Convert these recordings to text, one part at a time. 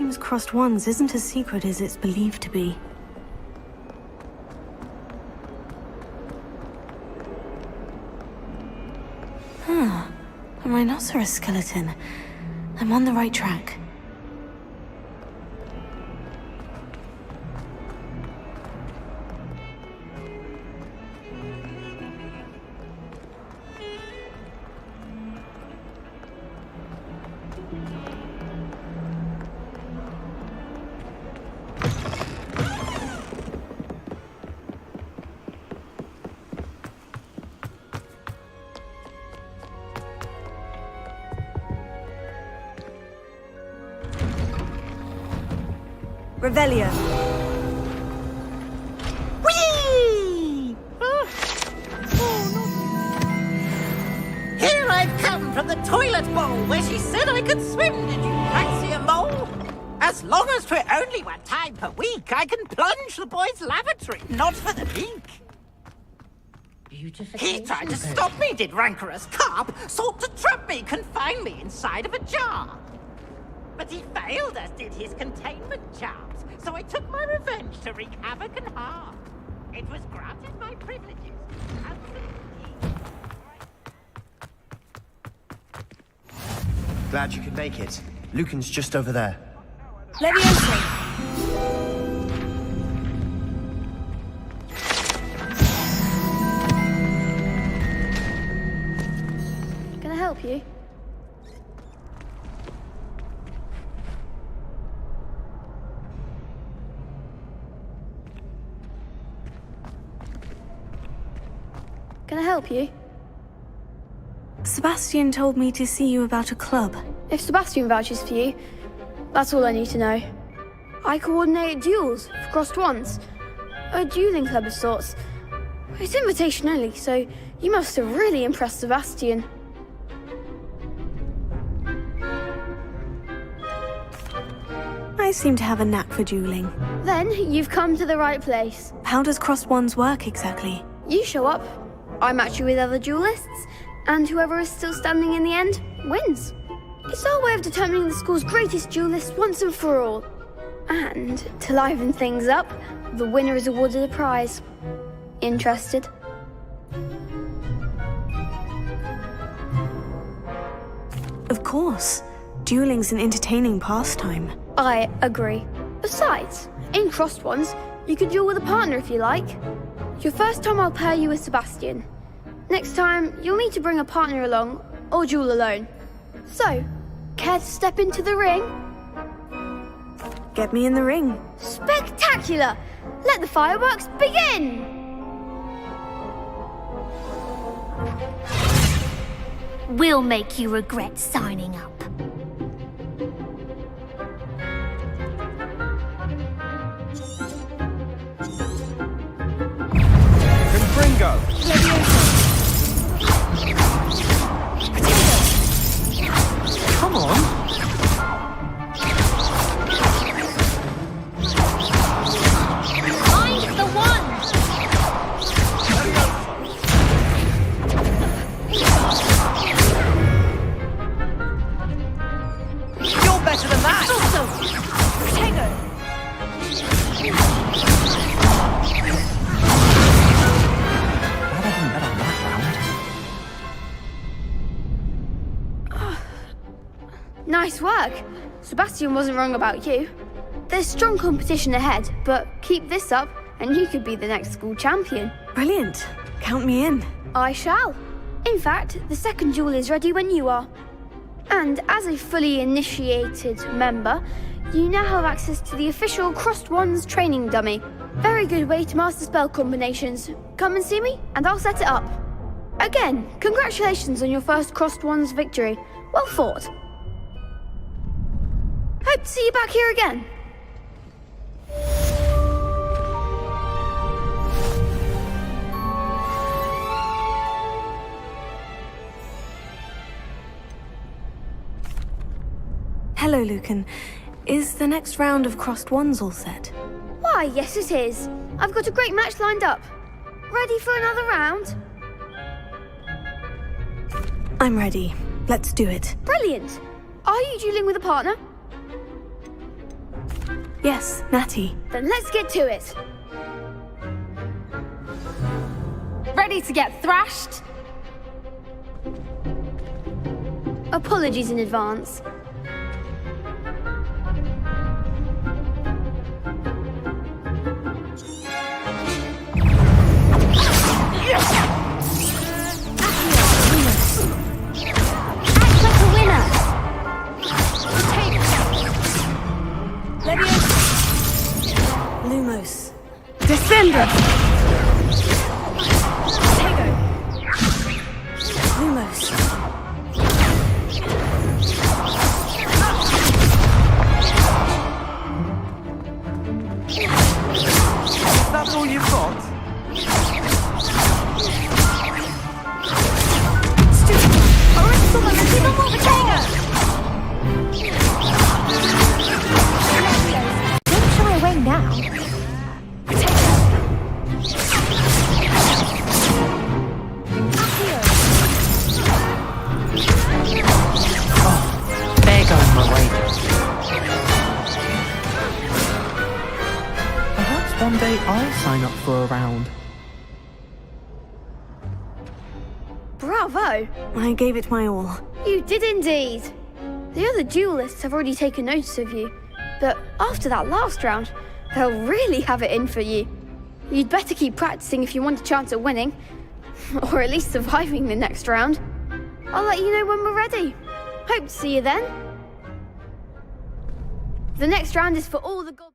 Seems Crossed Wands isn't as secret as it's believed to be. Huh. A rhinoceros skeleton. I'm on the right track. Revelio. Whee! Here I've come from the toilet bowl where she said I could swim, did you fancy a mole? As long as 'twere only 1 time per week, I can plunge the boys' lavatory, not for the leak. He tried to stop me, did rancorous carp, sought to trap me, confine me inside of a jar. But he failed, as did his containment charms, so I took my revenge to wreak havoc and harm. It was granted my privileges. Glad you could make it. Lucan's just over there. Leviosa. Can I help you? Can I help you? Sebastian told me to see you about a club. If Sebastian vouches for you, that's all I need to know. I coordinate duels for Crossed Wands. A dueling club of sorts. It's invitation only, so you must have really impressed Sebastian. I seem to have a knack for dueling. Then you've come to the right place. How does Crossed Wands work exactly? You show up, I match you with other duelists, and whoever is still standing in the end wins. It's our way of determining the school's greatest duelist once and for all. And to liven things up, the winner is awarded a prize. Interested? Of course. Dueling's an entertaining pastime. I agree. Besides, in Crossed Wands, you can duel with a partner if you like. Your first time I'll pair you with Sebastian. Next time, you'll need to bring a partner along, or duel alone. So, care to step into the ring? Get me in the ring. Spectacular! Let the fireworks begin! We'll make you regret signing up. Confringo! Come on! Find the one! You're better than that! Protego! Glad I didn't bet on that round. Nice work. Sebastian wasn't wrong about you. There's strong competition ahead, but keep this up and you could be the next school champion. Brilliant. Count me in. I shall. In fact, the second duel is ready when you are. And as a fully initiated member, you now have access to the official Crossed Wands training dummy. Very good way to master spell combinations. Come and see me, and I'll set it up. Again, congratulations on your first Crossed Wands victory. Well fought. Hope to see you back here again. Hello, Lucan. Is the next round of Crossed Wands all set? Why, yes it is. I've got a great match lined up. Ready for another round? I'm ready. Let's do it. Brilliant. Are you dueling with a partner? Yes, Natty. Then let's get to it. Ready to get thrashed? Apologies in advance. Act like a winner! Leviosa! Lumos. Descender! Tego! Lumos. That's all you've got? Don't shy away now. There goes my way. Perhaps one day I'll sign up for a round. Bravo! I gave it my all. You did indeed. The other duelists have already taken notice of you, but after that last round, they'll really have it in for you. You'd better keep practicing if you want a chance at winning, or at least surviving the next round. I'll let you know when we're ready. Hope to see you then. The next round is for all the gods.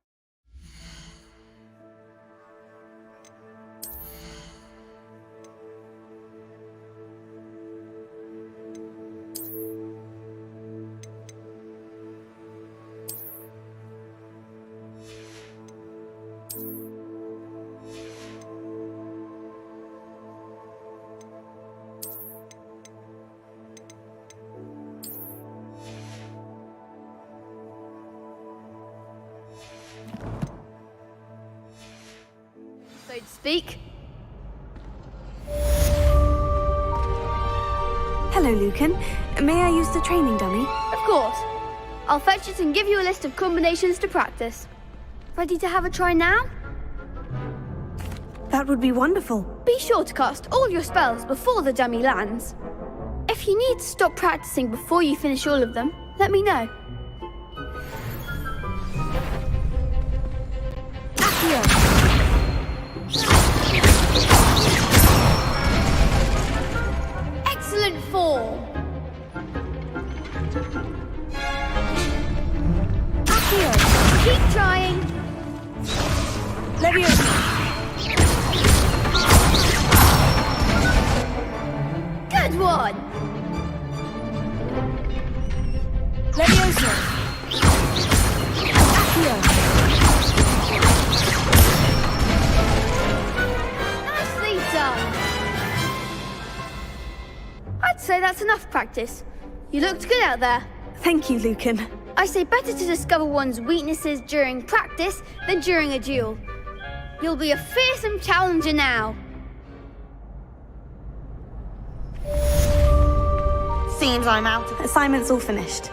So to speak. Hello, Lucan. May I use the training dummy? Of course. I'll fetch it and give you a list of combinations to practice. Ready to have a try now? That would be wonderful. Be sure to cast all your spells before the dummy lands. If you need to stop practicing before you finish all of them, let me know. Accio. Excellent form. Accio. Keep trying. Leviosa! Good one. Leviosa! Accio! Nicely done. I'd say that's enough practice. You looked good out there. Thank you, Lucan. I say better to discover one's weaknesses during practice than during a duel. You'll be a fearsome challenger now. Seems I'm out of... Assignment's all finished.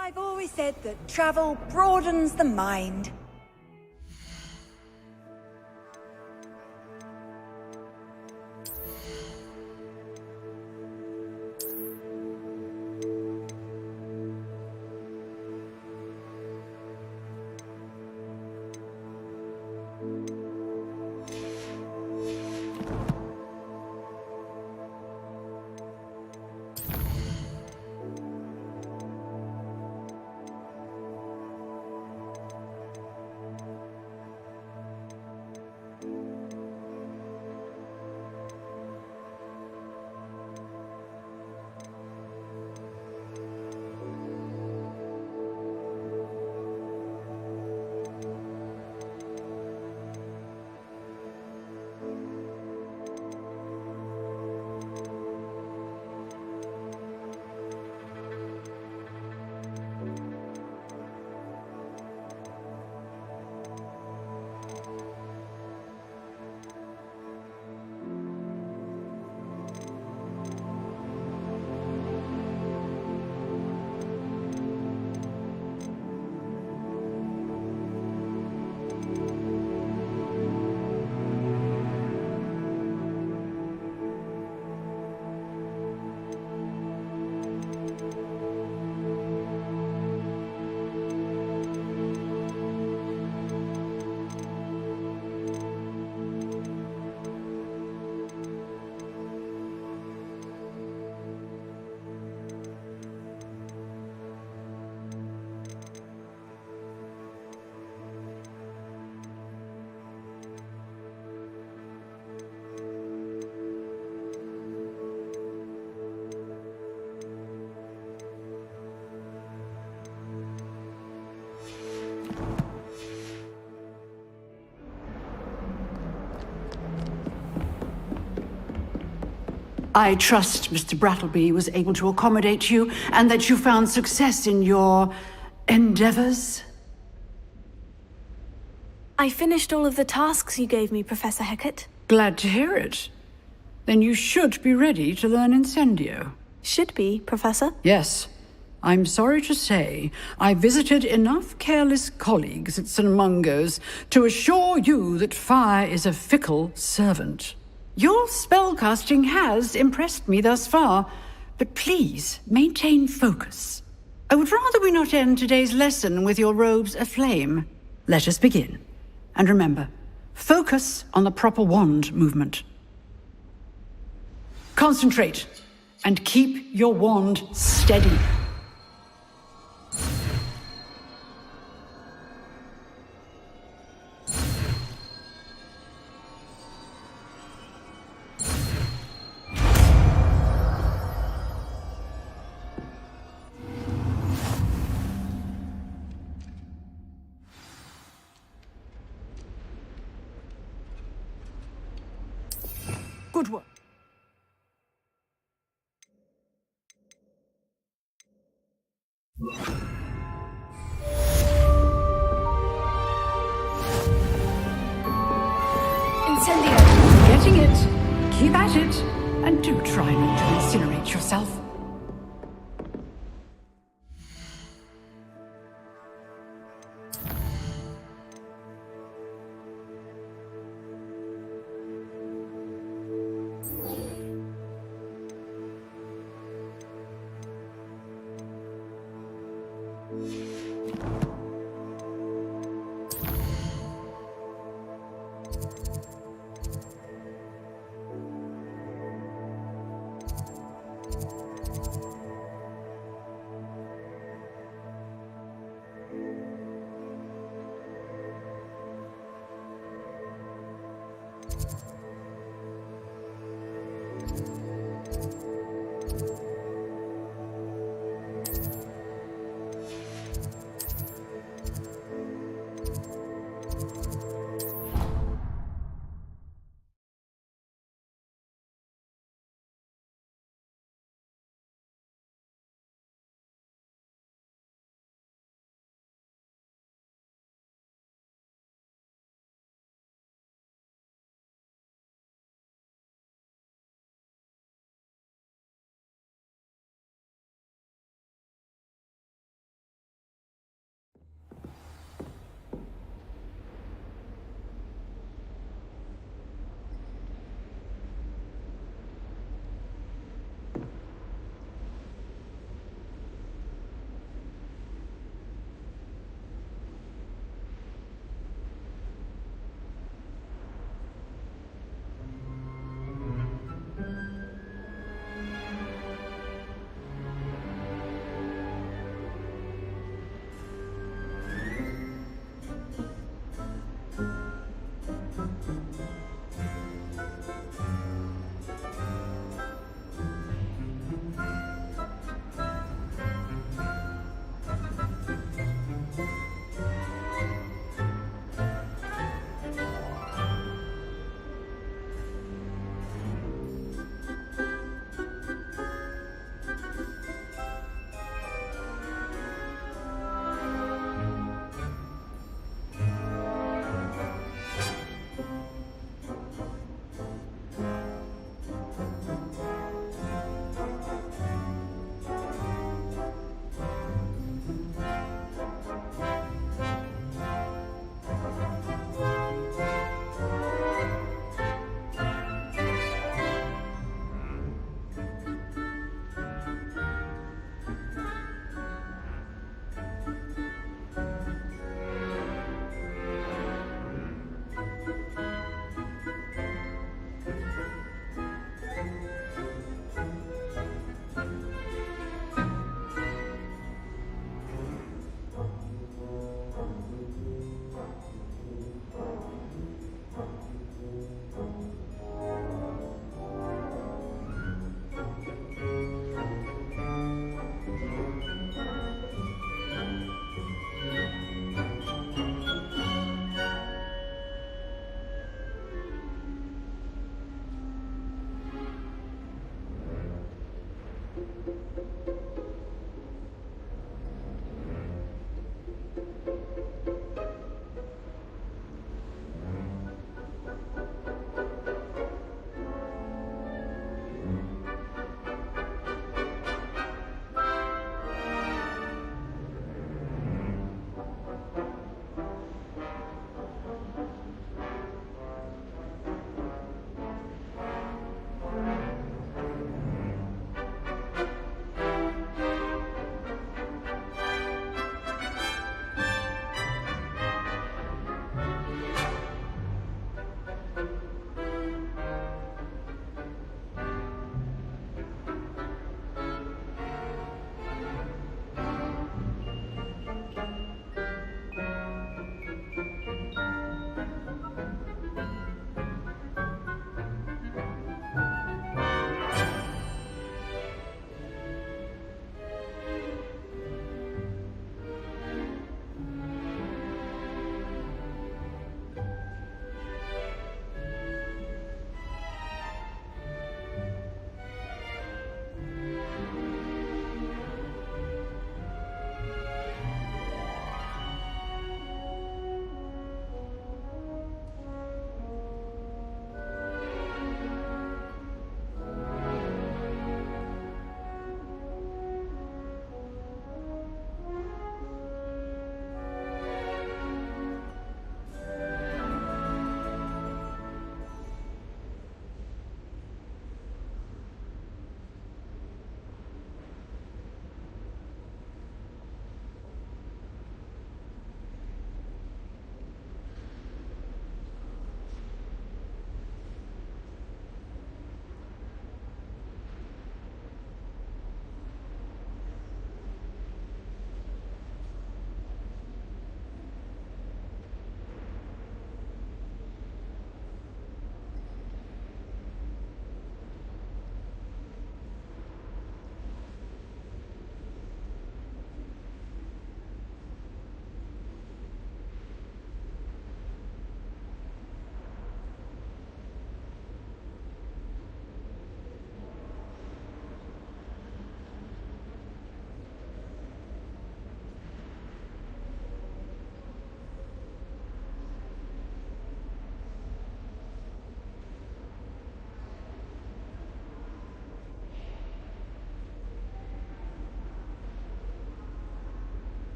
I've always said that travel broadens the mind. I trust Mr. Brattleby was able to accommodate you and that you found success in your endeavors. I finished all of the tasks you gave me, Professor Hecat. Glad to hear it. Then you should be ready to learn Incendio. Should be, Professor. Yes. I'm sorry to say, I visited enough careless colleagues at St. Mungo's to assure you that fire is a fickle servant. Your spellcasting has impressed me thus far, but please maintain focus. I would rather we not end today's lesson with your robes aflame. Let us begin. And remember, focus on the proper wand movement. Concentrate, and keep your wand steady. Good work. Incendio. Getting it. Keep at it. And do try not to incinerate yourself.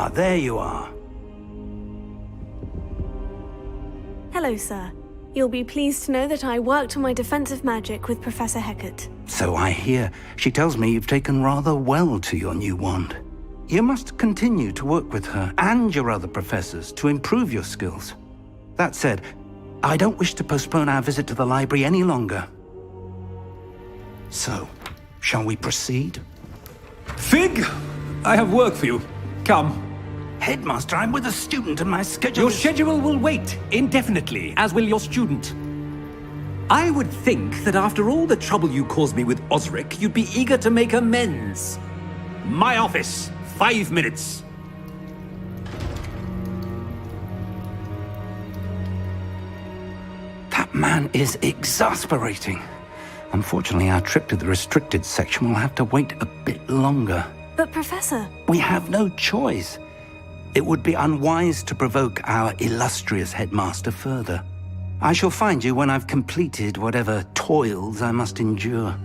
Ah, there you are. Hello, sir. You'll be pleased to know that I worked on my defensive magic with Professor Hecat. So I hear. She tells me you've taken rather well to your new wand. You must continue to work with her and your other professors to improve your skills. That said, I don't wish to postpone our visit to the library any longer. So, shall we proceed? Fig! I have work for you. Come. Headmaster, I'm with a student and my schedule Your is... schedule will wait indefinitely, as will your student. I would think that after all the trouble you caused me with Osric, you'd be eager to make amends. My office, 5 minutes. That man is exasperating. Unfortunately, our trip to the restricted section will have to wait a bit longer. But, Professor... We have no choice. It would be unwise to provoke our illustrious headmaster further. I shall find you when I've completed whatever toils I must endure.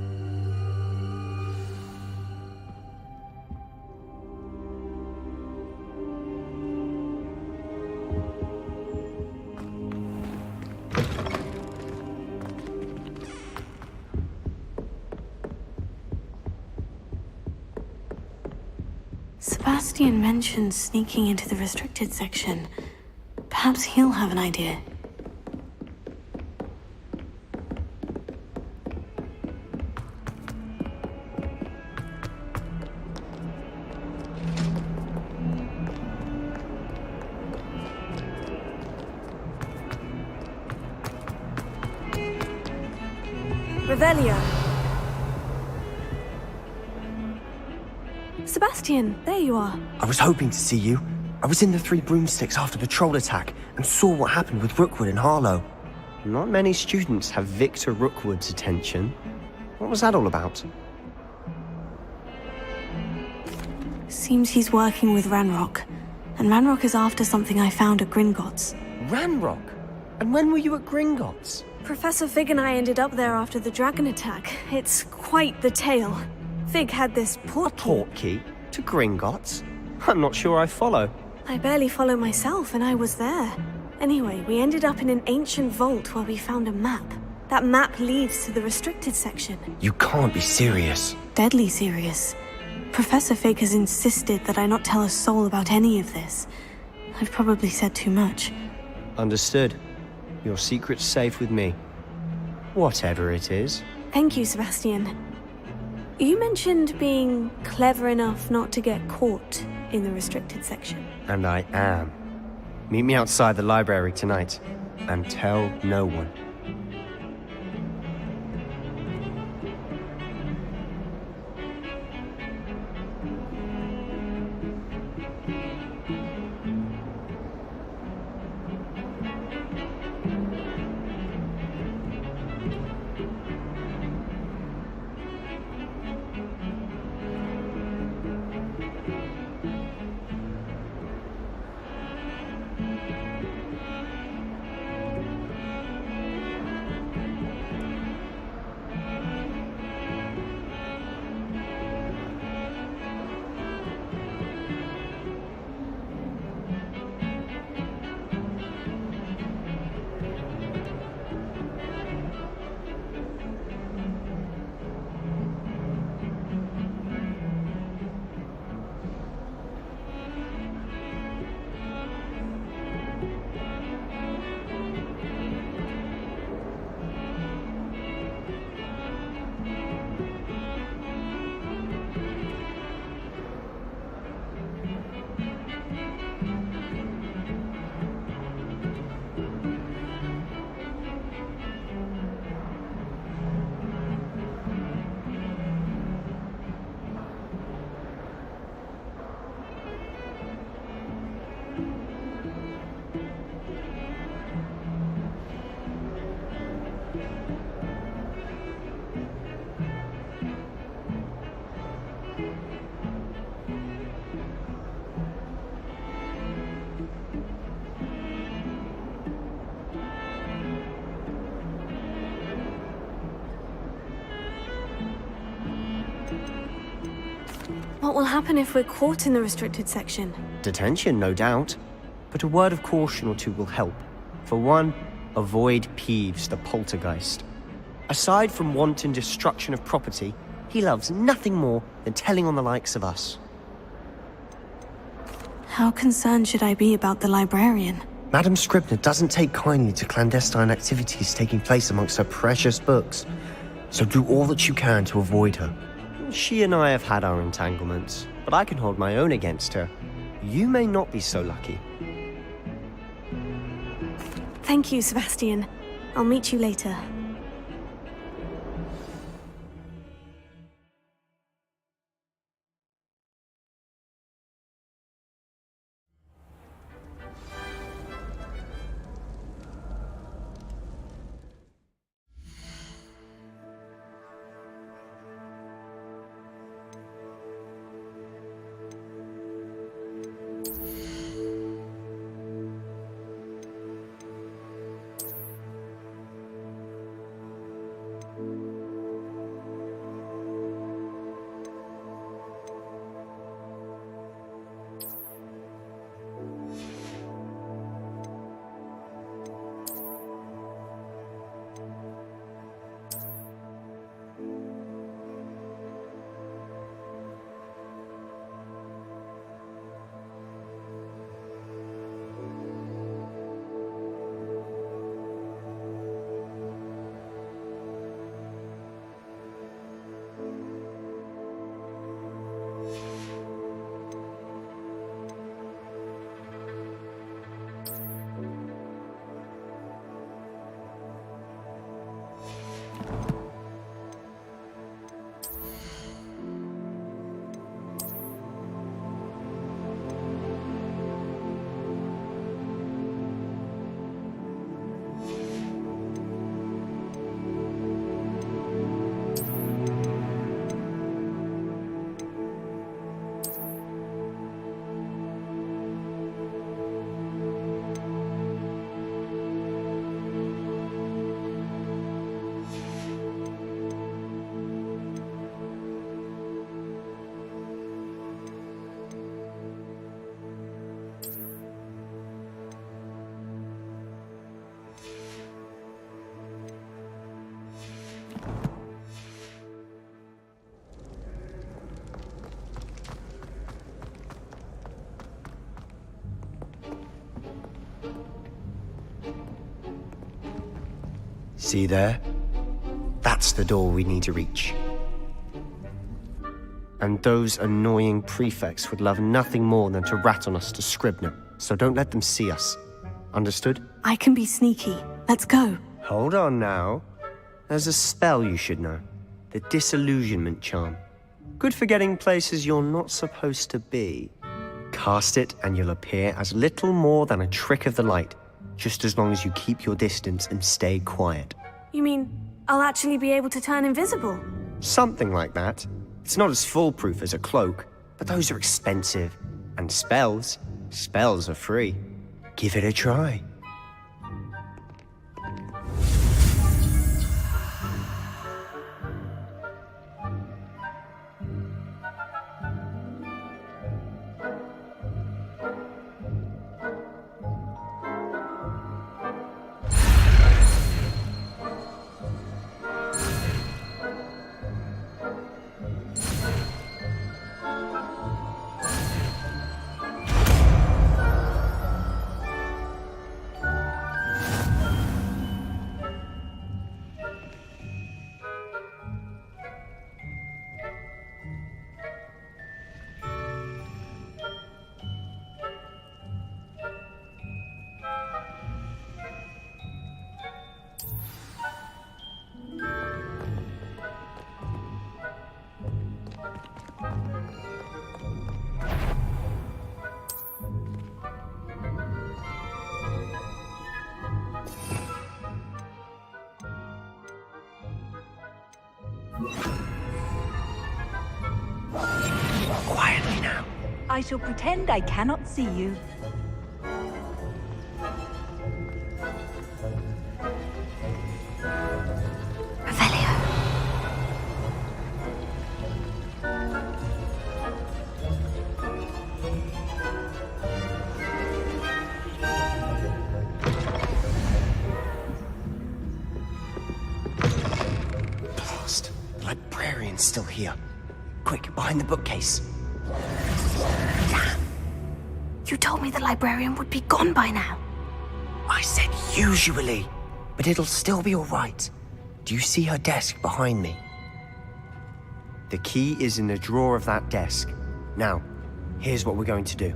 Sebastian mentioned sneaking into the restricted section. Perhaps he'll have an idea. Revelio. Sebastian, there you are. I was hoping to see you. I was in the Three Broomsticks after the troll attack and saw what happened with Rookwood and Harlow. Not many students have Victor Rookwood's attention. What was that all about? Seems he's working with Ranrock. And Ranrock is after something I found at Gringotts. Ranrock? And when were you at Gringotts? Professor Fig and I ended up there after the dragon attack. It's quite the tale. Fig had this portkey to Gringotts? I'm not sure I follow. I barely follow myself, and I was there. Anyway, we ended up in an ancient vault where we found a map. That map leads to the restricted section. You can't be serious. Deadly serious. Professor Fig has insisted that I not tell a soul about any of this. I've probably said too much. Understood. Your secret's safe with me. Whatever it is. Thank you, Sebastian. You mentioned being clever enough not to get caught in the restricted section. And I am. Meet me outside the library tonight, and tell no one. What will happen if we're caught in the restricted section? Detention, no doubt. But a word of caution or two will help. For one, avoid Peeves, the poltergeist. Aside from wanton destruction of property, he loves nothing more than telling on the likes of us. How concerned should I be about the librarian? Madame Scribner doesn't take kindly to clandestine activities taking place amongst her precious books, so do all that you can to avoid her. She and I have had our entanglements, but I can hold my own against her. You may not be so lucky. Thank you, Sebastian. I'll meet you later. See there? That's the door we need to reach. And those annoying prefects would love nothing more than to rat on us to Scribner, so don't let them see us. Understood? I can be sneaky. Let's go. Hold on now. There's a spell you should know. The Disillusionment Charm. Good for getting places you're not supposed to be. Cast it and you'll appear as little more than a trick of the light, just as long as you keep your distance and stay quiet. You mean I'll actually be able to turn invisible? Something like that. It's not as foolproof as a cloak, but those are expensive. And spells are free. Give it a try. Quietly now. I shall pretend I cannot see you. Revelio. librarian's still here. Quick, behind the bookcase. You told me the librarian would be gone by now. I said usually, but it'll still be all right. Do you see her desk behind me? The key is in the drawer of that desk. Now, here's what we're going to do.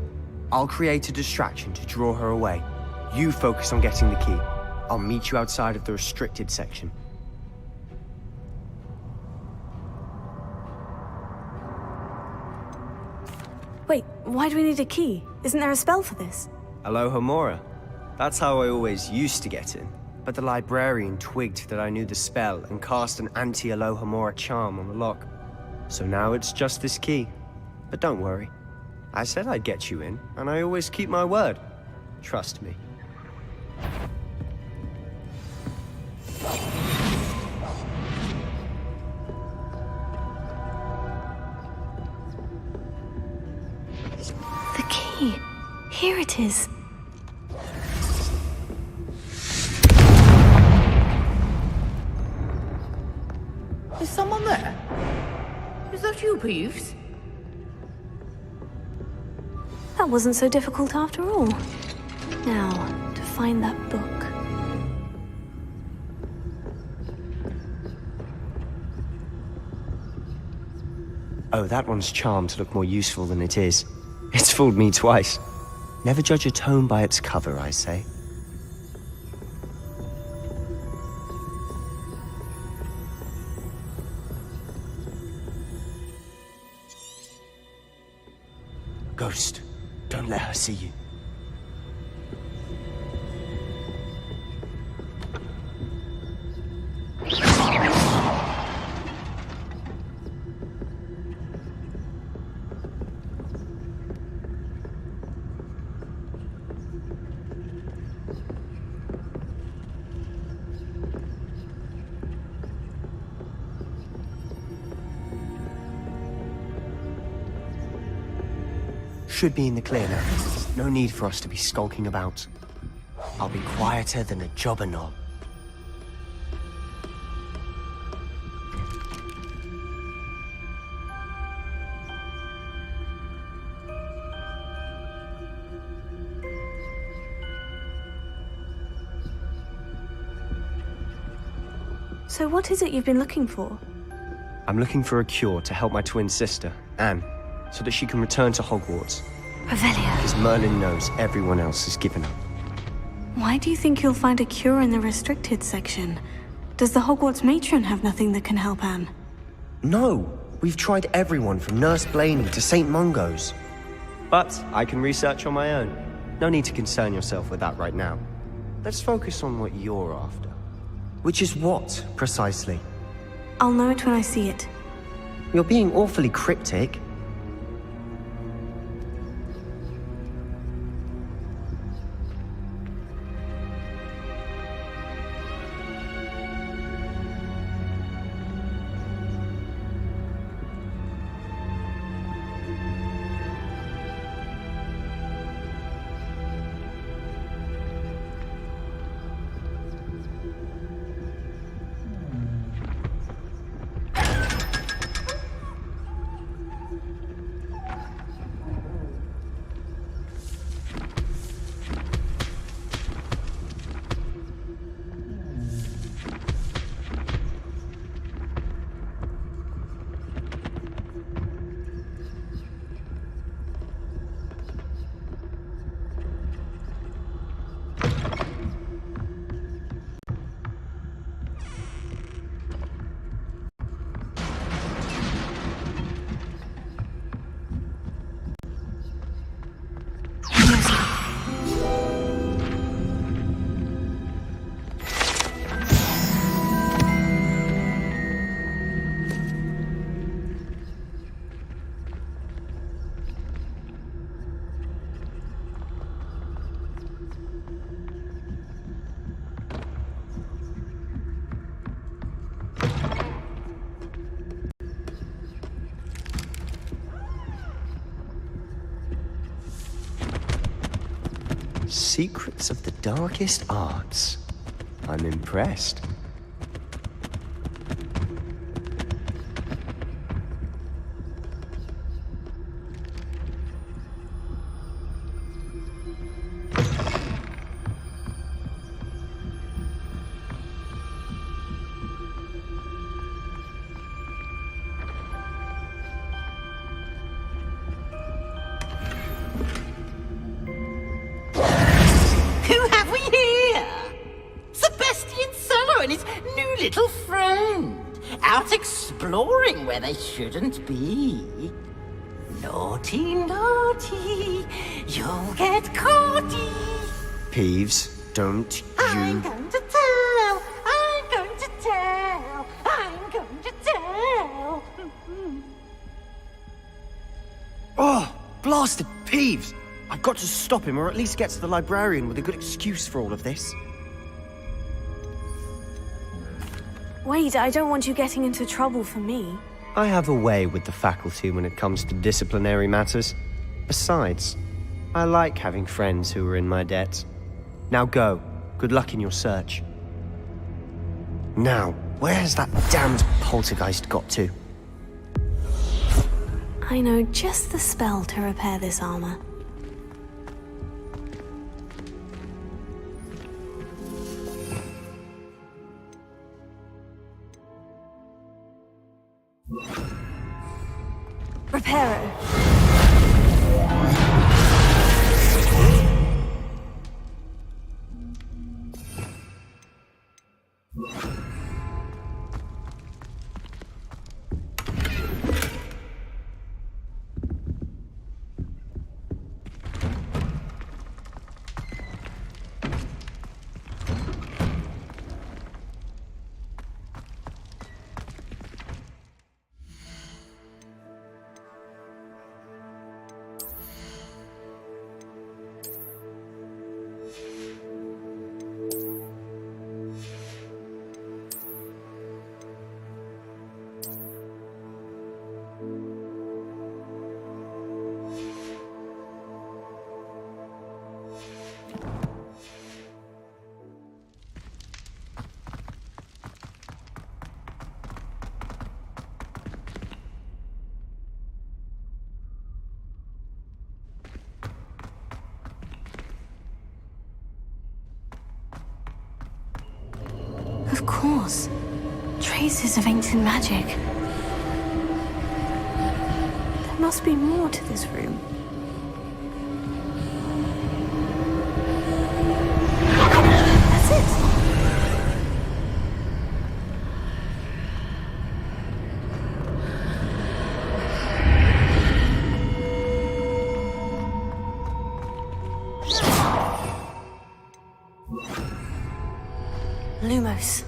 I'll create a distraction to draw her away. You focus on getting the key. I'll meet you outside of the restricted section. Wait, why do we need a key? Isn't there a spell for this? Alohomora. That's how I always used to get in. But the librarian twigged that I knew the spell and cast an anti-Alohomora charm on the lock. So now it's just this key. But don't worry. I said I'd get you in, and I always keep my word. Trust me. The key. Here it is. Is someone there? Is that you, Peeves? That wasn't so difficult after all. Now, to find that book. Oh, that one's charmed to look more useful than it is. It's fooled me twice. Never judge a tome by its cover, I say. Ghost, don't let her see you. Should be in the clear now. No need for us to be skulking about. I'll be quieter than a jobber knob. So what is it you've been looking for? I'm looking for a cure to help my twin sister, Anne, so that she can return to Hogwarts. Revelio. Because Merlin knows everyone else has given up. Why do you think you'll find a cure in the restricted section? Does the Hogwarts matron have nothing that can help Anne? No! We've tried everyone from Nurse Blaney to St. Mungo's. But I can research on my own. No need to concern yourself with that right now. Let's focus on what you're after. Which is what, precisely? I'll know it when I see it. You're being awfully cryptic. Secrets of the darkest arts. I'm impressed. little friend, out exploring where they shouldn't be. Naughty, naughty, you'll get caughty. Peeves, don't I'm you... going to tell, I'm going to tell, I'm going to tell. Oh, blasted Peeves! I've got to stop him, or at least get to the librarian with a good excuse for all of this. Wait, I don't want you getting into trouble for me. I have a way with the faculty when it comes to disciplinary matters. Besides, I like having friends who are in my debt. Now go. Good luck in your search. Now, where has that damned poltergeist got to? I know just the spell to repair this armor. Reparo. Of course. Traces of ancient magic. There must be more to this room. That's it! Lumos.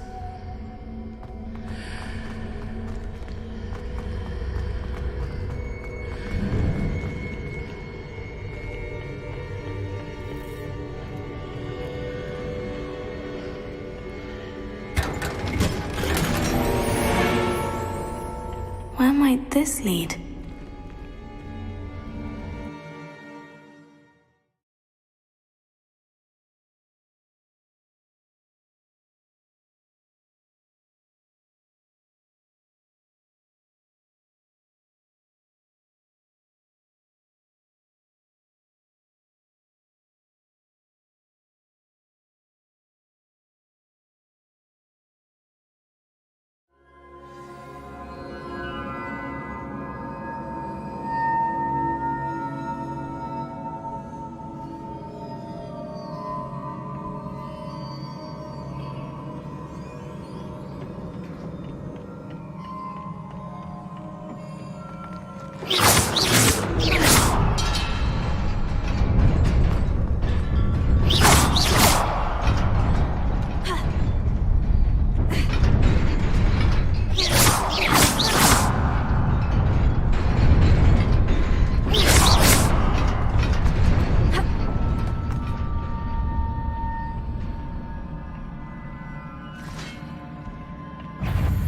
Where might this lead?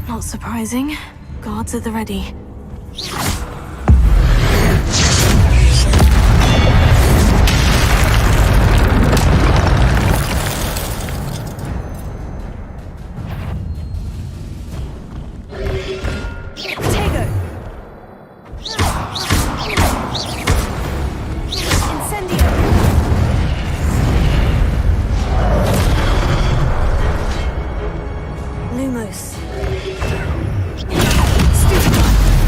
Not surprising. Guards at the ready. Lumos. Stupid.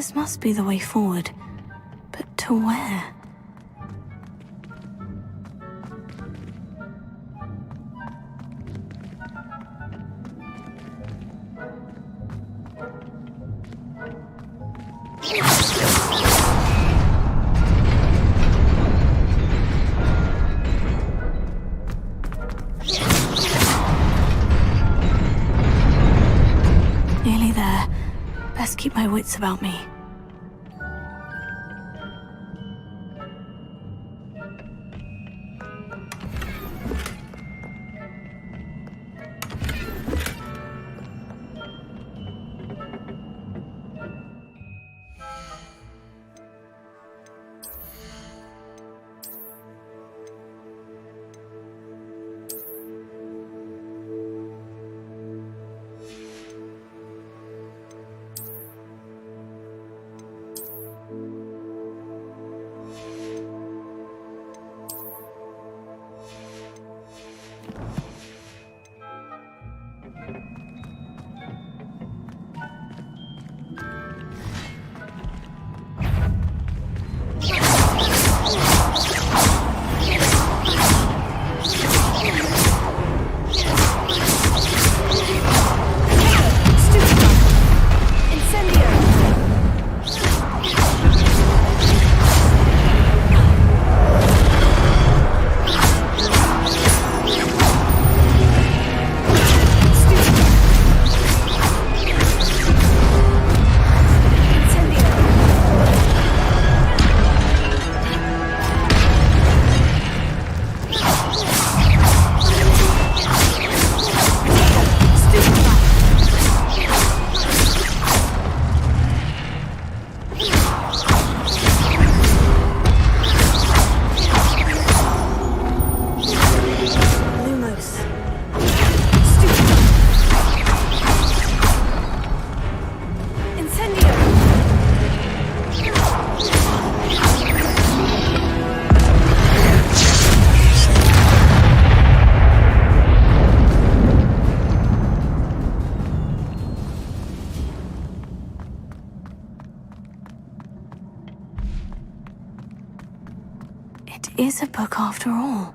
This must be the way forward. But to where? Nearly there. Best keep my wits about me. It is a book after all.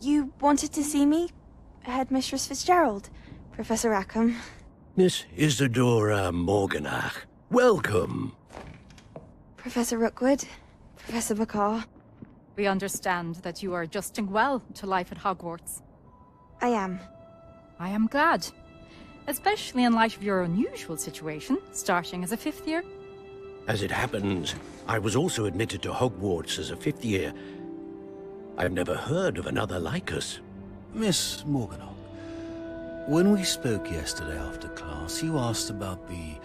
You wanted to see me? Headmistress Fitzgerald, Professor Rackham. Miss Isadora Morganach, welcome. Professor Rookwood, Professor Bakar. We understand that you are adjusting well to life at Hogwarts. I am. I am glad. Especially in light of your unusual situation, starting as a 5th year. As it happens, I was also admitted to Hogwarts as a 5th year. I've never heard of another like us. Miss Morganach, when we spoke yesterday after class, you asked about the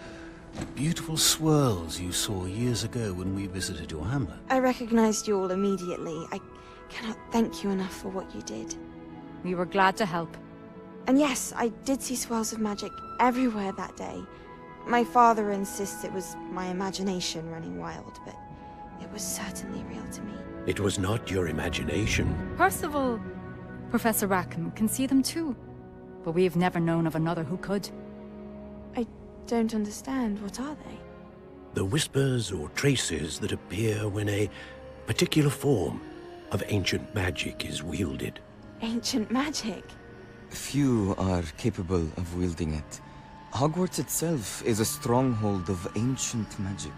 beautiful swirls you saw years ago when we visited your hamlet. I recognized you all immediately. I cannot thank you enough for what you did. We were glad to help. And yes, I did see swirls of magic everywhere that day. My father insists it was my imagination running wild, but it was certainly real to me. It was not your imagination. Percival, Professor Rackham can see them too. But we've never known of another who could. I don't understand. What are they? The whispers or traces that appear when a particular form of ancient magic is wielded. Ancient magic? Few are capable of wielding it. Hogwarts itself is a stronghold of ancient magic.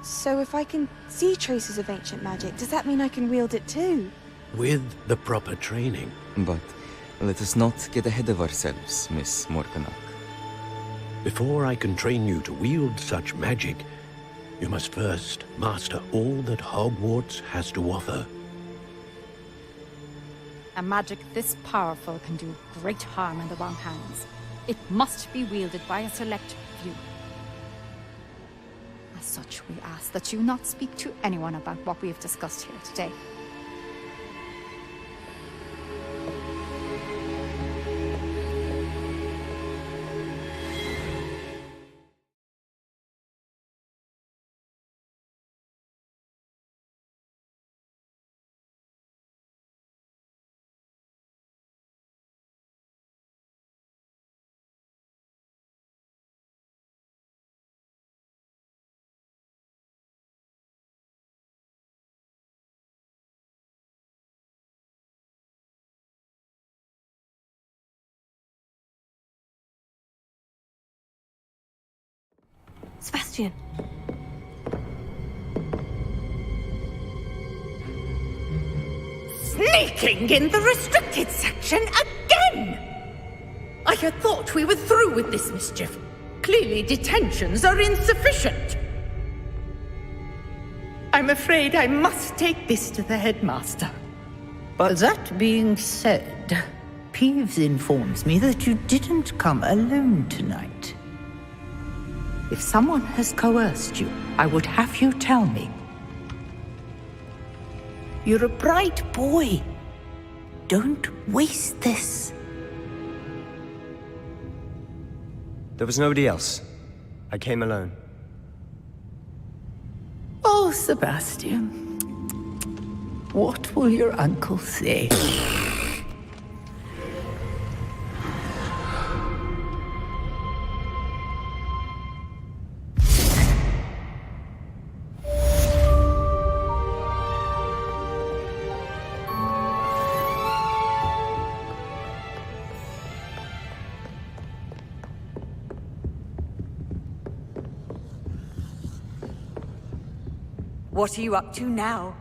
So if I can see traces of ancient magic, does that mean I can wield it too? With the proper training. But let us not get ahead of ourselves, Miss Morganach. Before I can train you to wield such magic, you must first master all that Hogwarts has to offer. A magic this powerful can do great harm in the wrong hands. It must be wielded by a select few. As such, we ask that you not speak to anyone about what we have discussed here today. Sebastian. Sneaking in the restricted section again! I had thought we were through with this mischief. Clearly detentions are insufficient. I'm afraid I must take this to the headmaster. But that being said, Peeves informs me that you didn't come alone tonight. If someone has coerced you, I would have you tell me. You're a bright boy. Don't waste this. There was nobody else. I came alone. Oh, Sebastian. What will your uncle say? What are you up to now?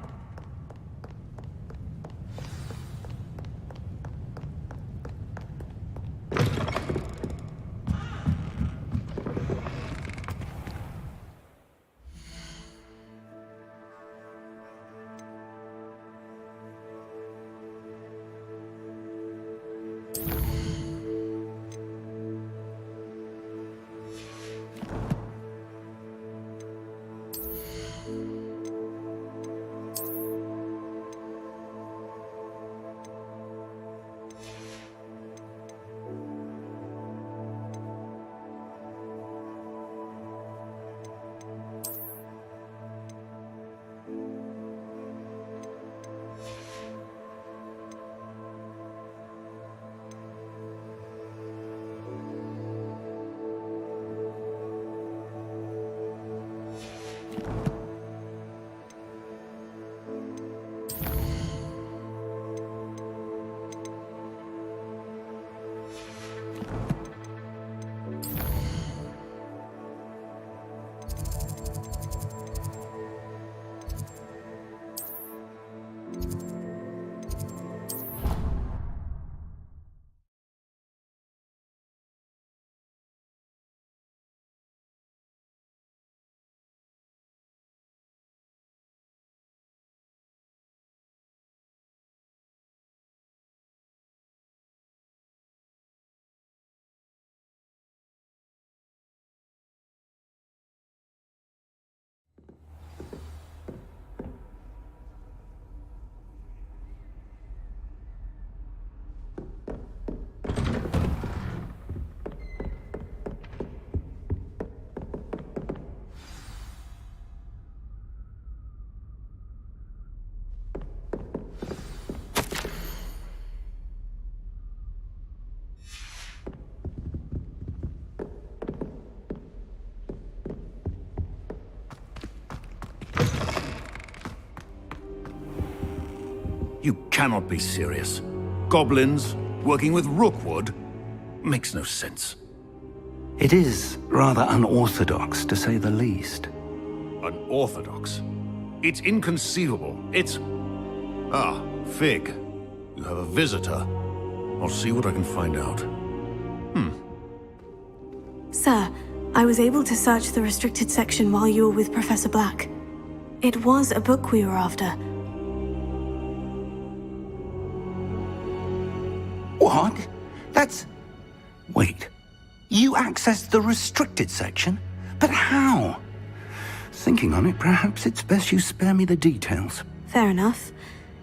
You cannot be serious. Goblins working with Rookwood? Makes no sense. It is rather unorthodox, to say the least. Unorthodox? It's inconceivable. It's... Ah, Fig. You have a visitor. I'll see what I can find out. Sir, I was able to search the restricted section while you were with Professor Black. It was a book we were after. What? That's... Wait. You accessed the restricted section? But how? Thinking on it, perhaps it's best you spare me the details. Fair enough.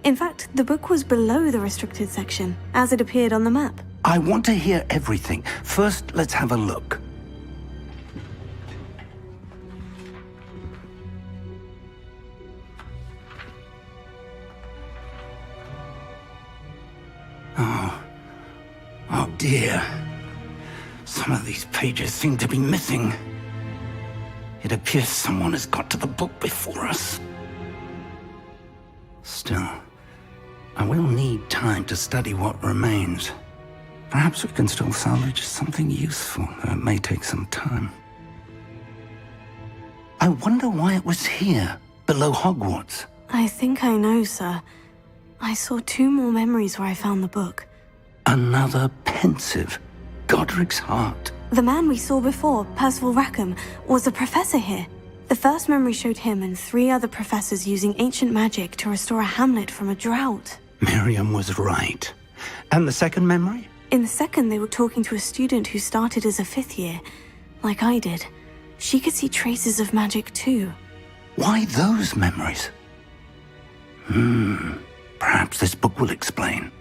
In fact, the book was below the restricted section, as it appeared on the map. I want to hear everything. First, let's have a look. Oh dear. Some of these pages seem to be missing. It appears someone has got to the book before us. Still, I will need time to study what remains. Perhaps we can still salvage something useful, though it may take some time. I wonder why it was here, below Hogwarts. I think I know, sir. I saw 2 more memories where I found the book. Another pensive. Godric's heart. The man we saw before, Percival Rackham, was a professor here. The first memory showed him and 3 other professors using ancient magic to restore a hamlet from a drought. Miriam was right. And the second memory? In the second, they were talking to a student who started as a 5th year, like I did. She could see traces of magic too. Why those memories? Perhaps this book will explain.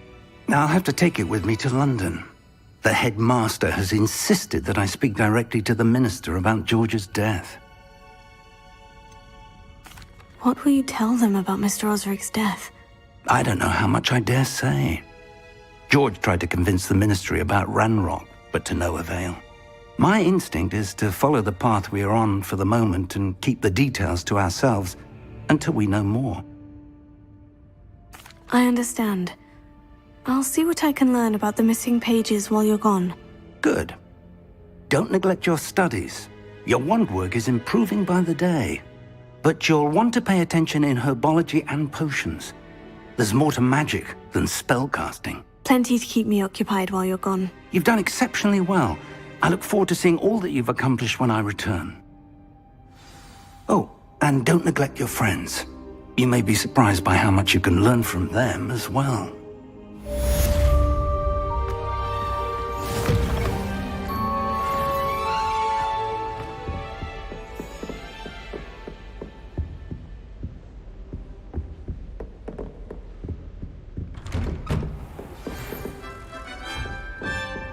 I'll have to take it with me to London. The headmaster has insisted that I speak directly to the minister about George's death. What will you tell them about Mr. Osric's death? I don't know how much I dare say. George tried to convince the ministry about Ranrock, but to no avail. My instinct is to follow the path we are on for the moment and keep the details to ourselves until we know more. I understand. I'll see what I can learn about the missing pages while you're gone. Good. Don't neglect your studies. Your wand work is improving by the day. But you'll want to pay attention in herbology and potions. There's more to magic than spellcasting. Plenty to keep me occupied while you're gone. You've done exceptionally well. I look forward to seeing all that you've accomplished when I return. Oh, and don't neglect your friends. You may be surprised by how much you can learn from them as well.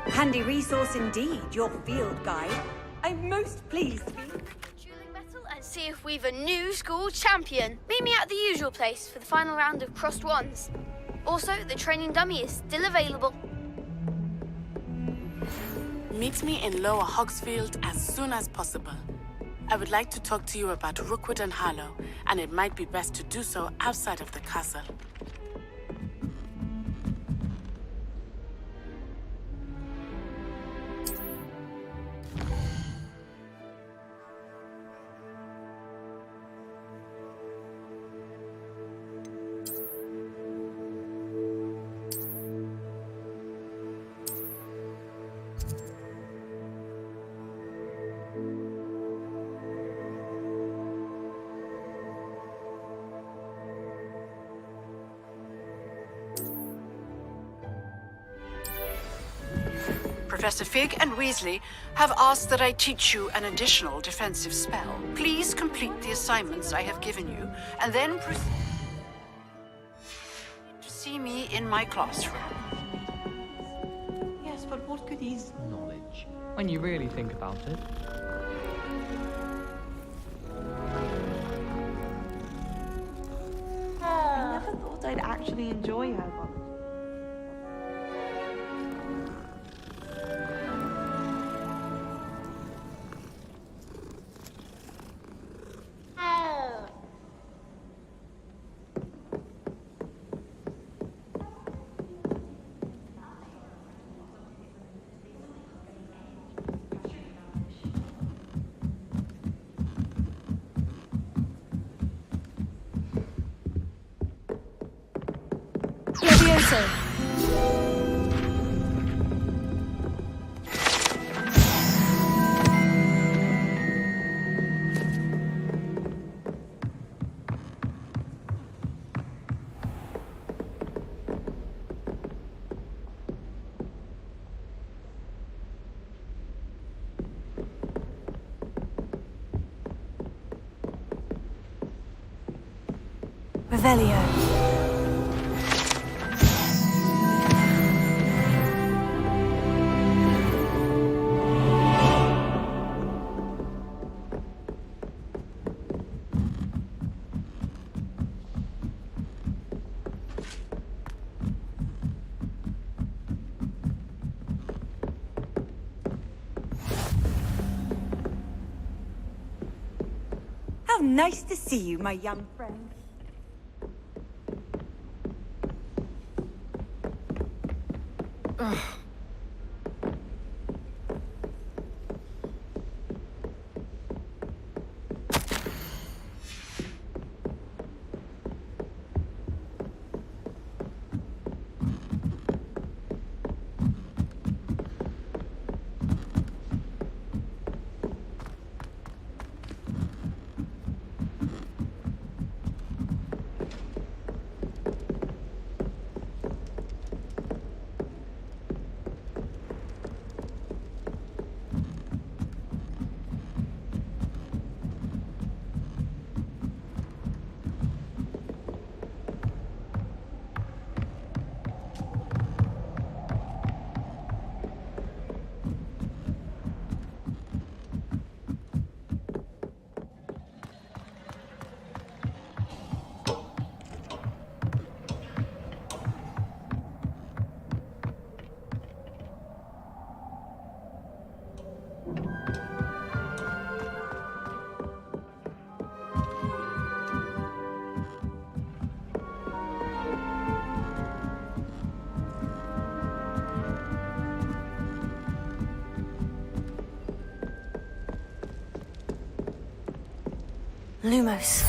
Handy resource indeed, your field guide. I'm most pleased to be... Dueling battle and see if we've a new school champion. Meet me at the usual place for the final round of Crossed Wands. Also, the training dummy is still available. Meet me in Lower Hogsfield as soon as possible. I would like to talk to you about Rookwood and Harlow, and it might be best to do so outside of the castle. Professor Fig and Weasley have asked that I teach you an additional defensive spell. Please complete the assignments I have given you, and then proceed to see me in my classroom. Yes, but what good is knowledge when you really think about it? I never thought I'd actually enjoy herbology. Professor! Revelio. How nice to see you, my young friend. Lumos.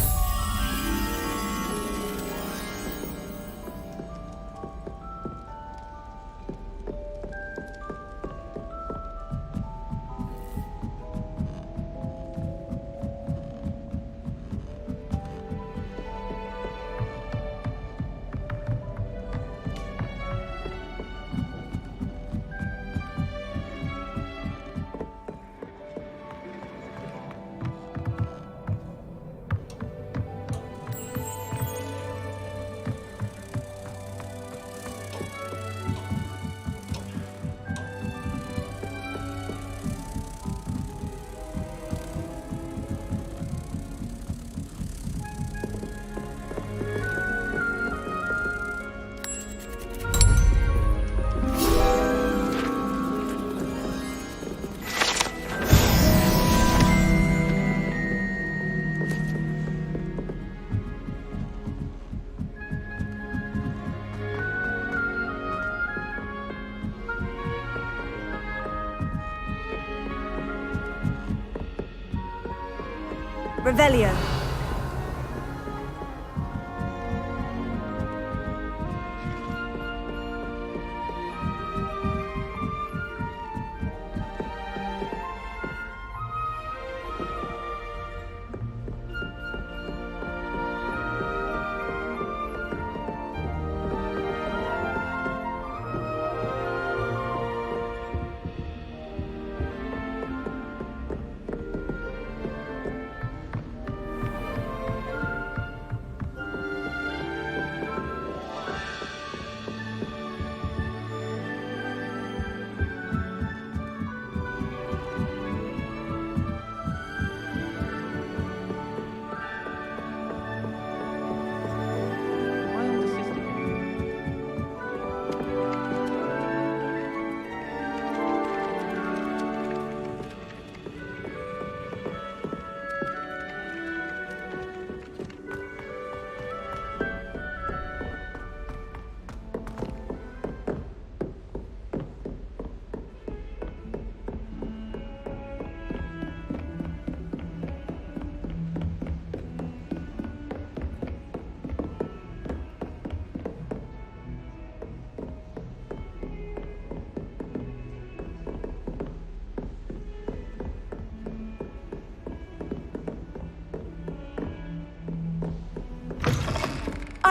Revelio.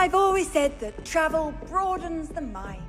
I've always said that travel broadens the mind.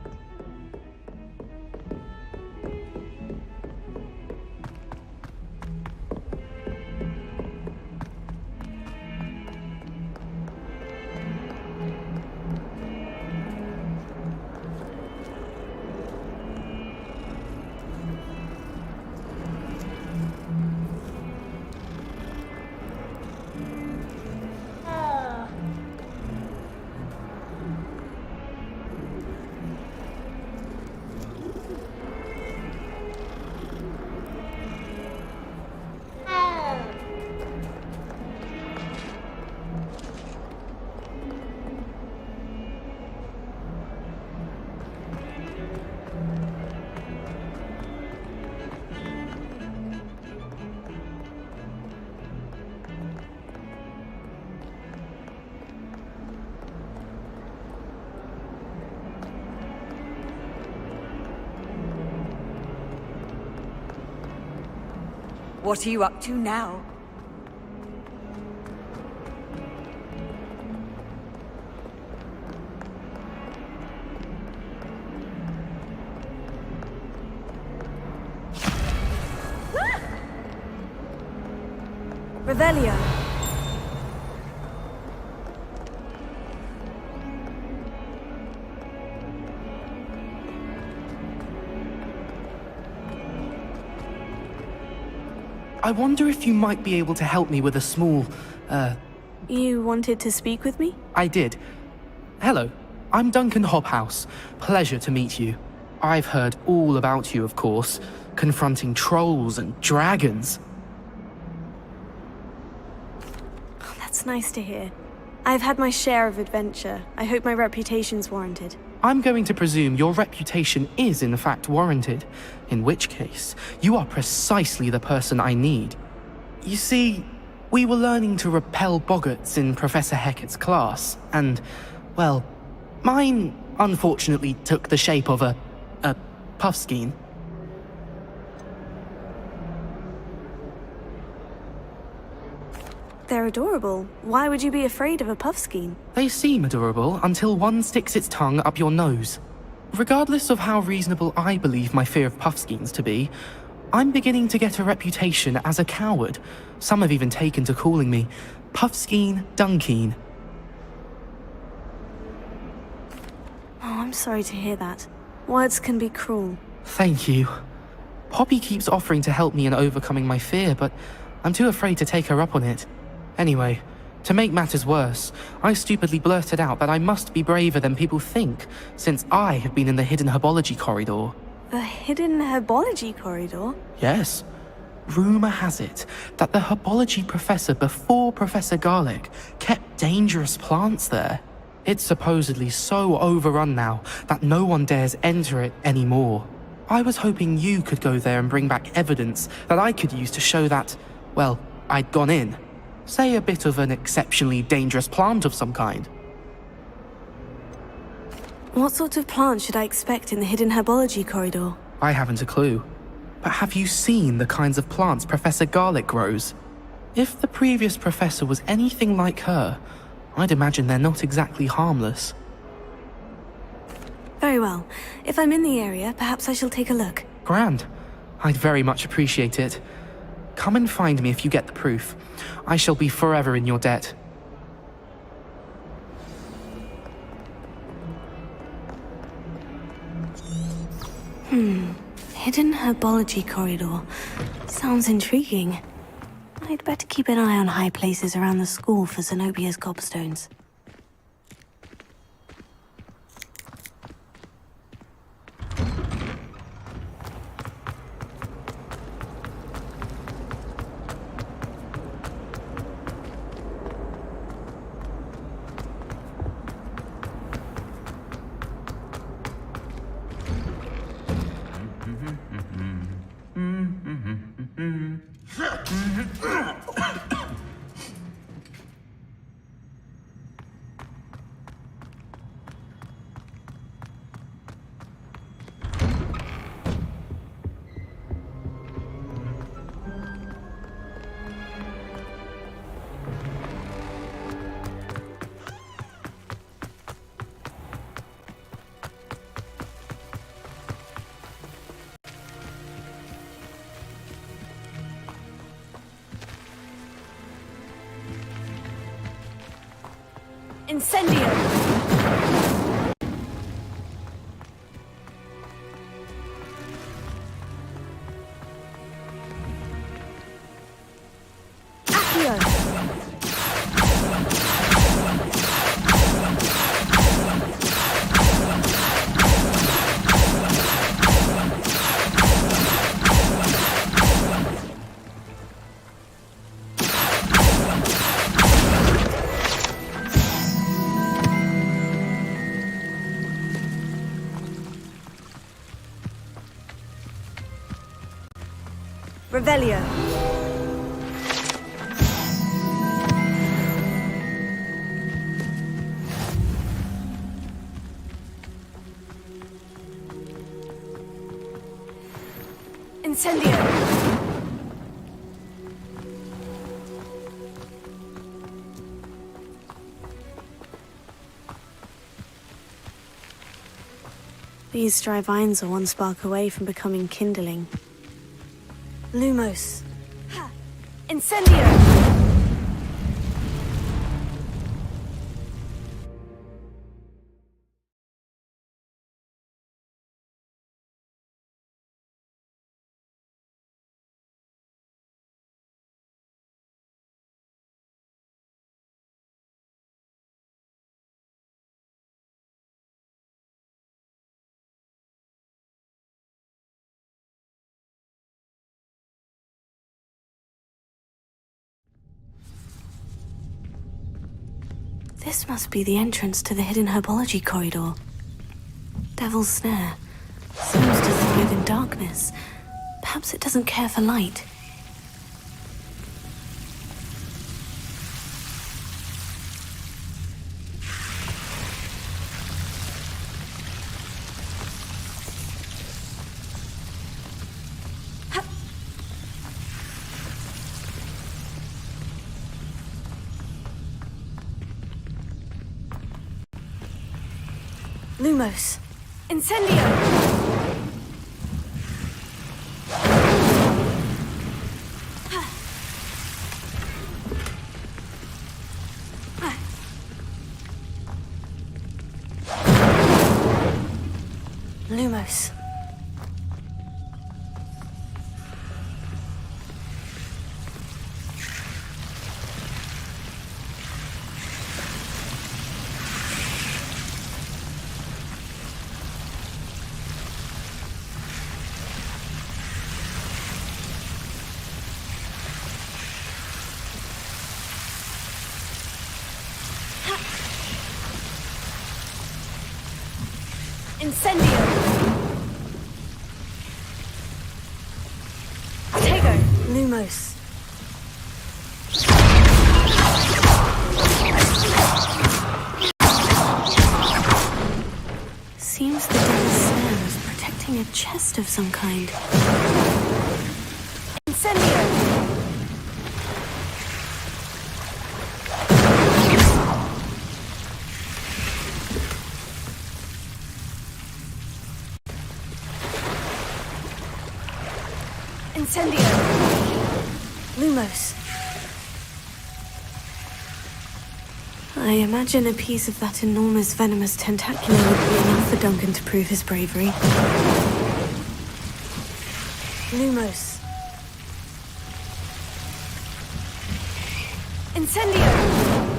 What are you up to now? Revelio. I wonder if you might be able to help me with a small, You wanted to speak with me? I did. Hello, I'm Duncan Hobhouse. Pleasure to meet you. I've heard all about you, of course, confronting trolls and dragons. Oh, that's nice to hear. I've had my share of adventure. I hope my reputation's warranted. I'm going to presume your reputation is in fact warranted, in which case, you are precisely the person I need. You see, we were learning to repel boggarts in Professor Hecat's class, and, well, mine unfortunately took the shape of a puffskein. They're adorable. Why would you be afraid of a puffskein? They seem adorable until one sticks its tongue up your nose. Regardless of how reasonable I believe my fear of puffskeins to be, I'm beginning to get a reputation as a coward. Some have even taken to calling me Puffskein Dunkeen. Oh, I'm sorry to hear that. Words can be cruel. Thank you. Poppy keeps offering to help me in overcoming my fear, but I'm too afraid to take her up on it. Anyway, to make matters worse, I stupidly blurted out that I must be braver than people think, since I have been in the hidden herbology corridor. The hidden herbology corridor? Yes. Rumour has it that the herbology professor before Professor Garlick kept dangerous plants there. It's supposedly so overrun now that no one dares enter it anymore. I was hoping you could go there and bring back evidence that I could use to show that, well, I'd gone in. Say a bit of an exceptionally dangerous plant of some kind. What sort of plant should I expect in the hidden herbology corridor? I haven't a clue. But have you seen the kinds of plants Professor Garlick grows? If the previous professor was anything like her, I'd imagine they're not exactly harmless. Very well. If I'm in the area, perhaps I shall take a look. Grand. I'd very much appreciate it. Come and find me if you get the proof. I shall be forever in your debt. Hidden herbology corridor. Sounds intriguing. I'd better keep an eye on high places around the school for Zenobia's gobstones. Incendio! Revelio. Incendio. These dry vines are one spark away from becoming kindling. Lumos. Ha! Incendio! This must be the entrance to the hidden herbology corridor. Devil's Snare. Seems to thrive in darkness. Perhaps it doesn't care for light. Lumos. Incendio! Lumos. Incendio! Tego! Lumos. Seems the Devil's Snare is protecting a chest of some kind. Incendio! Incendio! Lumos. I imagine a piece of that enormous venomous tentacula would be enough for Duncan to prove his bravery. Lumos. Incendio!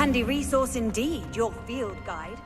handy resource indeed, your field guide.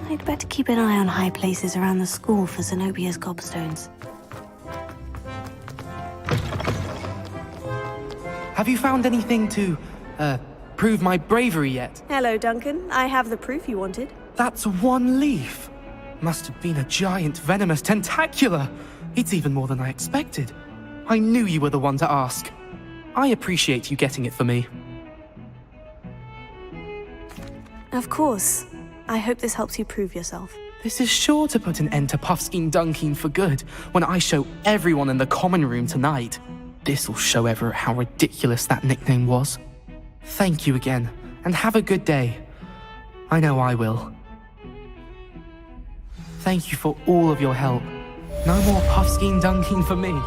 I'd better keep an eye on high places around the school for Zenobia's gobstones. Have you found anything to, prove my bravery yet? Hello, Duncan. I have the proof you wanted. That's one leaf. Must have been a giant venomous tentacula. It's even more than I expected. I knew you were the one to ask. I appreciate you getting it for me. Of course. I hope this helps you prove yourself. This is sure to put an end to Puffskein Dunkin for good when I show everyone in the common room tonight. This'll show Everett how ridiculous that nickname was. Thank you again, and have a good day. I know I will. Thank you for all of your help. No more Puffskein Dunkin for me.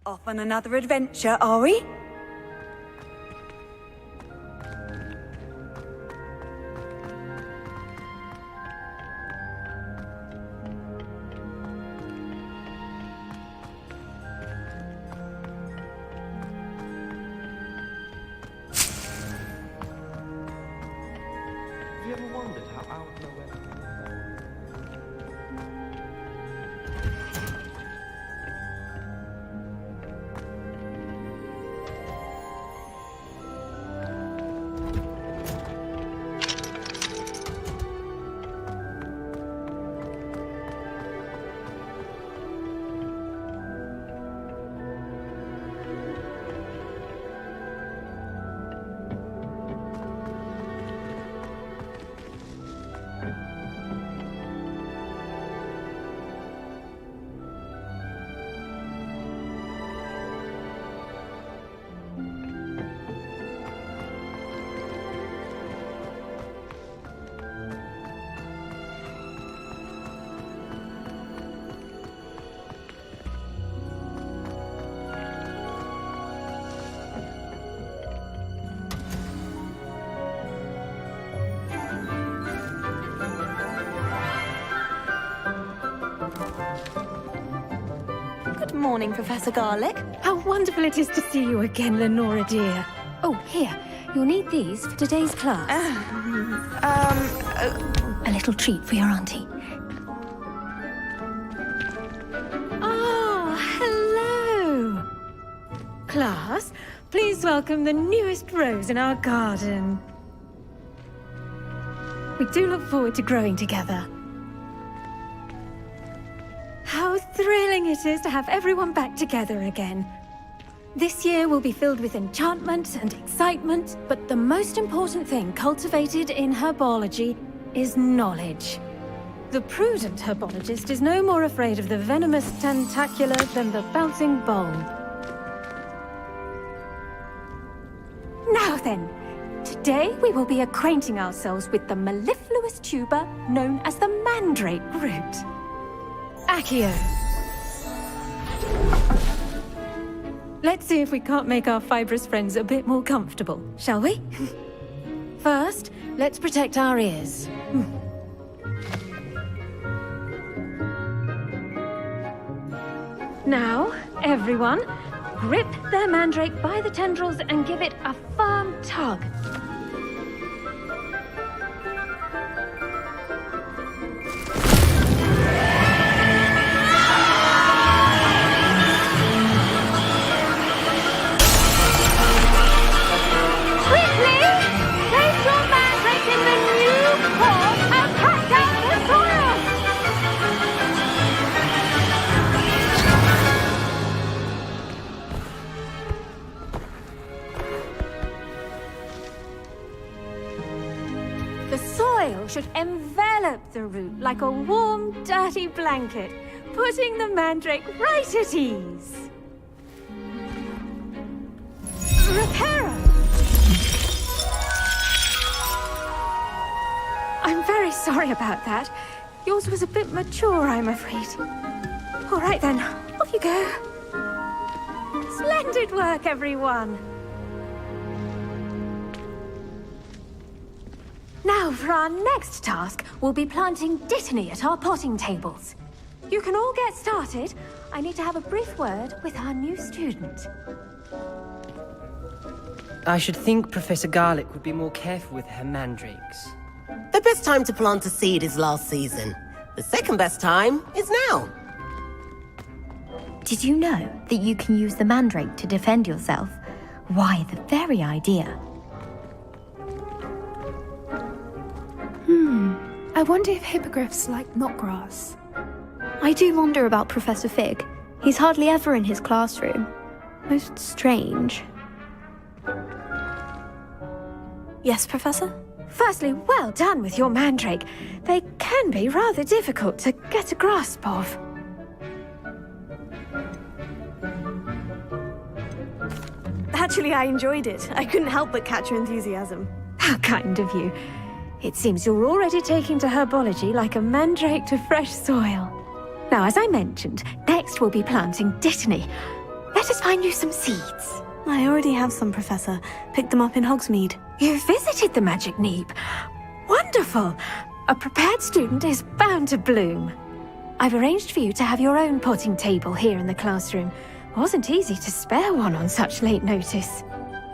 Off on another adventure, are we? Have you ever wondered how out of nowhere... Good morning, Professor Garlick. How wonderful it is to see you again, Lenora dear. Oh, here. You'll need these for today's class. A little treat for your auntie. Oh, hello! Class, please welcome the newest rose in our garden. We do look forward to growing together. How thrilling it is to have everyone back together again. This year will be filled with enchantment and excitement, but the most important thing cultivated in herbology is knowledge. The prudent herbologist is no more afraid of the venomous tentacula than the bouncing bulb. Now then, today we will be acquainting ourselves with the mellifluous tuber known as the mandrake root. Accio. Let's see if we can't make our fibrous friends a bit more comfortable, shall we? First, let's protect our ears. Now, everyone, grip their mandrake by the tendrils and give it a firm tug. Should envelop the root like a warm, dirty blanket, putting the mandrake right at ease. Reparo! I'm very sorry about that. Yours was a bit mature, I'm afraid. All right then, off you go. Splendid work, everyone. Now, for our next task, we'll be planting Dittany at our potting tables. You can all get started. I need to have a brief word with our new student. I should think Professor Garlick would be more careful with her mandrakes. The best time to plant a seed is last season. The second best time is now. Did you know that you can use the mandrake to defend yourself? Why, the very idea. I wonder if hippogriffs like knotgrass. I do wonder about Professor Fig. He's hardly ever in his classroom. Most strange. Yes, Professor? Firstly, well done with your mandrake. They can be rather difficult to get a grasp of. Actually, I enjoyed it. I couldn't help but catch your enthusiasm. How kind of you. It seems you're already taking to herbology like a mandrake to fresh soil. Now, as I mentioned, next we'll be planting Dittany. Let us find you some seeds. I already have some, Professor. Picked them up in Hogsmeade. You visited the Magic Neep. Wonderful! A prepared student is bound to bloom. I've arranged for you to have your own potting table here in the classroom. Wasn't easy to spare one on such late notice.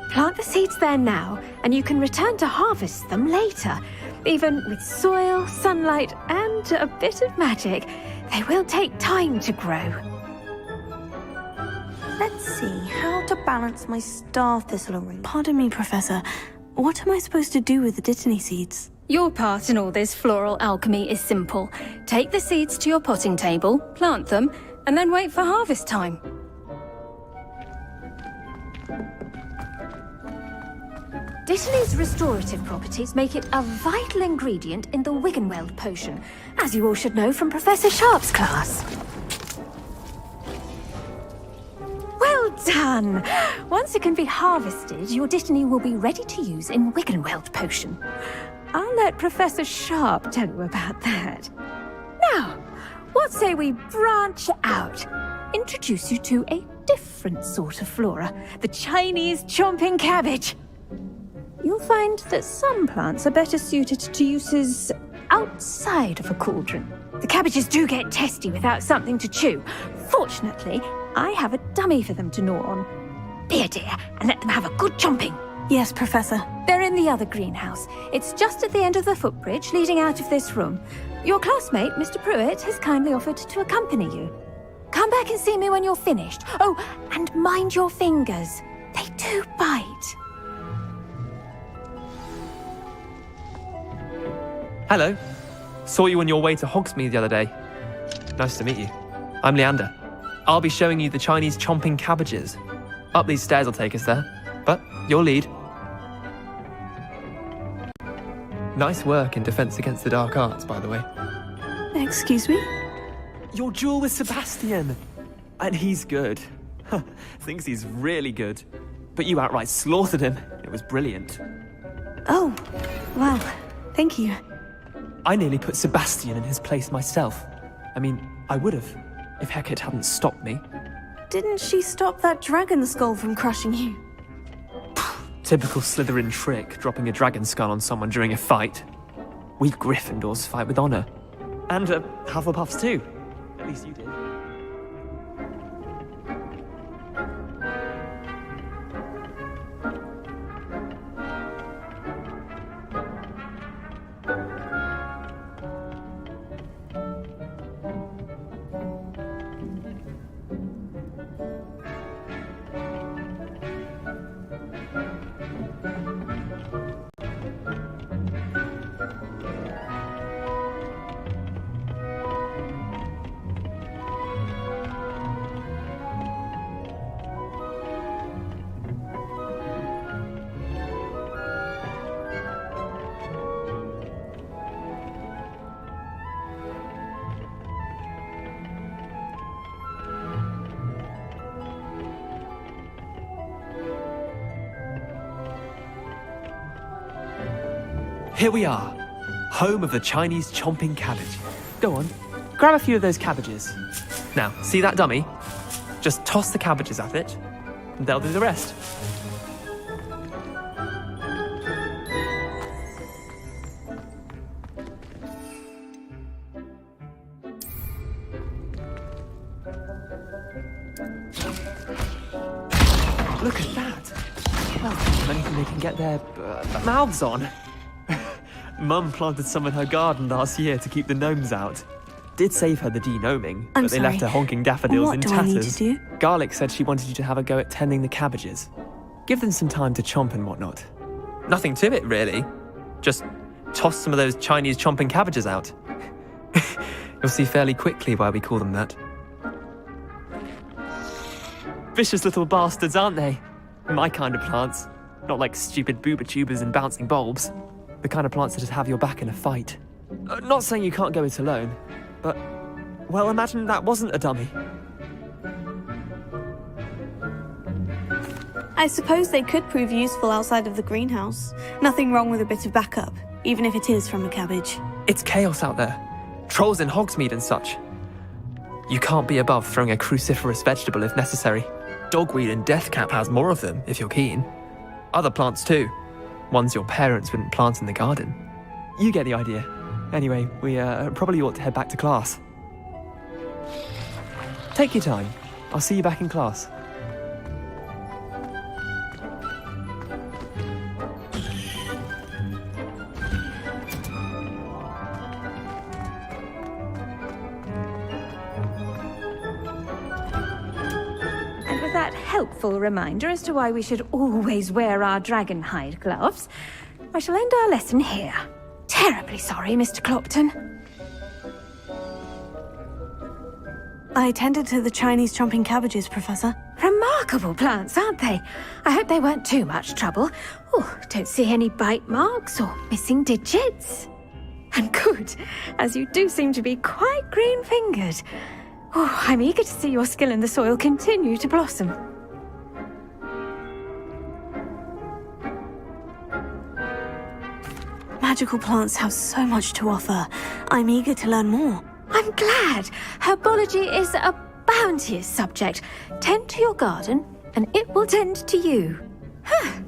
Plant the seeds there now, and you can return to harvest them later. Even with soil, sunlight, and a bit of magic, they will take time to grow. Let's see, how to balance my star thistle arrangement. Pardon me, Professor. What am I supposed to do with the Dittany seeds? Your part in all this floral alchemy is simple. Take the seeds to your potting table, plant them, and then wait for harvest time. Dittany's restorative properties make it a vital ingredient in the Wiggenweld potion, as you all should know from Professor Sharp's class. Well done! Once it can be harvested, your Dittany will be ready to use in Wiggenweld potion. I'll let Professor Sharp tell you about that. Now, what say we branch out? Introduce you to a different sort of flora, the Chinese chomping cabbage. You'll find that some plants are better suited to uses outside of a cauldron. The cabbages do get testy without something to chew. Fortunately, I have a dummy for them to gnaw on. Be a dear and let them have a good chomping. Yes, Professor. They're in the other greenhouse. It's just at the end of the footbridge leading out of this room. Your classmate, Mr. Pruitt, has kindly offered to accompany you. Come back and see me when you're finished. Oh, and mind your fingers. They do bite. Hello. Saw you on your way to Hogsmeade the other day. Nice to meet you. I'm Leander. I'll be showing you the Chinese chomping cabbages. Up these stairs will take us there. But your lead. Nice work in Defense Against the Dark Arts, by the way. Excuse me? Your duel with Sebastian. And he's good. Thinks he's really good. But you outright slaughtered him. It was brilliant. Oh, well, thank you. I nearly put Sebastian in his place myself. I mean, I would have, if Hecate hadn't stopped me. Didn't she stop that dragon skull from crushing you? Typical Slytherin trick, dropping a dragon skull on someone during a fight. We Gryffindors fight with honor. And Hufflepuffs too. At least you did. Here we are, home of the Chinese chomping cabbage. Go on, grab a few of those cabbages. Now, see that dummy? Just toss the cabbages at it, and they'll do the rest. Look at that! Well, anything they can get their mouths on. Mum planted some in her garden last year to keep the gnomes out. Did save her the de-gnoming, but they left her honking daffodils in tatters. What do I need to do? Garlic said she wanted you to have a go at tending the cabbages. Give them some time to chomp and whatnot. Nothing to it, really. Just toss some of those Chinese chomping cabbages out. You'll see fairly quickly why we call them that. Vicious little bastards, aren't they? My kind of plants. Not like stupid booba tubers and bouncing bulbs. The kind of plants that'd have your back in a fight. Not saying you can't go it alone, but, well, imagine that wasn't a dummy. I suppose they could prove useful outside of the greenhouse. Nothing wrong with a bit of backup, even if it is from a cabbage. It's chaos out there. Trolls in Hogsmeade and such. You can't be above throwing a cruciferous vegetable if necessary. Dogweed and deathcap has more of them, if you're keen. Other plants too. Ones your parents wouldn't plant in the garden. You get the idea. Anyway, we probably ought to head back to class. Take your time. I'll see you back in class. And with that helpful reminder as to why we should always wear our dragon hide gloves, I shall end our lesson here. Terribly sorry, Mr. Clopton. I tended to the Chinese chomping cabbages, Professor. Remarkable plants, aren't they? I hope they weren't too much trouble. Oh, don't see any bite marks or missing digits. And good, as you do seem to be quite green-fingered. Oh, I'm eager to see your skill in the soil continue to blossom. Magical plants have so much to offer. I'm eager to learn more. I'm glad. Herbology is a bounteous subject. Tend to your garden, and it will tend to you. Huh.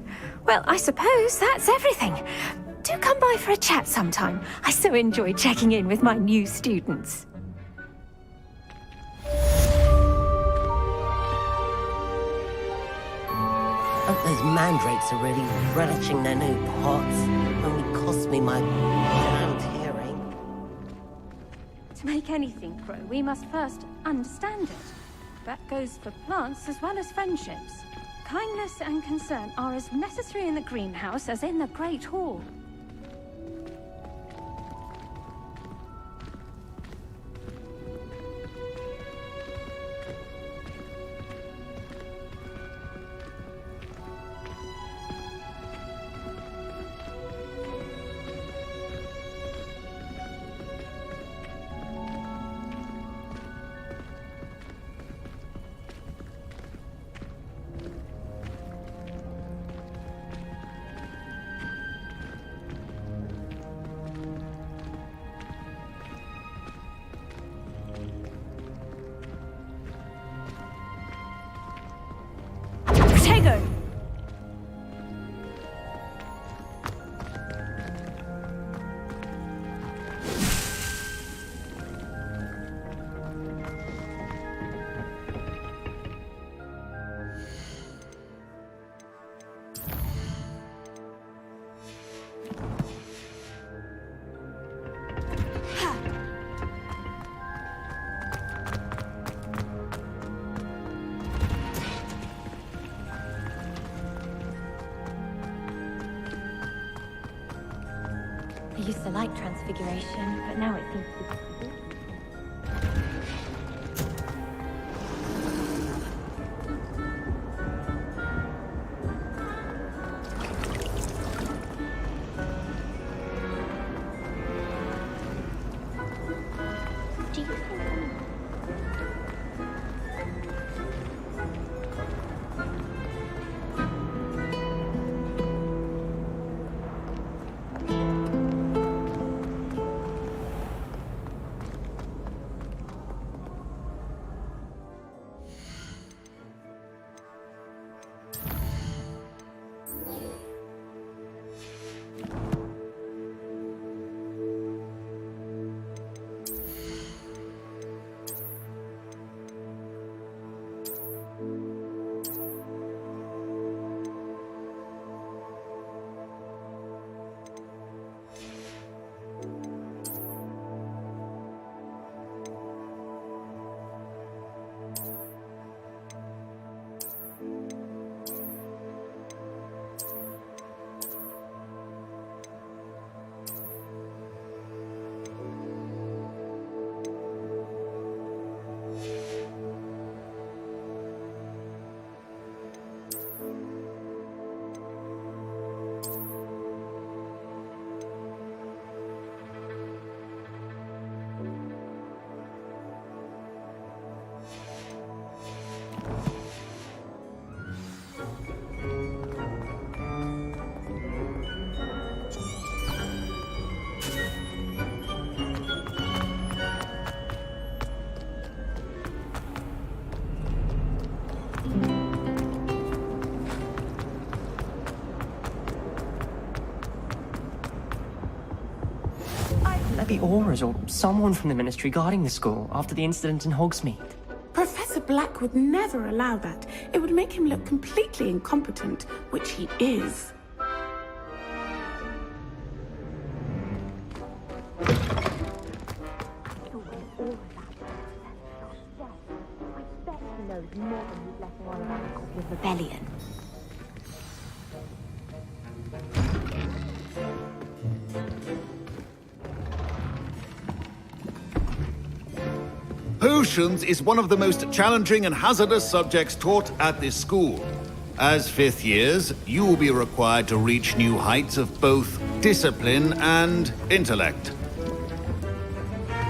Well, I suppose that's everything. Do come by for a chat sometime. I so enjoy checking in with my new students. Those mandrakes are really relishing their new pots. Only cost me my damned hearing. To make anything grow, we must first understand it. That goes for plants as well as friendships. Kindness and concern are as necessary in the greenhouse as in the Great Hall. Tego! I used the light transfiguration, but now it seems to be... Maybe Aurors or someone from the Ministry guarding the school after the incident in Hogsmeade. Professor Black would never allow that. It would make him look completely incompetent, which he is. Rebellion. Potions is one of the most challenging and hazardous subjects taught at this school. As fifth years, you will be required to reach new heights of both discipline and intellect.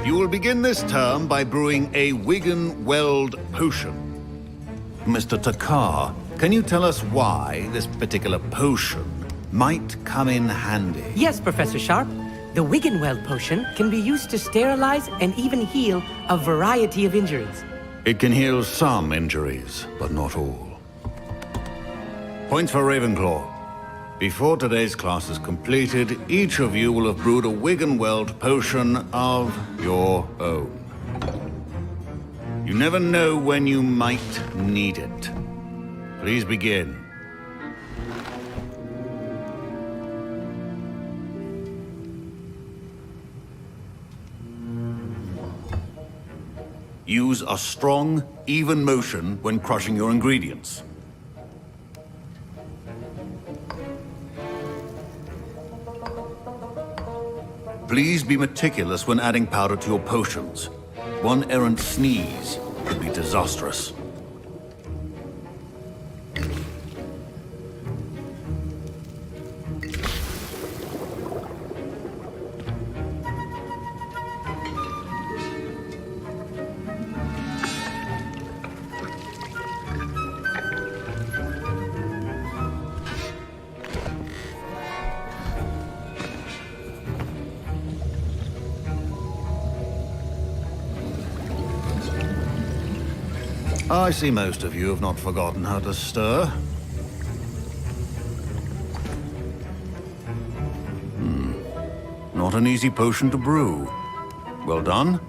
You will begin this term by brewing a Wiggenweld potion. Mr. Takar, can you tell us why this particular potion might come in handy? Yes, Professor Sharp. The Wiggenweld potion can be used to sterilize and even heal a variety of injuries. It can heal some injuries, but not all. Points for Ravenclaw. Before today's class is completed, each of you will have brewed a Wiggenweld potion of your own. You never know when you might need it. Please begin. Use a strong, even motion when crushing your ingredients. Please be meticulous when adding powder to your potions. One errant sneeze could be disastrous. I see most of you have not forgotten how to stir. Not an easy potion to brew. Well done.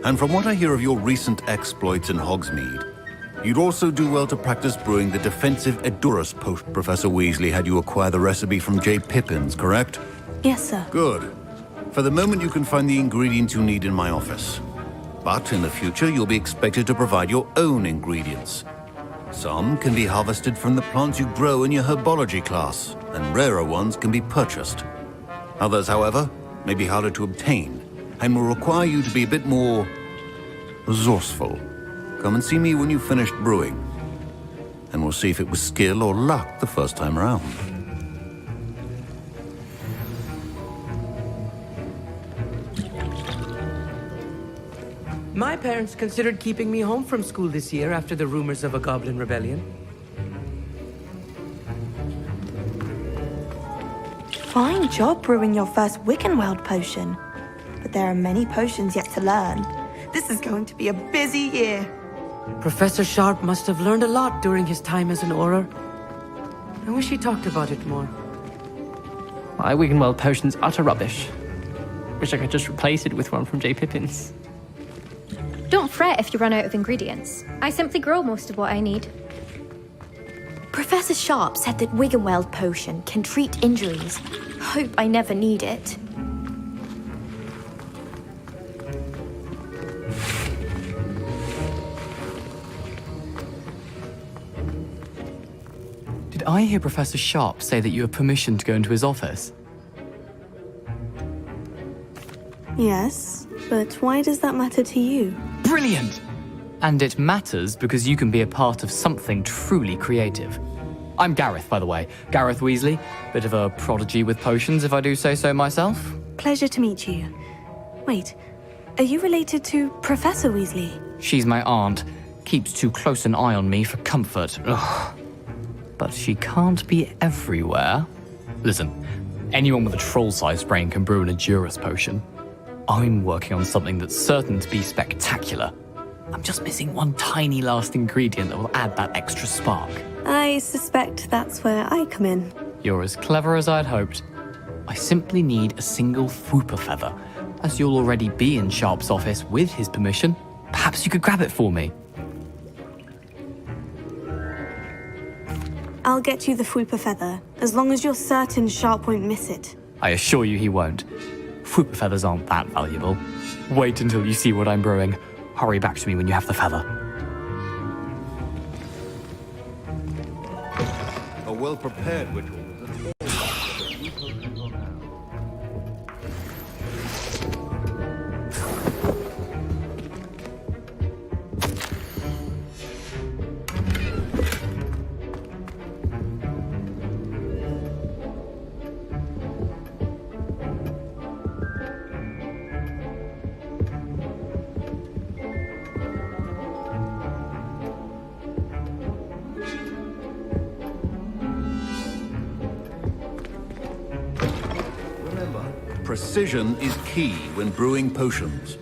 And from what I hear of your recent exploits in Hogsmeade, you'd also do well to practice brewing the defensive Edurus potion Professor Weasley had you acquire the recipe from J. Pippins, correct? Yes, sir. Good. For the moment, you can find the ingredients you need in my office. But in the future, you'll be expected to provide your own ingredients. Some can be harvested from the plants you grow in your herbology class, and rarer ones can be purchased. Others, however, may be harder to obtain, and will require you to be a bit more resourceful. Come and see me when you've finished brewing, and we'll see if it was skill or luck the first time around. My parents considered keeping me home from school this year after the rumors of a goblin rebellion. Fine job brewing your first Wiggenweld potion. But there are many potions yet to learn. This is going to be a busy year. Professor Sharp must have learned a lot during his time as an Auror. I wish he talked about it more. My Wiggenweld potion's utter rubbish. Wish I could just replace it with one from J. Pippins. Don't fret if you run out of ingredients. I simply grow most of what I need. Professor Sharp said that Wiggenweld potion can treat injuries. Hope I never need it. Did I hear Professor Sharp say that you have permission to go into his office? Yes, but why does that matter to you? Brilliant! And it matters because you can be a part of something truly creative. I'm Gareth, by the way. Gareth Weasley. Bit of a prodigy with potions, if I do say so myself. Pleasure to meet you. Wait, are you related to Professor Weasley? She's my aunt. Keeps too close an eye on me for comfort. Ugh. But she can't be everywhere. Listen, anyone with a troll-sized brain can brew an Edurus potion. I'm working on something that's certain to be spectacular. I'm just missing one tiny last ingredient that will add that extra spark. I suspect that's where I come in. You're as clever as I'd hoped. I simply need a single Fwooper feather. As you'll already be in Sharp's office with his permission, perhaps you could grab it for me. I'll get you the Fwooper feather, as long as you're certain Sharp won't miss it. I assure you he won't. Fwooper feathers aren't that valuable. Wait until you see what I'm brewing. Hurry back to me when you have the feather. A well-prepared ritual. Precision is key when brewing potions.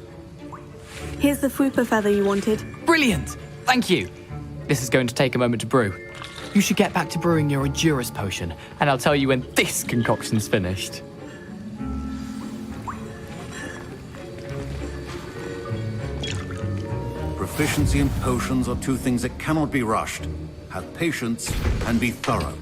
Here's the Fwooper feather you wanted. Brilliant! Thank you! This is going to take a moment to brew. You should get back to brewing your Edurus potion, and I'll tell you when this concoction's finished. Proficiency in potions are two things that cannot be rushed. Have patience and be thorough.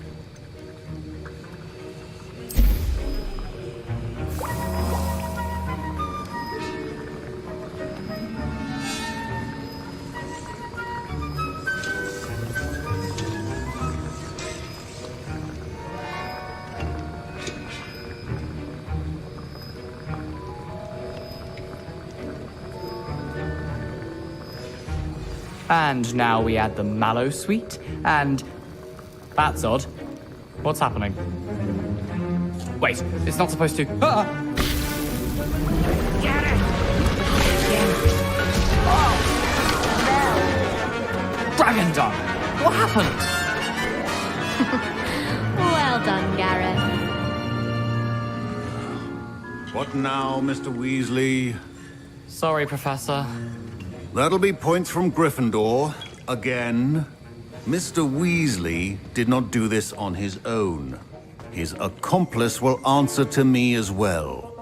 And now we add the Mallow Suite, and... That's odd. What's happening? Wait, it's not supposed to... Ah! Get it! Dragon Dung! What happened? Well done, Gareth. What now, Mr. Weasley? Sorry, Professor. That'll be points from Gryffindor. Again. Mr. Weasley did not do this on his own. His accomplice will answer to me as well.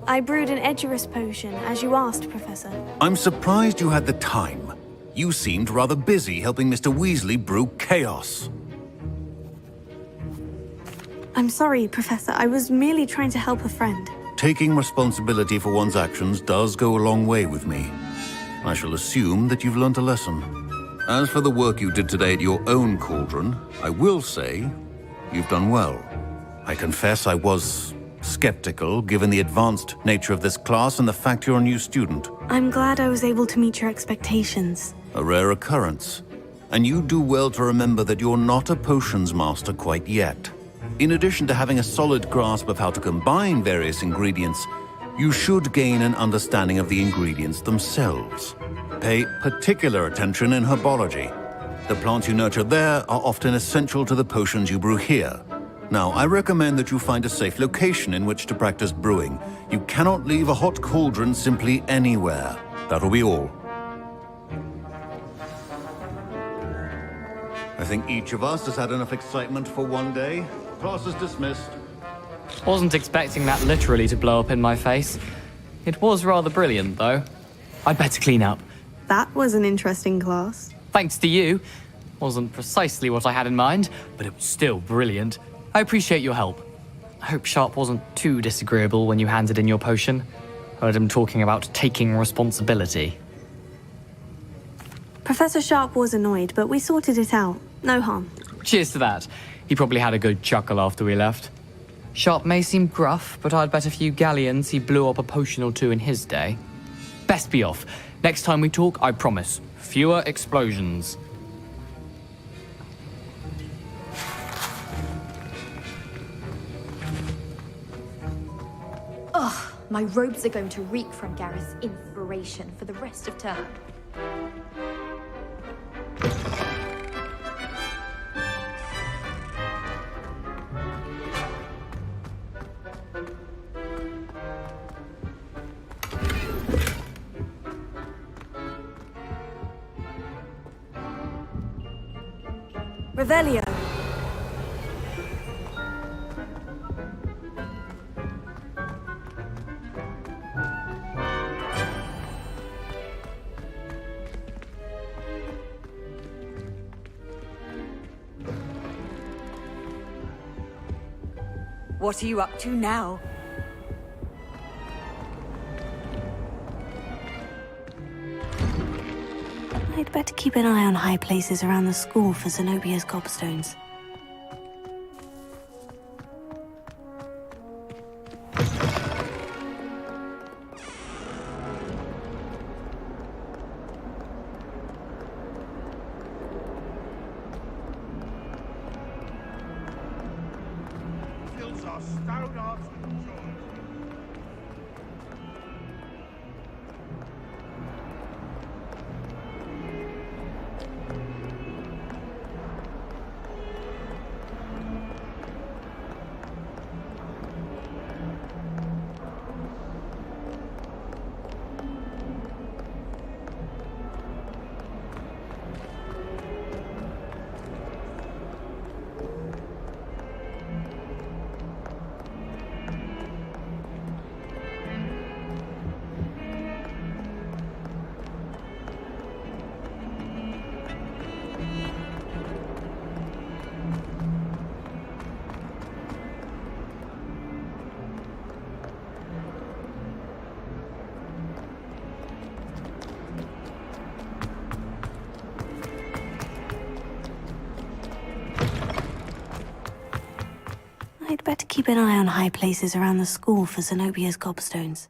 I brewed an Edurus potion, as you asked, Professor. I'm surprised you had the time. You seemed rather busy helping Mr. Weasley brew chaos. I'm sorry, Professor. I was merely trying to help a friend. Taking responsibility for one's actions does go a long way with me. I shall assume that you've learnt a lesson. As for the work you did today at your own cauldron, I will say you've done well. I confess I was skeptical, given the advanced nature of this class and the fact you're a new student. I'm glad I was able to meet your expectations. A rare occurrence. And you do well to remember that you're not a potions master quite yet. In addition to having a solid grasp of how to combine various ingredients, you should gain an understanding of the ingredients themselves. Pay particular attention in herbology. The plants you nurture there are often essential to the potions you brew here. Now, I recommend that you find a safe location in which to practice brewing. You cannot leave a hot cauldron simply anywhere. That'll be all. I think each of us has had enough excitement for one day. Class is dismissed. Wasn't expecting that literally to blow up in my face. It was rather brilliant, though. I'd better clean up. That was an interesting class. Thanks to you. Wasn't precisely what I had in mind, but it was still brilliant. I appreciate your help. I hope Sharp wasn't too disagreeable when you handed in your potion. Heard him talking about taking responsibility. Professor Sharp was annoyed, but we sorted it out. No harm. Cheers to that. He probably had a good chuckle after we left. Sharp may seem gruff, but I'd bet a few galleons he blew up a potion or two in his day. Best be off. Next time we talk, I promise, fewer explosions. Ugh, my robes are going to reek from Gareth's inspiration for the rest of term. Revelio. What are you up to now? I'd better keep an eye on high places around the school for Zenobia's gobstones. I'd better keep an eye on high places around the school for Zenobia's gobstones.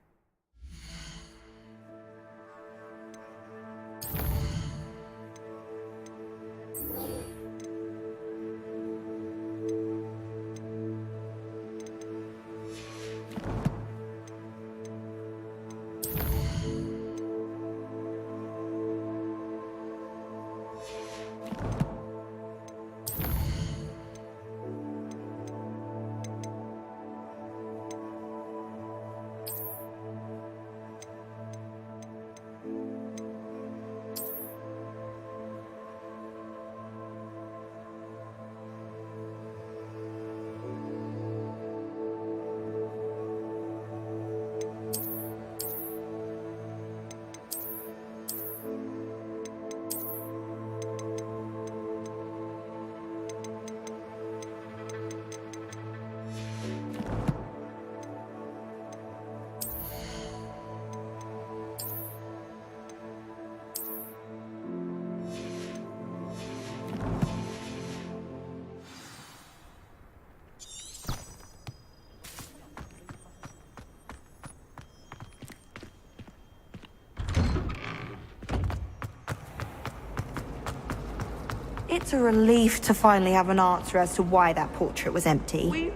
It's a relief to finally have an answer as to why that portrait was empty.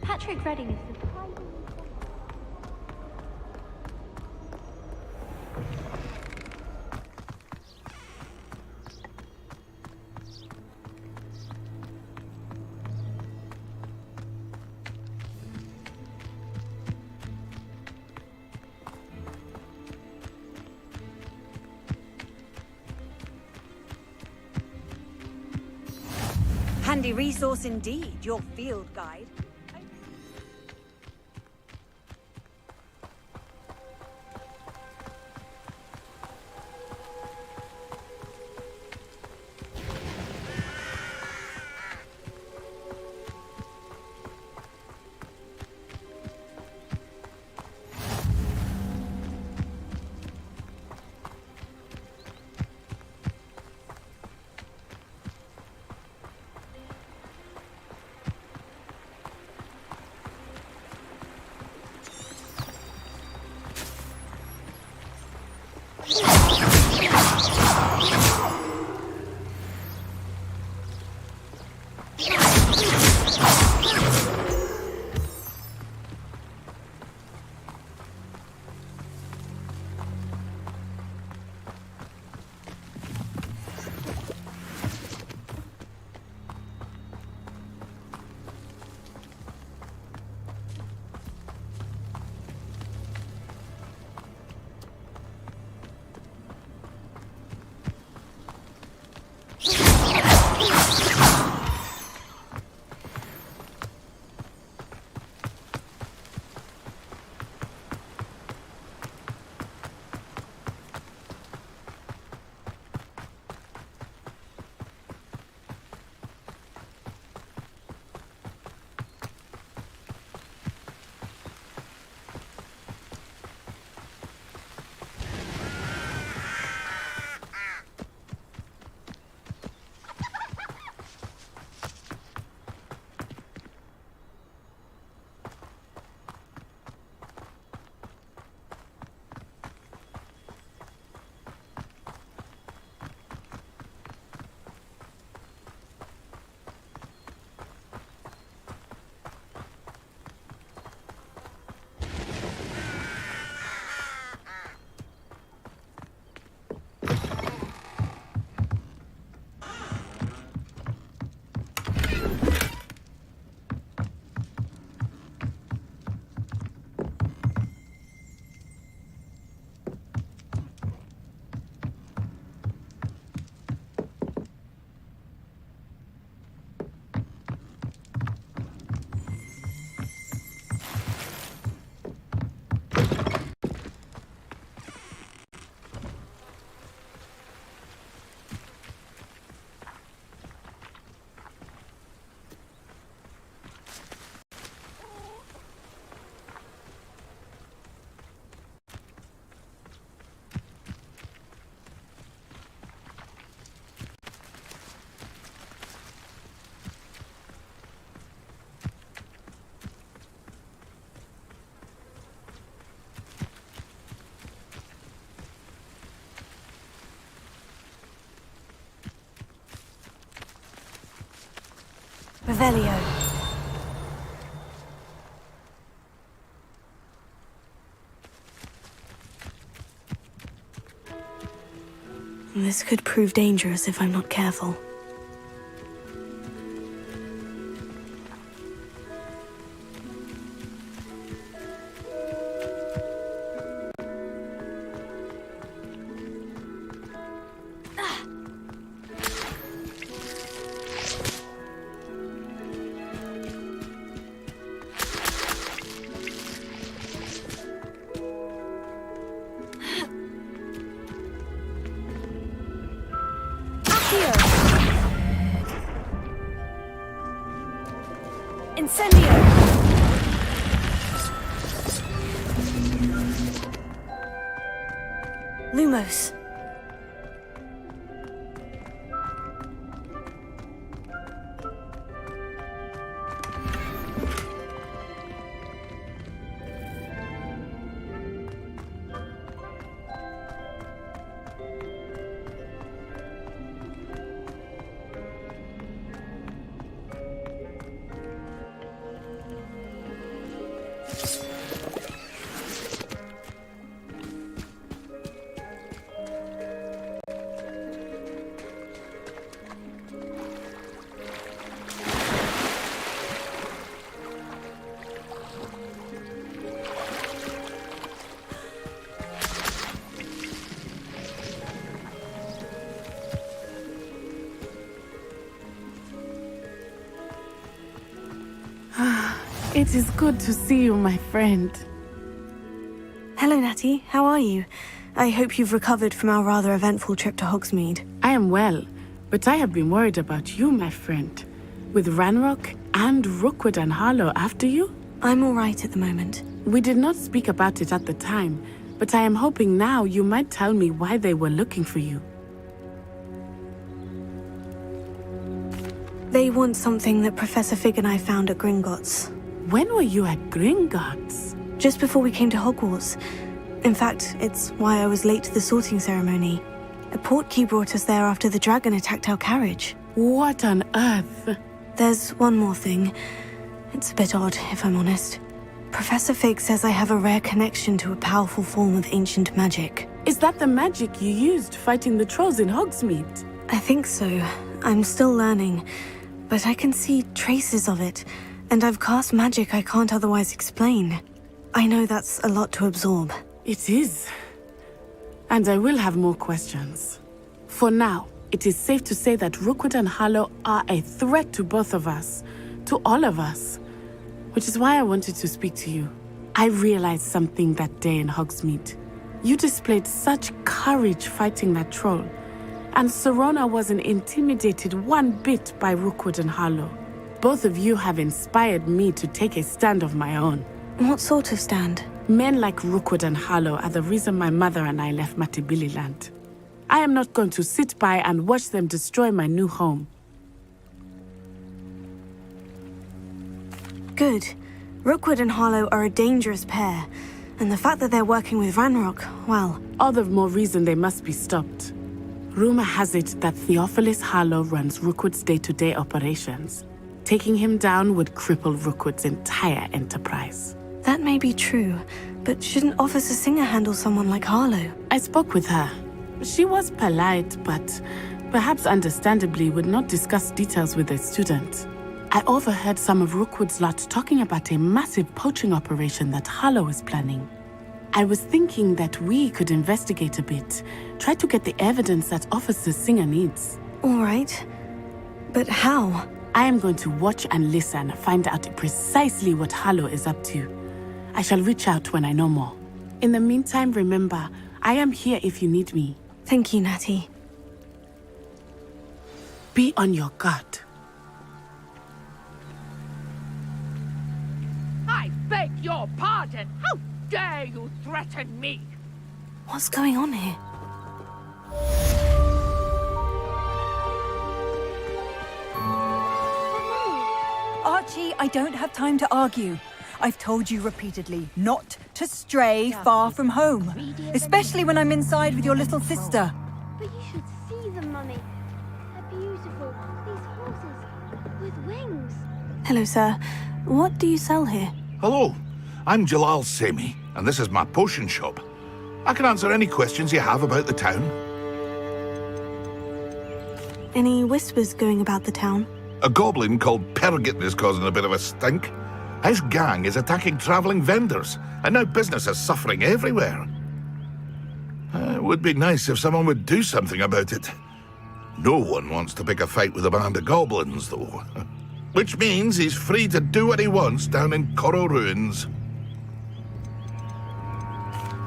Patrick Redding is the Handy resource indeed, your field guide. Revelio. This could prove dangerous if I'm not careful. Incendio! Lumos. It is good to see you, my friend. Hello, Natty. How are you? I hope you've recovered from our rather eventful trip to Hogsmeade. I am well, but I have been worried about you, my friend. With Ranrock and Rookwood and Harlow after you? I'm all right at the moment. We did not speak about it at the time, but I am hoping now you might tell me why they were looking for you. They want something that Professor Fig and I found at Gringotts. When were you at Gringotts? Just before we came to Hogwarts. In fact, it's why I was late to the sorting ceremony. A portkey brought us there after the dragon attacked our carriage. What on earth? There's one more thing. It's a bit odd, if I'm honest. Professor Fig says I have a rare connection to a powerful form of ancient magic. Is that the magic you used fighting the trolls in Hogsmeade? I think so. I'm still learning, but I can see traces of it, and I've cast magic I can't otherwise explain. I know that's a lot to absorb. It is. And I will have more questions. For now, it is safe to say that Rookwood and Harlow are a threat to both of us, to all of us. Which is why I wanted to speak to you. I realized something that day in Hogsmeade. You displayed such courage fighting that troll, and Sirona wasn't intimidated one bit by Rookwood and Harlow. Both of you have inspired me to take a stand of my own. What sort of stand? Men like Rookwood and Harlow are the reason my mother and I left Matabeleland. I am not going to sit by and watch them destroy my new home. Good. Rookwood and Harlow are a dangerous pair, and the fact that they're working with Ranrock, well... All the more reason they must be stopped. Rumor has it that Theophilus Harlow runs Rookwood's day-to-day operations. Taking him down would cripple Rookwood's entire enterprise. That may be true, but shouldn't Officer Singer handle someone like Harlow? I spoke with her. She was polite, but perhaps understandably would not discuss details with a student. I overheard some of Rookwood's lot talking about a massive poaching operation that Harlow is planning. I was thinking that we could investigate a bit, try to get the evidence that Officer Singer needs. All right. But how? I am going to watch and listen, find out precisely what Harlow is up to. I shall reach out when I know more. In the meantime, remember, I am here if you need me. Thank you, Natty. Be on your guard. I beg your pardon! How dare you threaten me? What's going on here? Archie, I don't have time to argue. I've told you repeatedly not to stray far from home, especially when I'm inside with your little sister. But you should see them, Mummy. They're beautiful. These horses with wings. Hello, sir. What do you sell here? Hello, I'm Jalal Semi, and this is my potion shop. I can answer any questions you have about the town. Any whispers going about the town? A goblin called Pergit is causing a bit of a stink. His gang is attacking travelling vendors, and now business is suffering everywhere. It would be nice if someone would do something about it. No one wants to pick a fight with a band of goblins, though. Which means he's free to do what he wants down in Corro Ruins.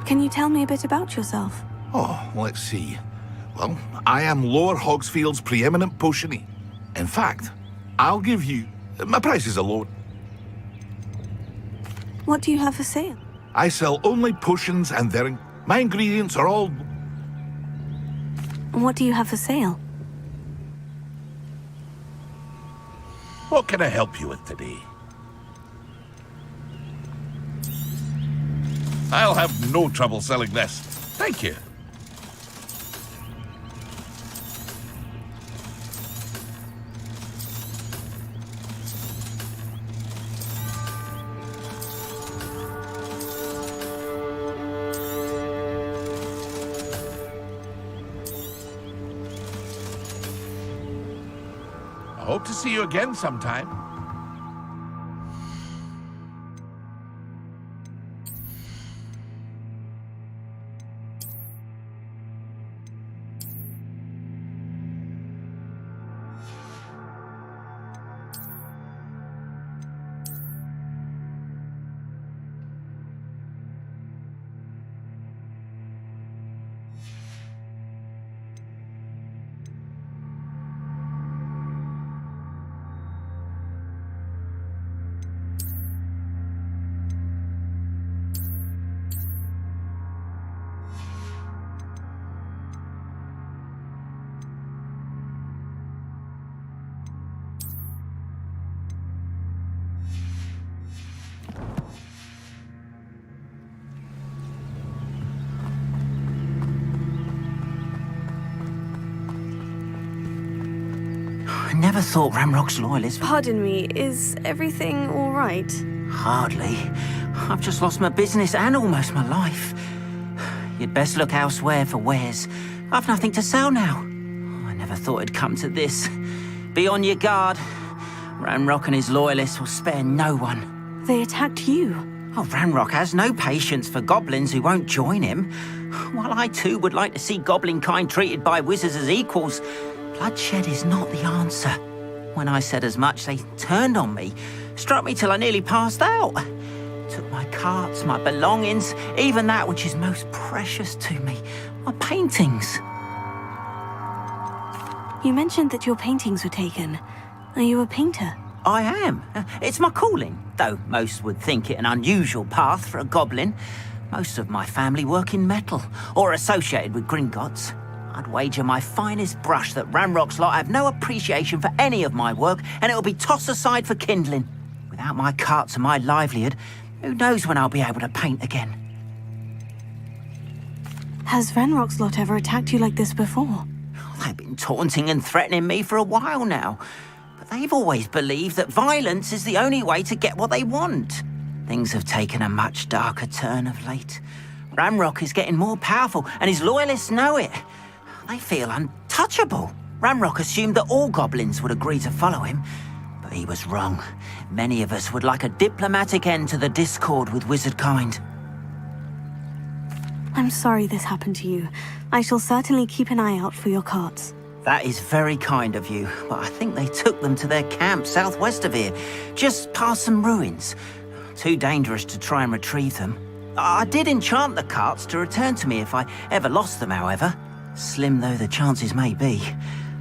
Can you tell me a bit about yourself? Oh, let's see. Well, I am Lower Hogsfield's preeminent potiony. In fact, I'll give you... My prices are low. What do you have for sale? I sell only potions and my ingredients are all... What do you have for sale? What can I help you with today? I'll have no trouble selling this. Thank you. I hope to see you again sometime. I never thought Ranrock's loyalists... Pardon me, is everything all right? Hardly. I've just lost my business and almost my life. You'd best look elsewhere for wares. I've nothing to sell now. I never thought it'd come to this. Be on your guard. Ranrock and his loyalists will spare no one. They attacked you. Oh, Ranrock has no patience for goblins who won't join him. While I too would like to see goblin kind treated by wizards as equals, bloodshed is not the answer. When I said as much, they turned on me, struck me till I nearly passed out. Took my carts, my belongings, even that which is most precious to me, my paintings. You mentioned that your paintings were taken. Are you a painter? I am. It's my calling, though most would think it an unusual path for a goblin. Most of my family work in metal, or associated with Gringotts. I'd wager my finest brush that Ranrock's lot have no appreciation for any of my work, and it'll be tossed aside for kindling. Without my carts and my livelihood, who knows when I'll be able to paint again? Has Ranrock's lot ever attacked you like this before? They've been taunting and threatening me for a while now. But they've always believed that violence is the only way to get what they want. Things have taken a much darker turn of late. Ranrock is getting more powerful, and his loyalists know it. They feel untouchable. Ranrock assumed that all goblins would agree to follow him, but he was wrong. Many of us would like a diplomatic end to the discord with wizard kind. I'm sorry this happened to you. I shall certainly keep an eye out for your carts. That is very kind of you, but I think they took them to their camp southwest of here, just past some ruins. Too dangerous to try and retrieve them. I did enchant the carts to return to me if I ever lost them, however. Slim though the chances may be,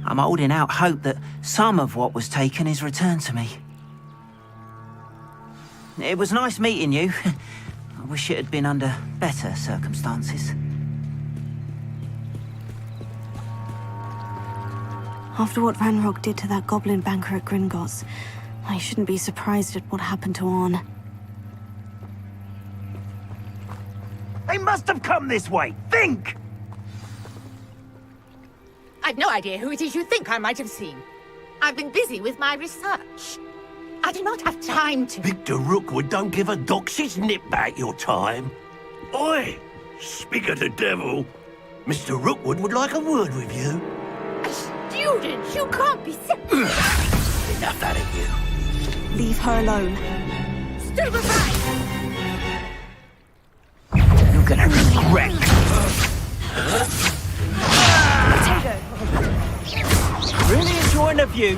I'm holding out hope that some of what was taken is returned to me. It was nice meeting you. I wish it had been under better circumstances. After what Ranrock did to that goblin banker at Gringotts, I shouldn't be surprised at what happened to Orn. They must have come this way! Think! I've no idea who it is you think I might have seen. I've been busy with my research. I do not have time to... Victor Rookwood don't give a doxy's nip back your time. Oi! Speak of the devil. Mr. Rookwood would like a word with you. A student? You can't be... Enough out of you. Leave her alone. Stand aside! You're gonna regret. Potato! Really enjoying the view.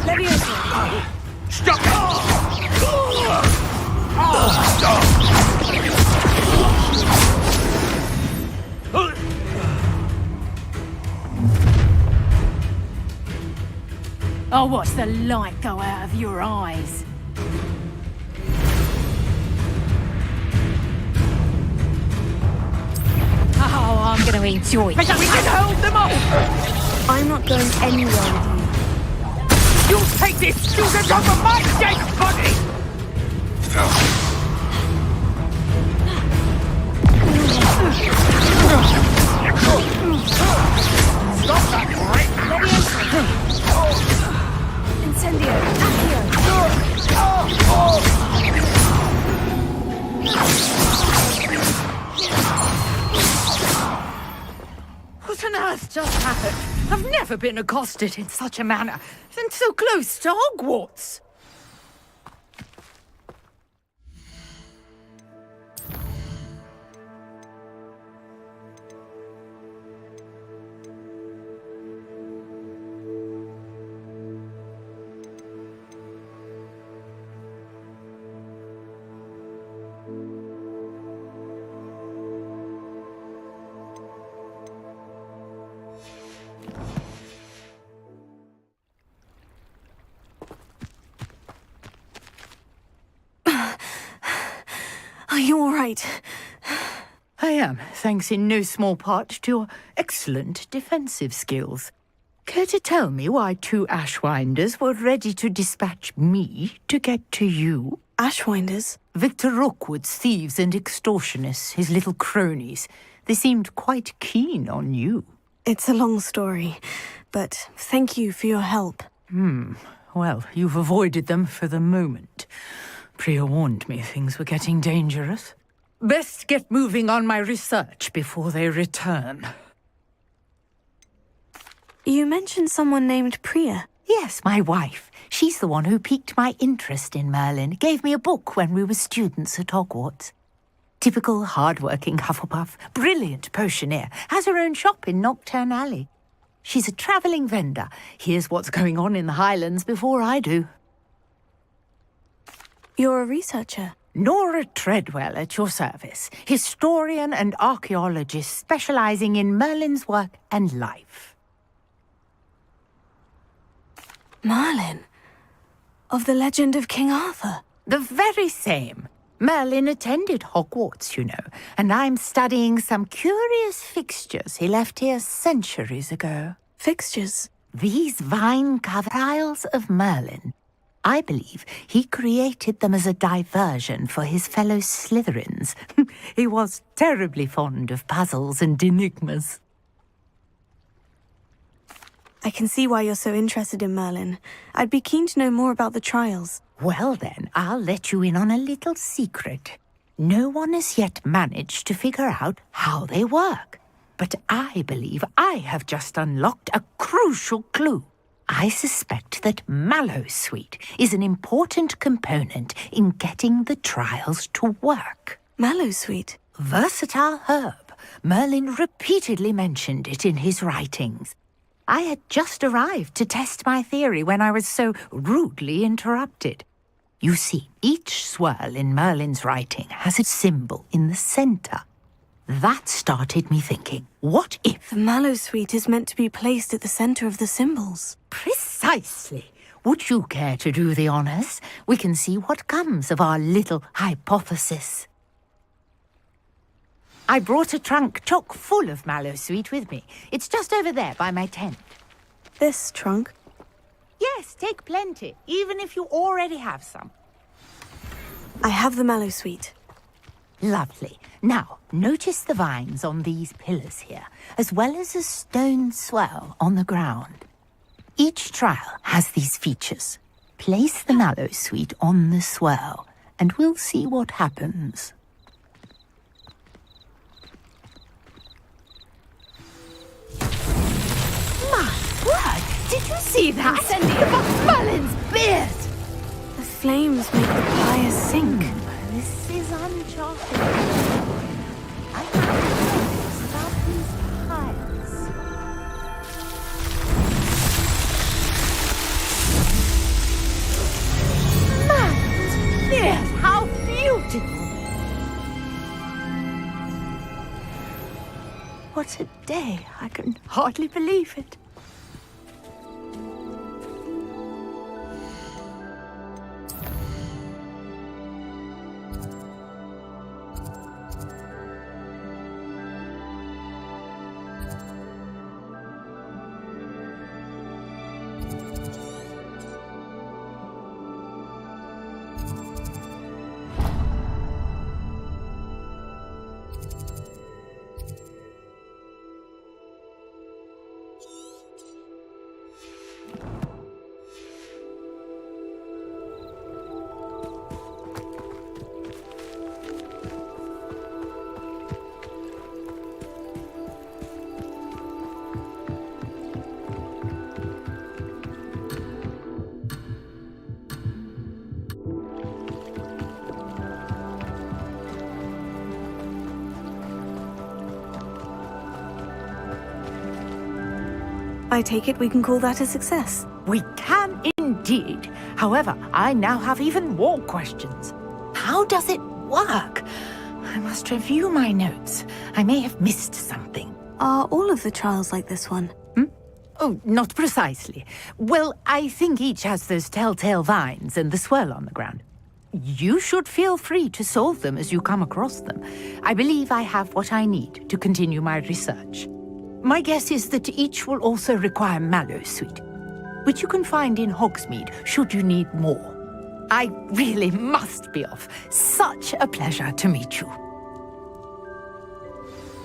Leviosa! Stop! Oh, watch the light go out of your eyes. I'm going to enjoy. So we can hold them off! I'm not going anywhere with you. You'll take this student over my dead body! Stop that Incendio, What on earth just happened? I've never been accosted in such a manner, and so close to Hogwarts. Are you all right? I am, thanks in no small part to your excellent defensive skills. Care to tell me why 2 Ashwinders were ready to dispatch me to get to you? Ashwinders? Victor Rookwood's thieves and extortionists, his little cronies. They seemed quite keen on you. It's a long story, but thank you for your help. Well, you've avoided them for the moment. Priya warned me things were getting dangerous. Best get moving on my research before they return. You mentioned someone named Priya. Yes, my wife. She's the one who piqued my interest in Merlin. Gave me a book when we were students at Hogwarts. Typical hard-working Hufflepuff, brilliant potioneer, has her own shop in Knockturn Alley. She's a travelling vendor. Hears what's going on in the Highlands before I do. You're a researcher? Nora Treadwell at your service, historian and archaeologist specialising in Merlin's work and life. Merlin? Of the legend of King Arthur? The very same. Merlin attended Hogwarts, you know, and I'm studying some curious fixtures he left here centuries ago. Fixtures? These vine-covered tiles of Merlin. I believe he created them as a diversion for his fellow Slytherins. He was terribly fond of puzzles and enigmas. I can see why you're so interested in Merlin. I'd be keen to know more about the trials. Well then, I'll let you in on a little secret. No one has yet managed to figure out how they work. But I believe I have just unlocked a crucial clue. I suspect that Mallowsweet is an important component in getting the trials to work. Mallowsweet? Versatile herb. Merlin repeatedly mentioned it in his writings. I had just arrived to test my theory when I was so rudely interrupted. You see, each swirl in Merlin's writing has a symbol in the centre. That started me thinking, what if... The Mallowsweet is meant to be placed at the centre of the symbols. Precisely. Would you care to do the honours? We can see what comes of our little hypothesis. I brought a trunk chock full of Mallowsweet with me. It's just over there by my tent. This trunk? Yes, take plenty, even if you already have some. I have the Mallowsweet. Lovely. Now, notice the vines on these pillars here, as well as a stone swell on the ground. Each trial has these features. Place the Mallowsweet on the swell, and we'll see what happens. My word! Did you see that? Merlin's beard! The flames make the pyre sink. This is uncharted. I can't stop these pyres. Merlin's beard! How beautiful! What a day! I can hardly believe it. I take it we can call that a success. We can indeed. However, I now have even more questions. How does it work? I must review my notes. I may have missed something. Are all of the trials like this one? Oh, not precisely. Well, I think each has those telltale vines and the swirl on the ground. You should feel free to solve them as you come across them. I believe I have what I need to continue my research. My guess is that each will also require mallowsweet, which you can find in Hogsmeade should you need more. I really must be off. Such a pleasure to meet you.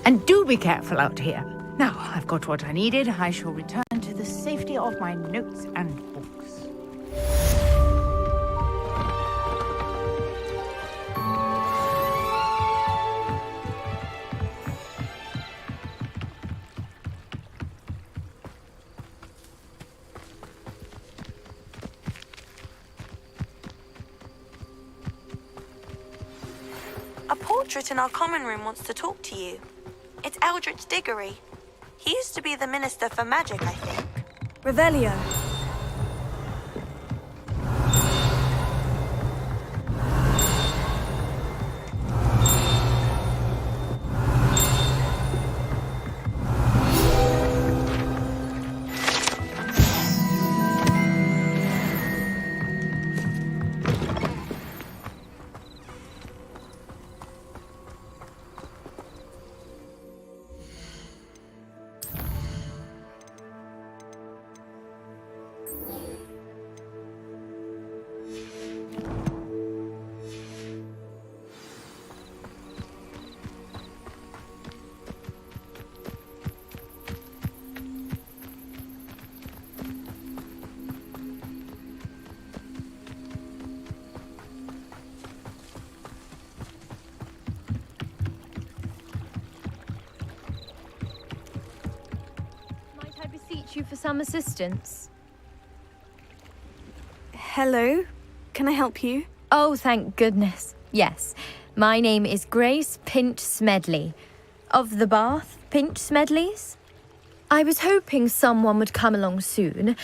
And do be careful out here. Now, I've got what I needed. I shall return to the safety of my notes and books. A portrait in our common room wants to talk to you. It's Eldritch Diggory. He used to be the Minister for Magic, I think. Revelio. You for some assistance? Hello? Can I help you? Oh, thank goodness. Yes. My name is Grace Pinch Smedley. Of the Bath Pinch Smedleys? I was hoping someone would come along soon.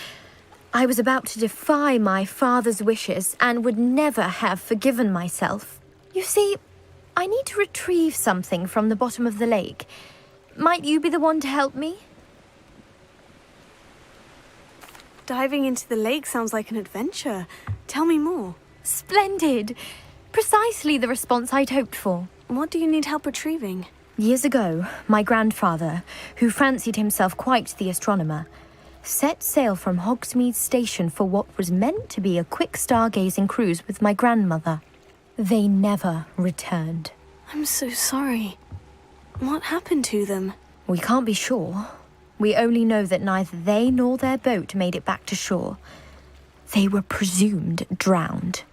I was about to defy my father's wishes and would never have forgiven myself. You see, I need to retrieve something from the bottom of the lake. Might you be the one to help me? Diving into the lake sounds like an adventure. Tell me more. Splendid! Precisely the response I'd hoped for. What do you need help retrieving? Years ago, my grandfather, who fancied himself quite the astronomer, set sail from Hogsmeade Station for what was meant to be a quick stargazing cruise with my grandmother. They never returned. I'm so sorry. What happened to them? We can't be sure. We only know that neither they nor their boat made it back to shore. They were presumed drowned.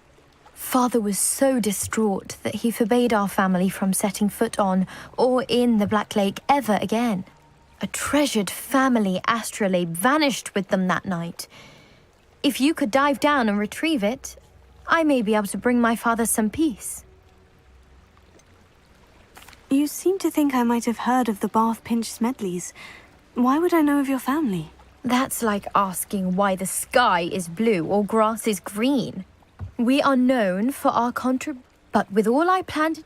Father was so distraught that he forbade our family from setting foot on or in the Black Lake ever again. A treasured family astrolabe vanished with them that night. If you could dive down and retrieve it, I may be able to bring my father some peace. You seem to think I might have heard of the Bath Pinch Smedleys. Why would I know of your family? That's like asking why the sky is blue or grass is green. We are known for our but with all I planned...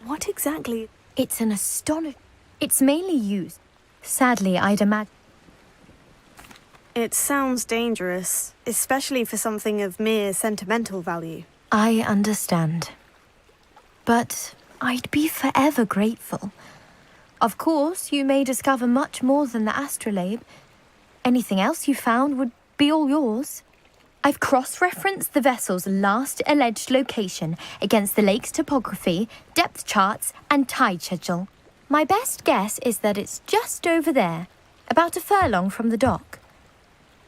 What exactly? It's an It's mainly used. Sadly, I'd imagine... It sounds dangerous, especially for something of mere sentimental value. I understand. But I'd be forever grateful. Of course, you may discover much more than the astrolabe. Anything else you found would be all yours. I've cross-referenced the vessel's last alleged location against the lake's topography, depth charts, and tide schedule. My best guess is that it's just over there, about a furlong from the dock.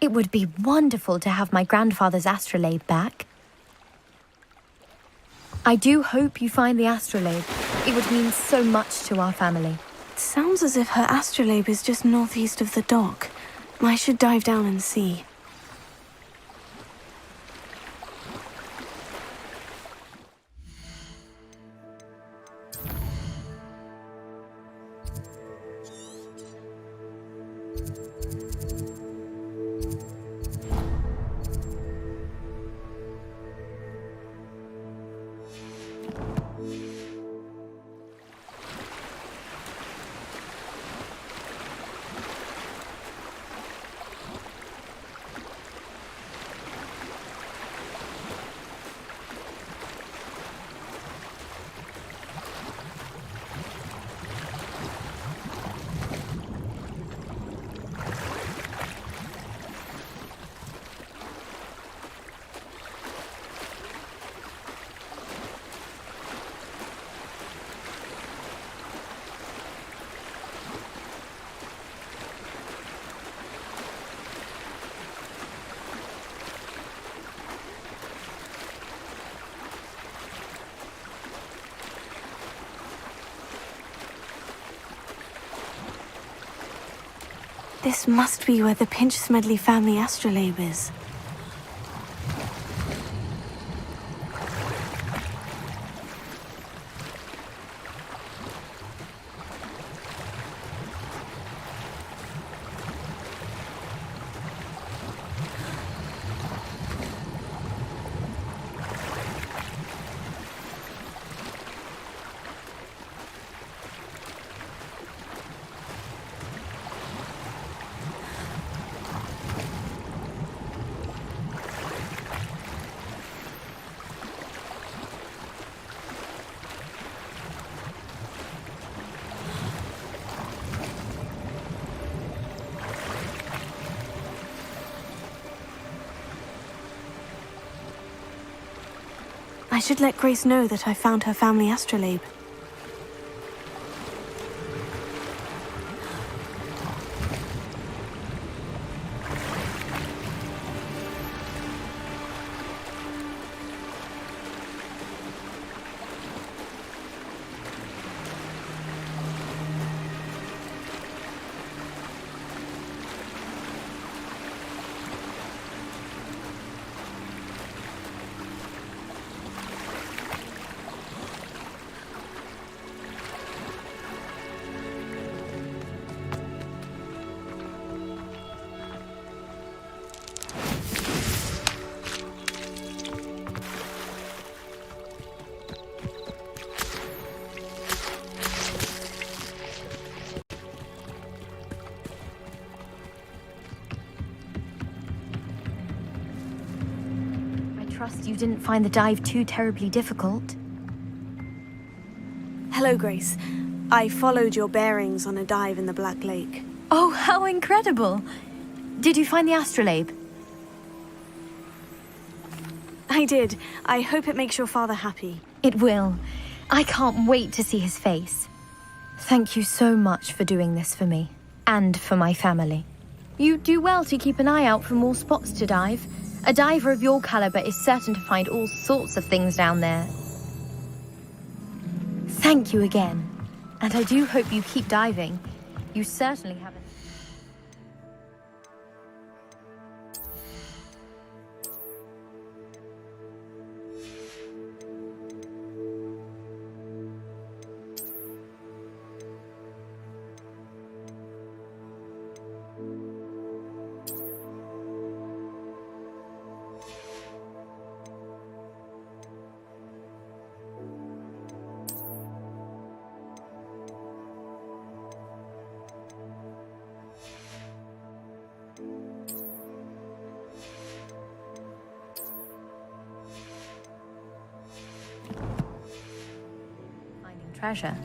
It would be wonderful to have my grandfather's astrolabe back. I do hope you find the astrolabe. It would mean so much to our family. It sounds as if her astrolabe is just northeast of the dock. I should dive down and see. This must be where the Pinch Smedley family astrolabe is. I should let Grace know that I found her family astrolabe. Trust you didn't find the dive too terribly difficult. Hello, Grace. I followed your bearings on a dive in the Black Lake. Oh, how incredible! Did you find the astrolabe? I did. I hope it makes your father happy. It will. I can't wait to see his face. Thank you so much for doing this for me. And for my family. You do well to keep an eye out for more spots to dive. A diver of your caliber is certain to find all sorts of things down there. Thank you again. And I do hope you keep diving. You certainly haven't. Treasure.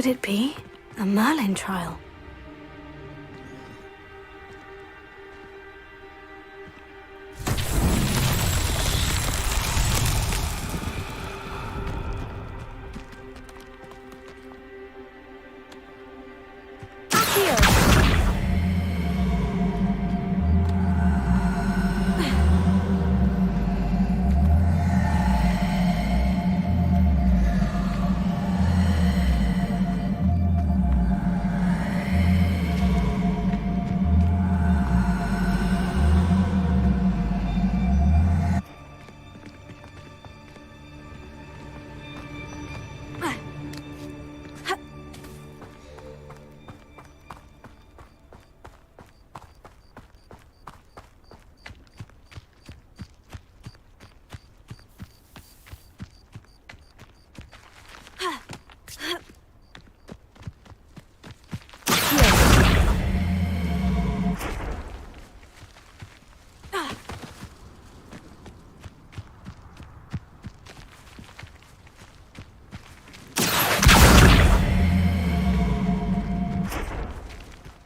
Could it be a Merlin trial?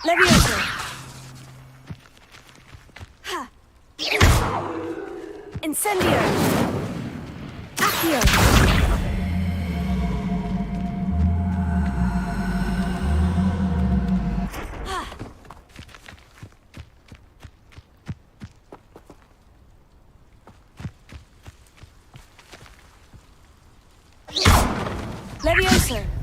Levioso! Incendio! Accio! Levioso!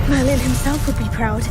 Merlin himself would be proud.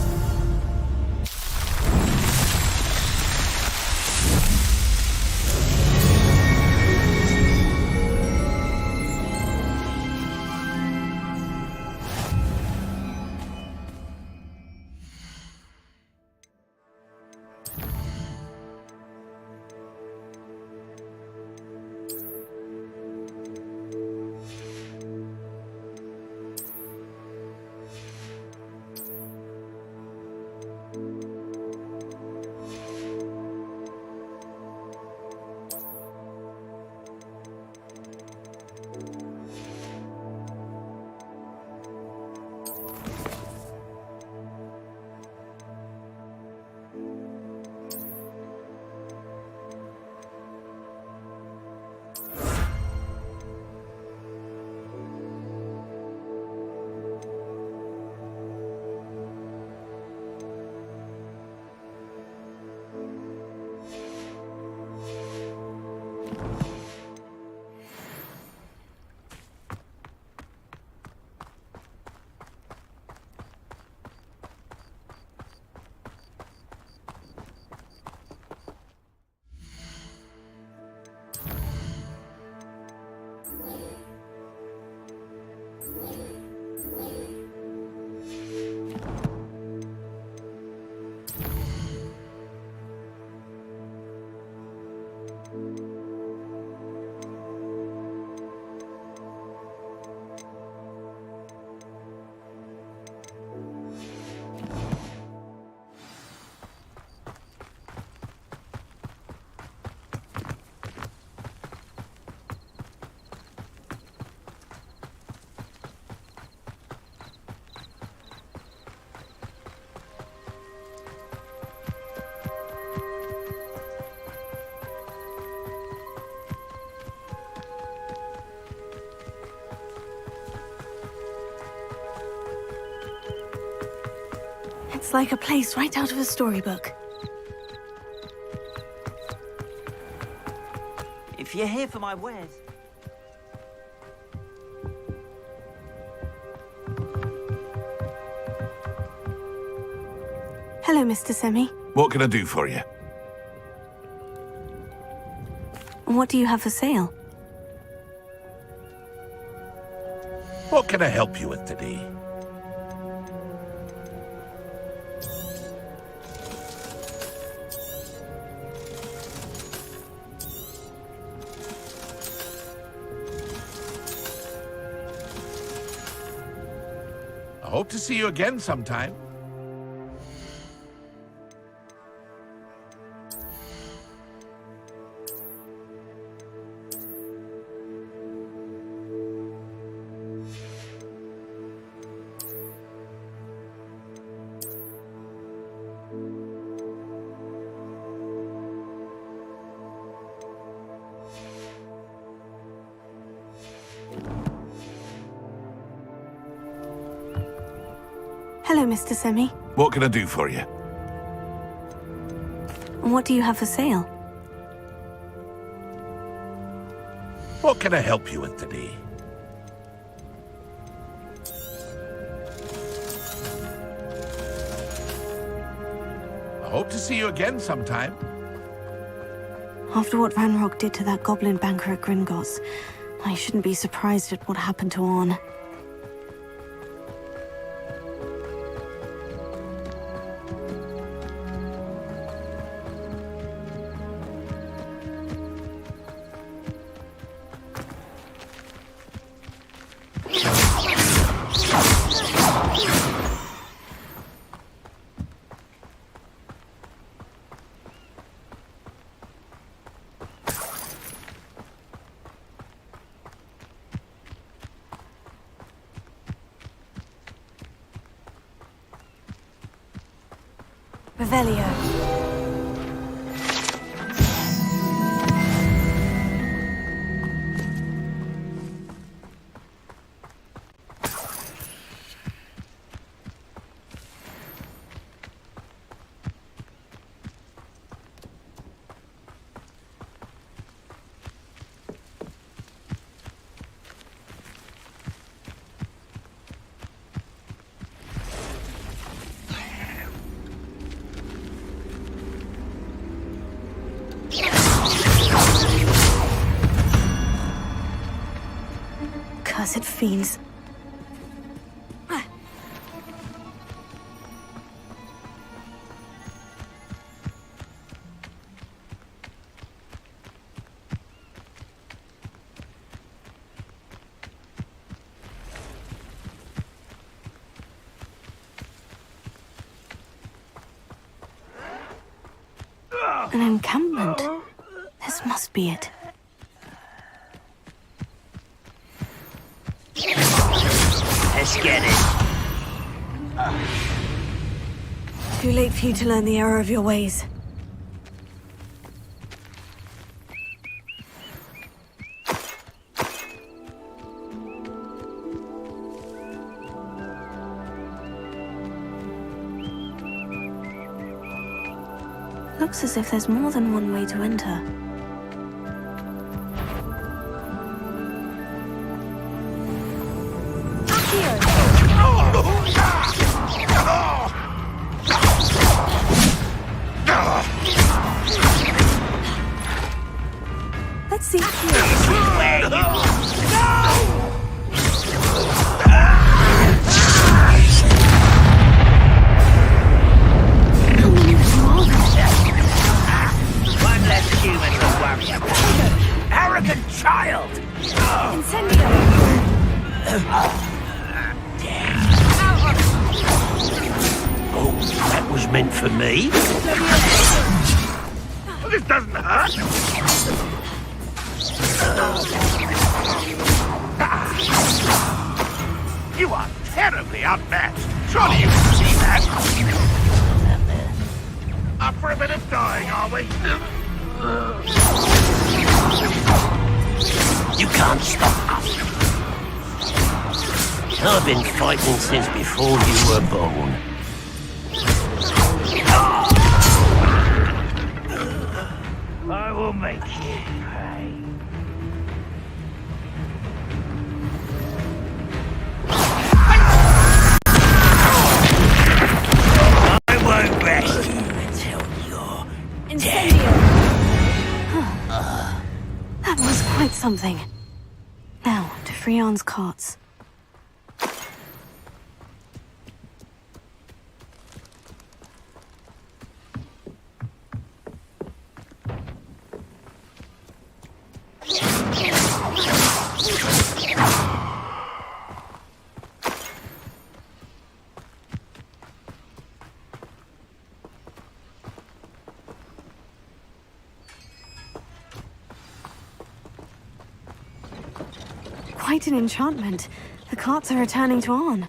It's like a place right out of a storybook. If you're here for my wares... Hello, Mr. Semi. What can I do for you? What do you have for sale? What can I help you with today? I hope to see you again sometime. Hello, Mr. Semi. What can I do for you? What do you have for sale? What can I help you with today? I hope to see you again sometime. After what Ranrock did to that goblin banker at Gringotts, I shouldn't be surprised at what happened to Orn. Revelio. Cursed fiends. An encampment. This must be it. Let's get it. Too late for you to learn the error of your ways. Looks as if there's more than one way to enter. Let's see here. One less human to worry about. Arrogant child! Incendio! Oh, that was meant for me? This doesn't hurt. You are terribly outmatched. Surely you can see that. Up for a bit of dying, are we? You can't stop us. I've been fighting since before you were born. I will make you pay. I won't rest you until you're dead. That was quite something. Now, to Freon's carts. Quite an enchantment. The carts are returning to Arn.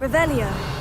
Revelio.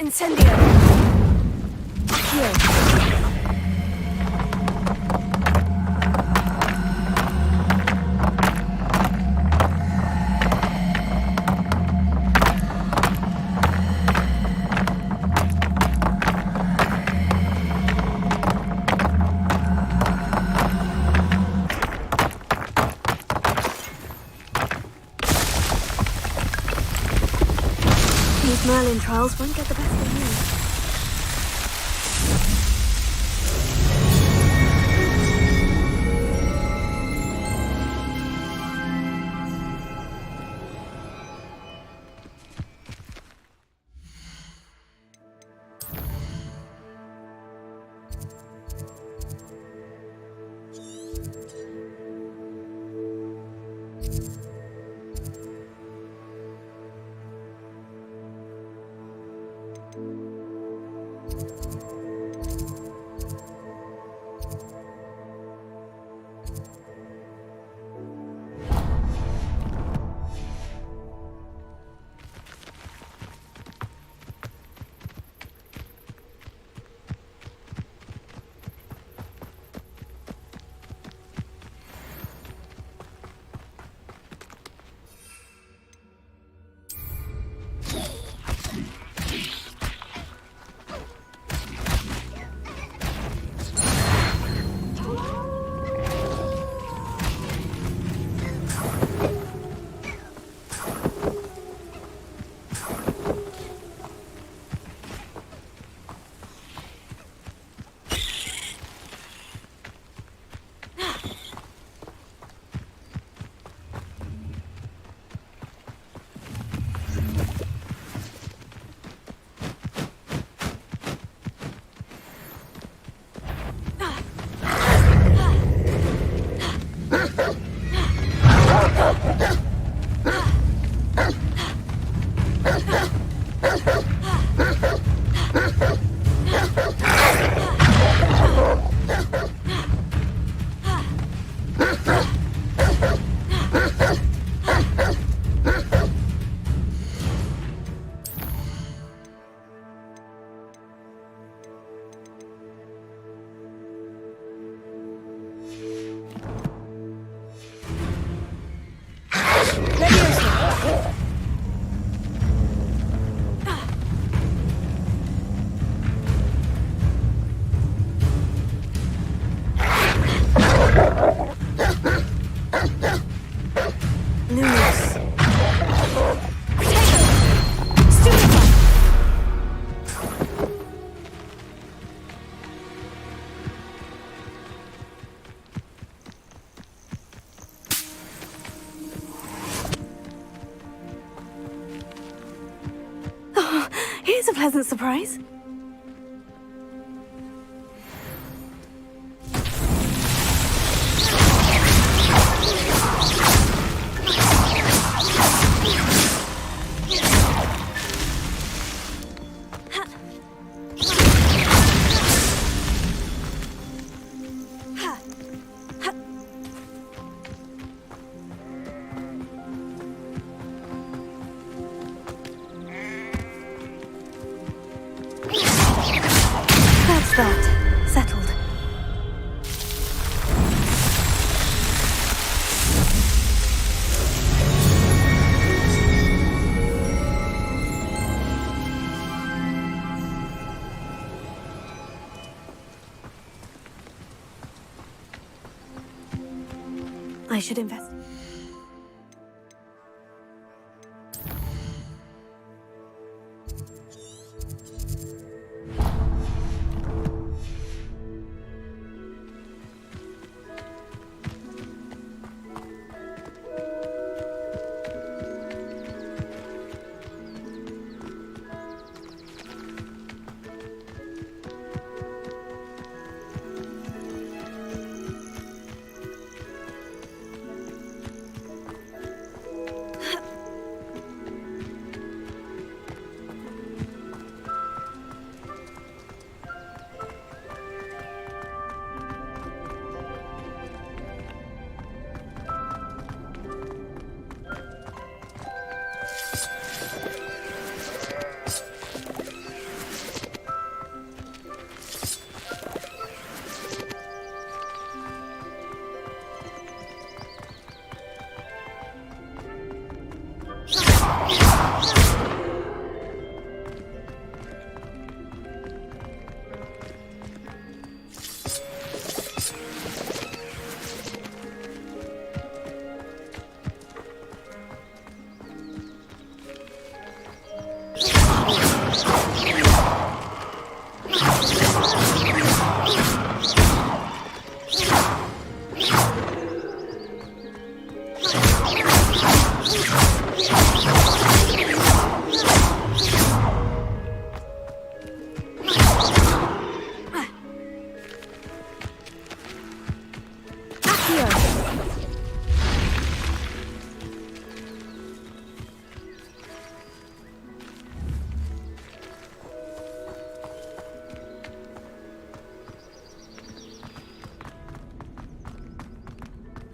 Incendio! Accio! These Merlin trials won't get the best of me. Thank you. Here's a pleasant surprise. That's that. Settled. I should invest.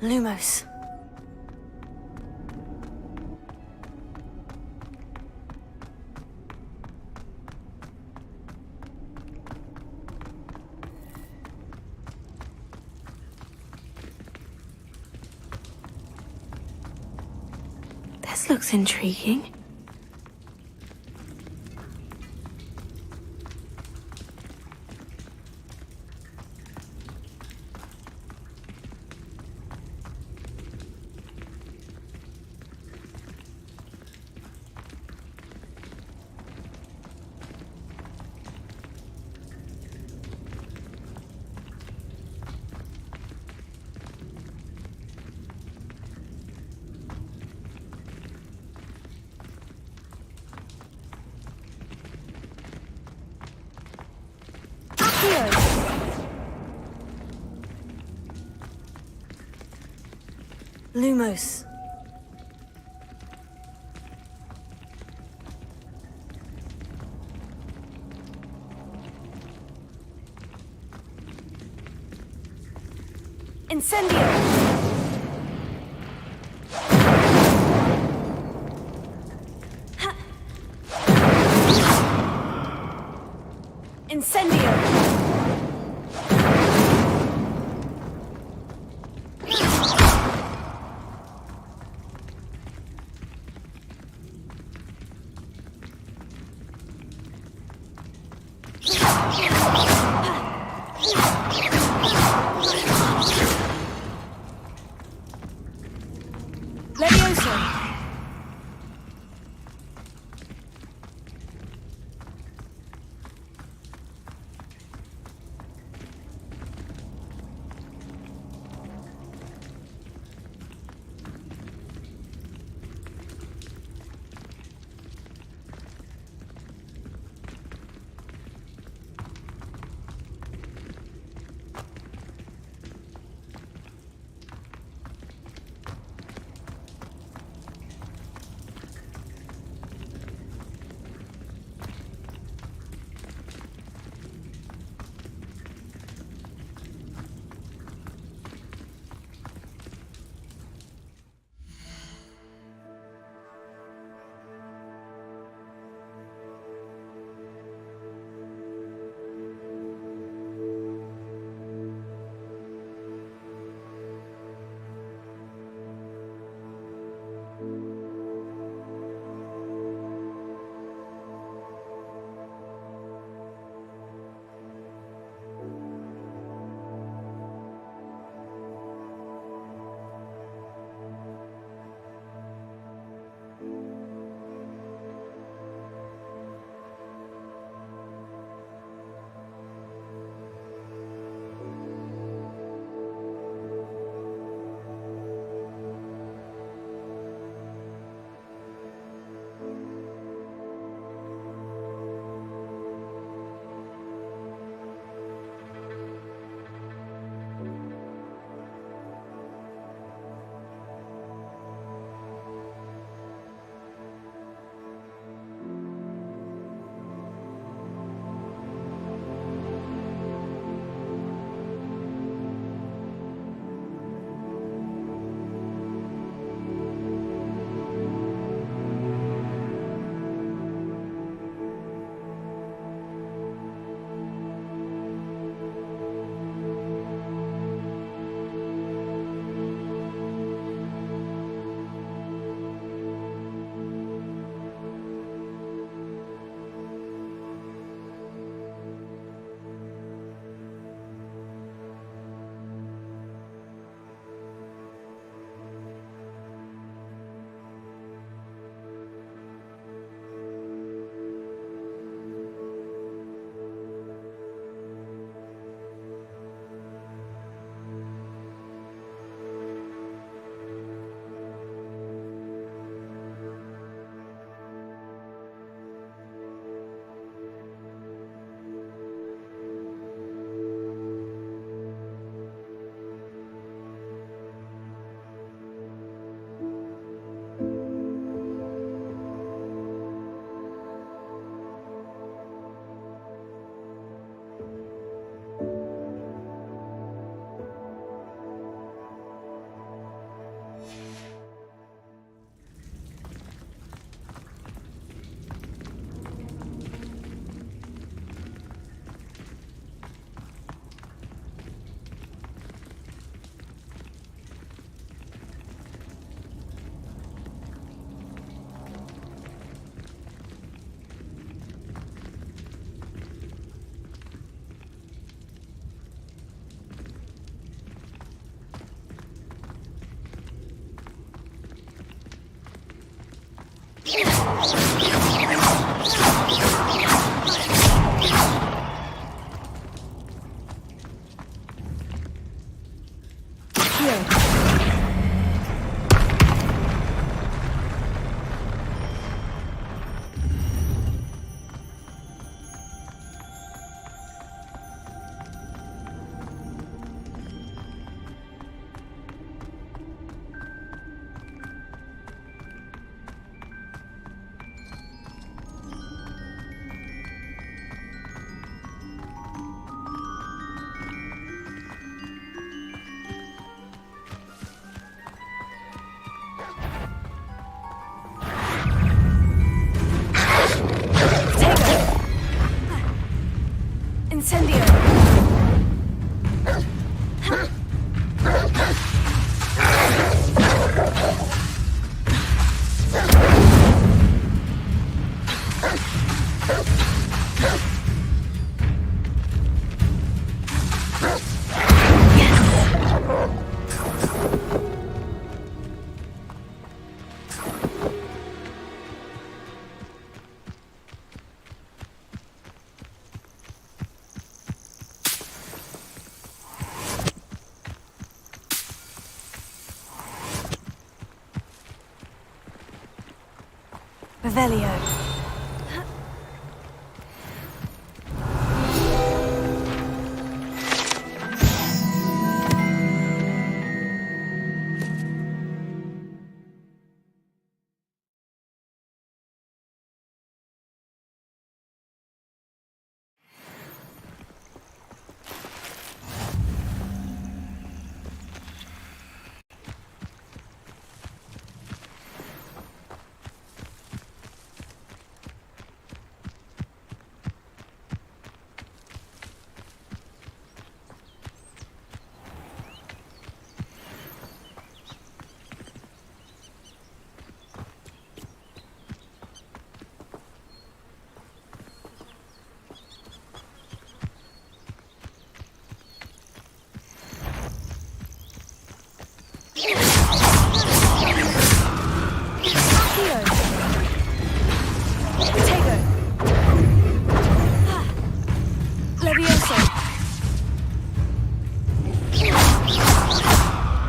Lumos. This looks intriguing. Lumos. Incendio. Incendio. Incendio! Revelio.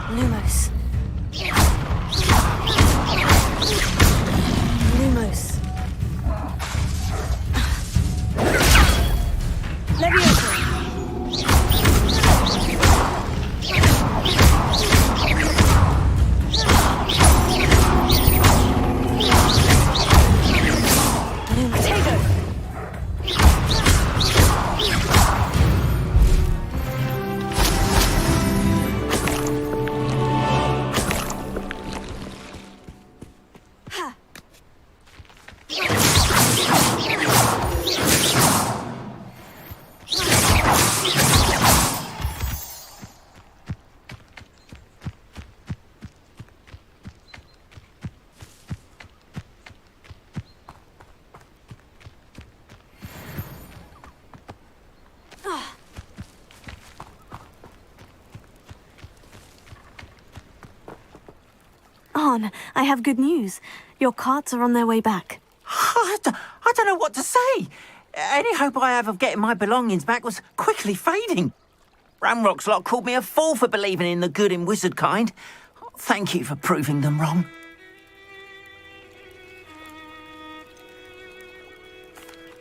Lumos. Lumos. Levioso. Arn, I have good news. Your carts are on their way back. I don't know what to say. Any hope I have of getting my belongings back was quickly fading. Ramrock's lot called me a fool for believing in the good in wizard kind. Thank you for proving them wrong.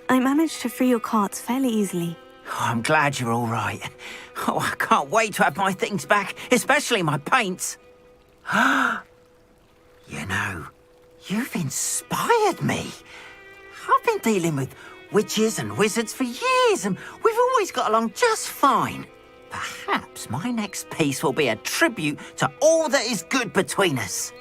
I managed to free your carts fairly easily. Oh, I'm glad you're all right. Oh, I can't wait to have my things back, especially my paints. You know, you've inspired me. I've been dealing with witches and wizards for years, and we've always got along just fine. Perhaps my next piece will be a tribute to all that is good between us.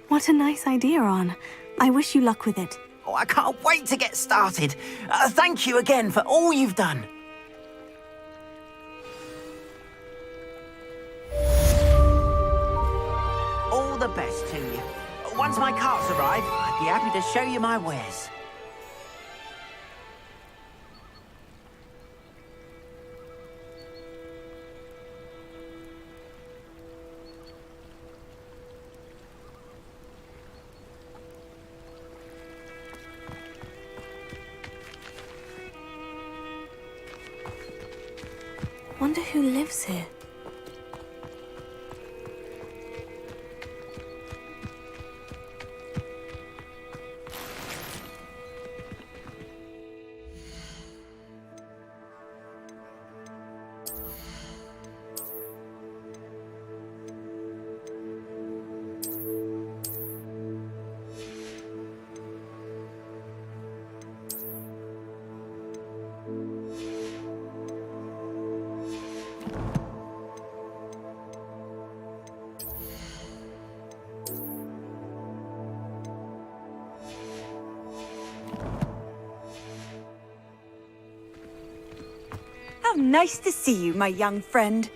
What a nice idea, Arn. I wish you luck with it. Oh, I can't wait to get started. Thank you again for all you've done. All the best to you. Once my carts arrive, I'd be happy to show you my wares. wonder who lives here. How nice to see you, my young friend.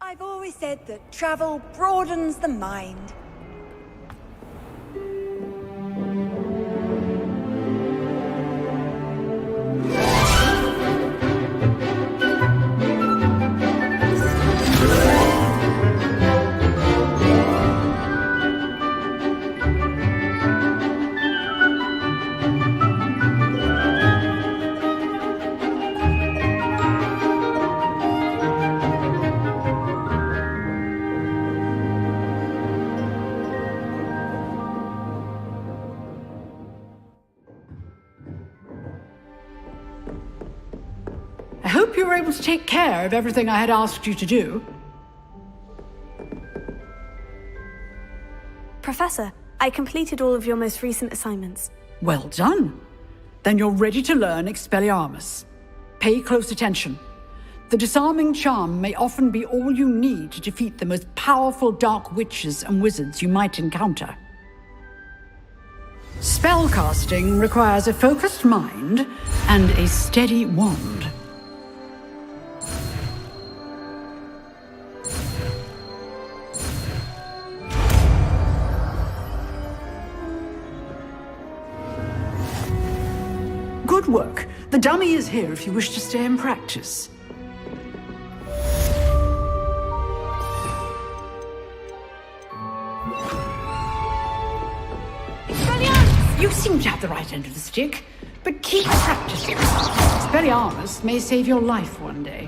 I've always said that travel broadens the mind. I hope you were able to take care of everything I had asked you to do. Professor, I completed all of your most recent assignments. Well done. Then you're ready to learn Expelliarmus. Pay close attention. The disarming charm may often be all you need to defeat the most powerful dark witches and wizards you might encounter. Spellcasting requires a focused mind and a steady wand. Good work. The dummy is here if you wish to stay and practice. You seem to have the right end of the stick, but keep practicing. Expelliarmus may save your life one day.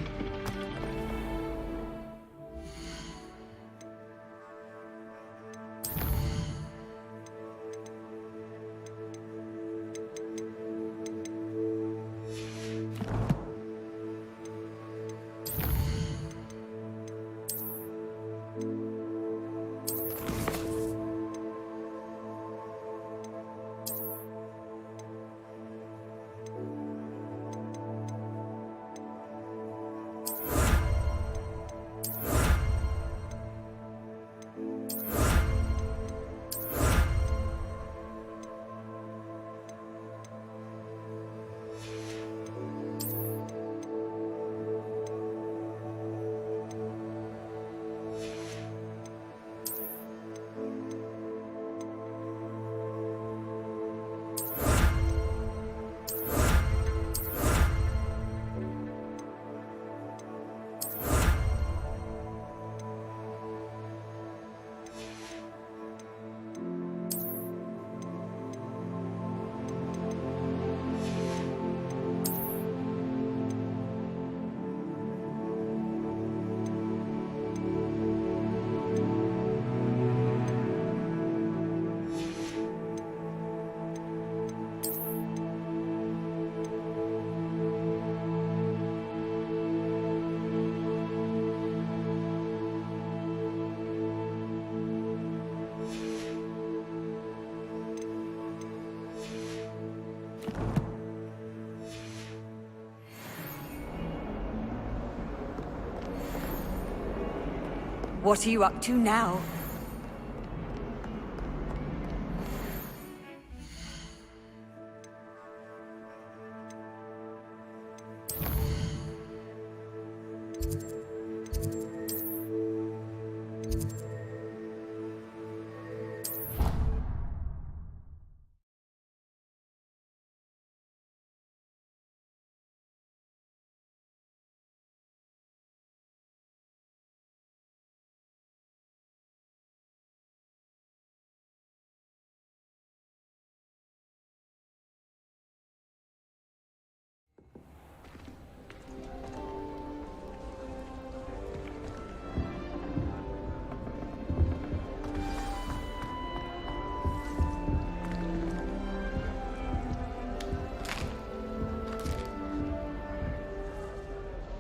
What are you up to now?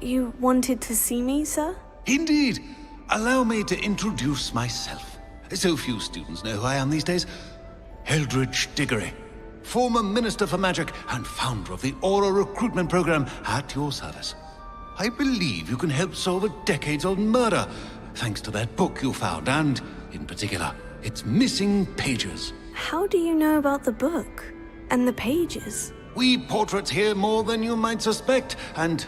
You wanted to see me, sir? Indeed. Allow me to introduce myself. So few students know who I am these days. Eldridge Diggory, former Minister for Magic and founder of the Aura Recruitment Program, at your service. I believe you can help solve a decades-old murder, thanks to that book you found, and, in particular, its missing pages. How do you know about the book? And the pages? We portraits hear more than you might suspect, and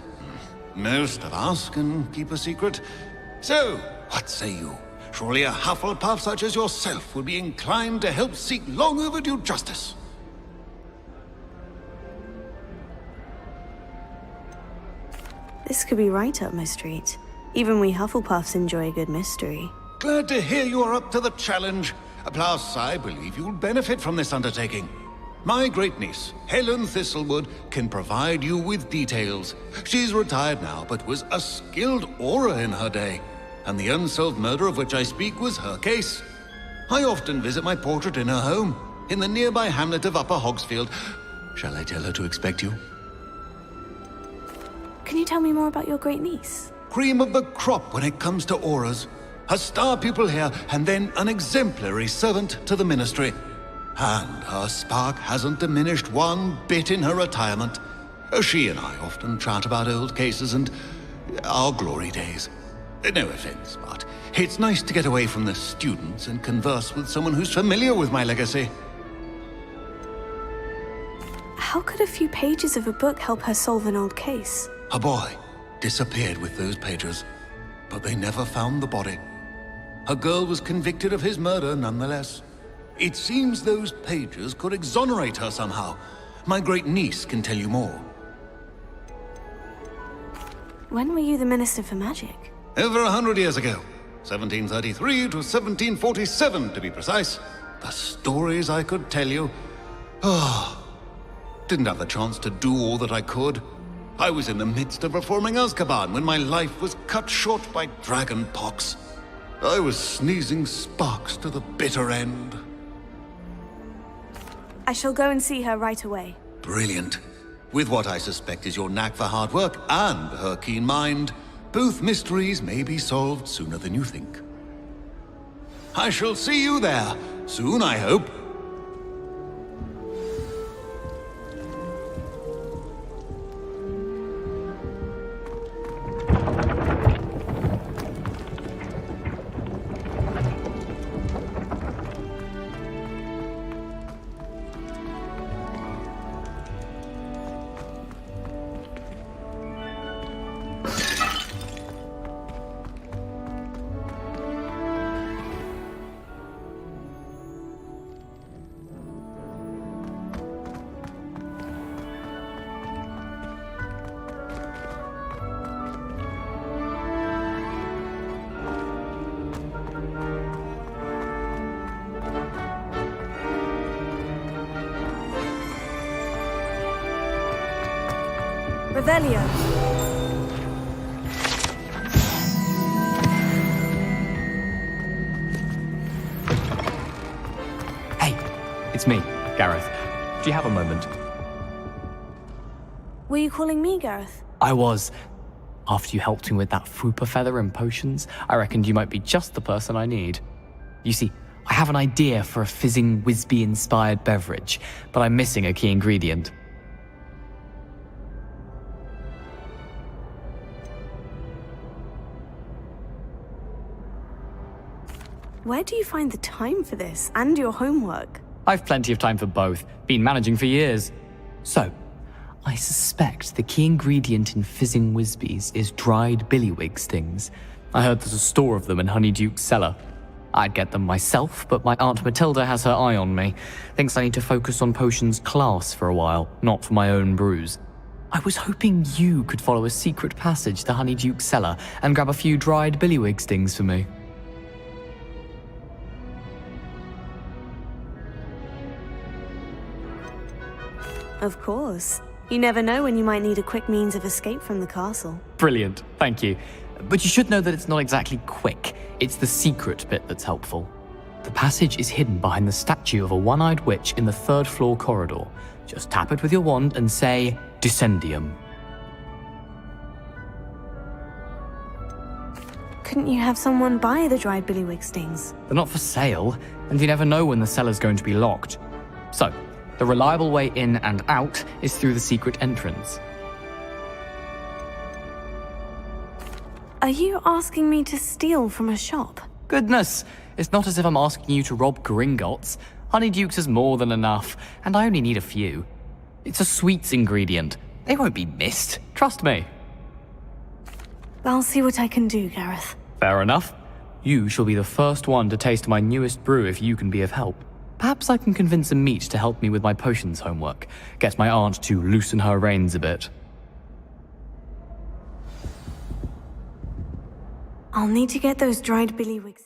most of us can keep a secret. So, what say you? Surely a Hufflepuff such as yourself would be inclined to help seek long overdue justice. This could be right up my street. Even we Hufflepuffs enjoy a good mystery. Glad to hear you are up to the challenge. Plus, I believe you'll benefit from this undertaking. My great-niece, Helen Thistlewood, can provide you with details. She's retired now, but was a skilled aura in her day. And the unsolved murder of which I speak was her case. I often visit my portrait in her home, in the nearby hamlet of Upper Hogsfield. Shall I tell her to expect you? Can you tell me more about your great-niece? Cream of the crop when it comes to auras. A star pupil here, and then an exemplary servant to the ministry. And her spark hasn't diminished one bit in her retirement. She and I often chat about old cases and our glory days. No offense, but it's nice to get away from the students and converse with someone who's familiar with my legacy. How could a few pages of a book help her solve an old case? A boy disappeared with those pages, but they never found the body. A girl was convicted of his murder nonetheless. It seems those pages could exonerate her somehow. My great-niece can tell you more. When were you the Minister for Magic? Over 100 years ago. 1733 to 1747, to be precise. The stories I could tell you. Didn't have the chance to do all that I could. I was in the midst of reforming Azkaban when my life was cut short by dragon pox. I was sneezing sparks to the bitter end. I shall go and see her right away. Brilliant. With what I suspect is your knack for hard work and her keen mind, both mysteries may be solved sooner than you think. I shall see you there soon, I hope. Revelio. Hey, it's me, Gareth. Do you have a moment? Were you calling me, Gareth? I was. After you helped me with that Fupa feather and potions, I reckoned you might be just the person I need. You see, I have an idea for a fizzing Whizbee-inspired beverage, but I'm missing a key ingredient. Where do you find the time for this and your homework? I've plenty of time for both. Been managing for years. So, I suspect the key ingredient in fizzing Whizbees is dried billywig stings. I heard there's a store of them in Honeyduke's cellar. I'd get them myself, but my Aunt Matilda has her eye on me. Thinks I need to focus on potions class for a while, not for my own brews. I was hoping you could follow a secret passage to Honeyduke's cellar and grab a few dried billywig stings for me. Of course. You never know when you might need a quick means of escape from the castle. Brilliant, thank you. But you should know that it's not exactly quick. It's the secret bit that's helpful. The passage is hidden behind the statue of a one-eyed witch in the third-floor corridor. Just tap it with your wand and say, Descendium. Couldn't you have someone buy the dried billywig stings? They're not for sale, and you never know when the cellar's going to be locked. So, the reliable way in and out is through the secret entrance. Are you asking me to steal from a shop? Goodness, it's not as if I'm asking you to rob Gringotts. Honeyduke's is more than enough, and I only need a few. It's a sweets ingredient. They won't be missed, trust me. I'll see what I can do, Gareth. Fair enough. You shall be the first one to taste my newest brew if you can be of help. Perhaps I can convince a meat to help me with my potions homework. Get my aunt to loosen her reins a bit. I'll need to get those dried billywigs.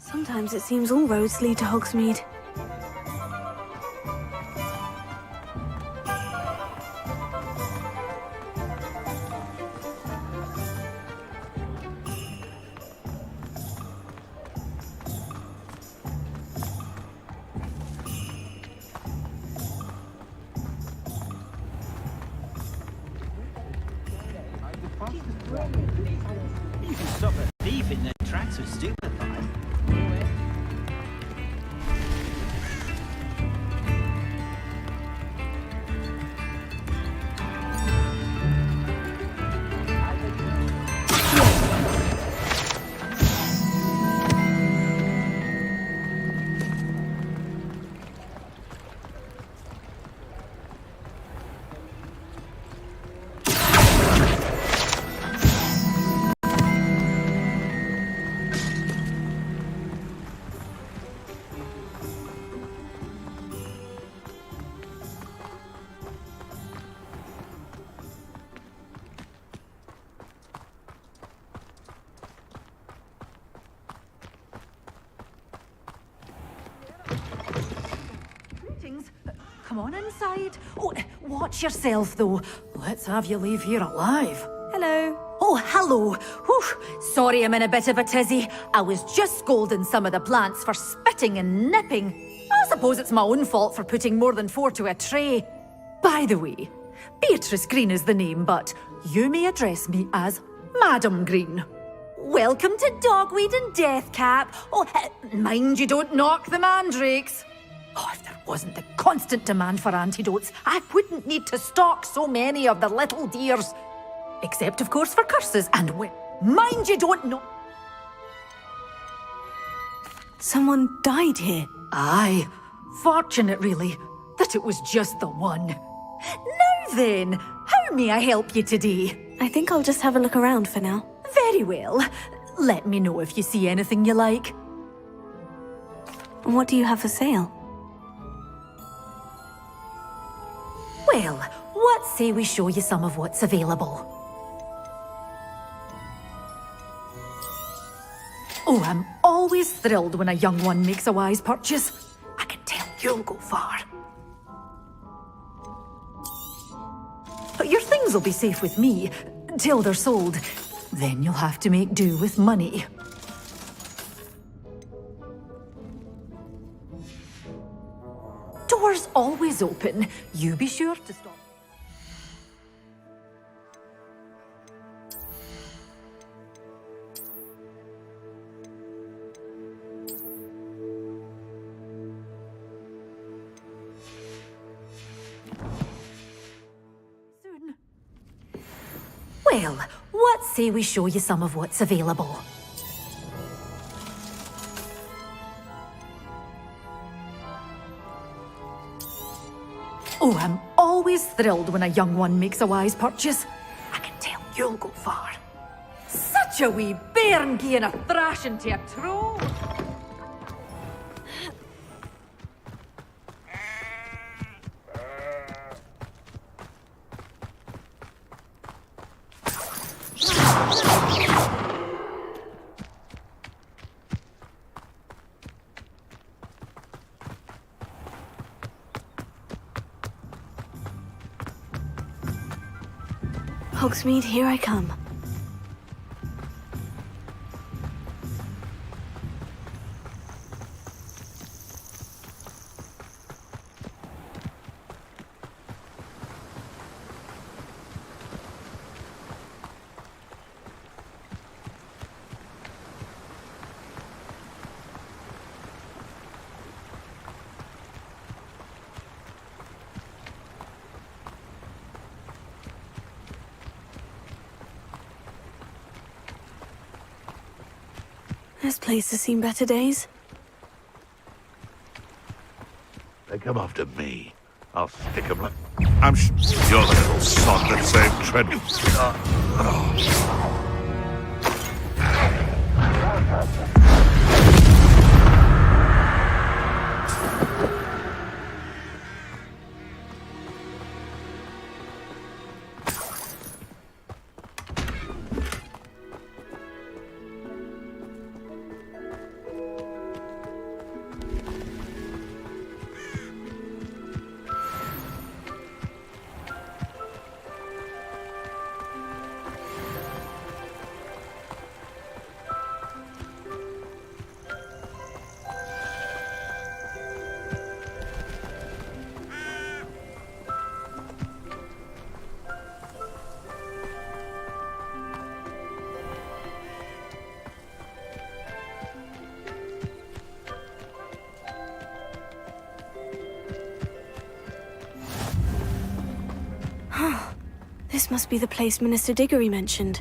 Sometimes it seems all roads lead to Hogsmeade. You can stop a thief in their tracks with stupefied. Come on inside. Oh, watch yourself, though. Let's have you leave here alive. Hello. Oh, hello. Whew. Sorry I'm in a bit of a tizzy. I was just scolding some of the plants for spitting and nipping. I suppose it's my own fault for putting more than 4 to a tray. By the way, Beatrice Green is the name, but you may address me as Madam Green. Welcome to Dogweed and Deathcap. Oh, mind you don't knock the mandrakes. Oh, if there wasn't the constant demand for antidotes, I wouldn't need to stock so many of the little dears. Except, of course, for curses and mind you don't know. Someone died here. Aye. Fortunate, really, that it was just the one. Now then, how may I help you today? I think I'll just have a look around for now. Very well. Let me know if you see anything you like. What do you have for sale? Well, what say we show you some of what's available? Oh, I'm always thrilled when a young one makes a wise purchase. I can tell you'll go far. But your things will be safe with me, till they're sold. Then you'll have to make do with money. Doors always open. You be sure to stop. Soon. Well, what say we show you some of what's available? Oh, I'm always thrilled when a young one makes a wise purchase. I can tell you'll go far. Such a wee bairn gieing a thrashing to a troll. Hogsmeade, here I come. This place has seen better days. They come after me. I'll stick 'em like... You're the little sod that saved Treadwell. This must be the place Minister Diggory mentioned.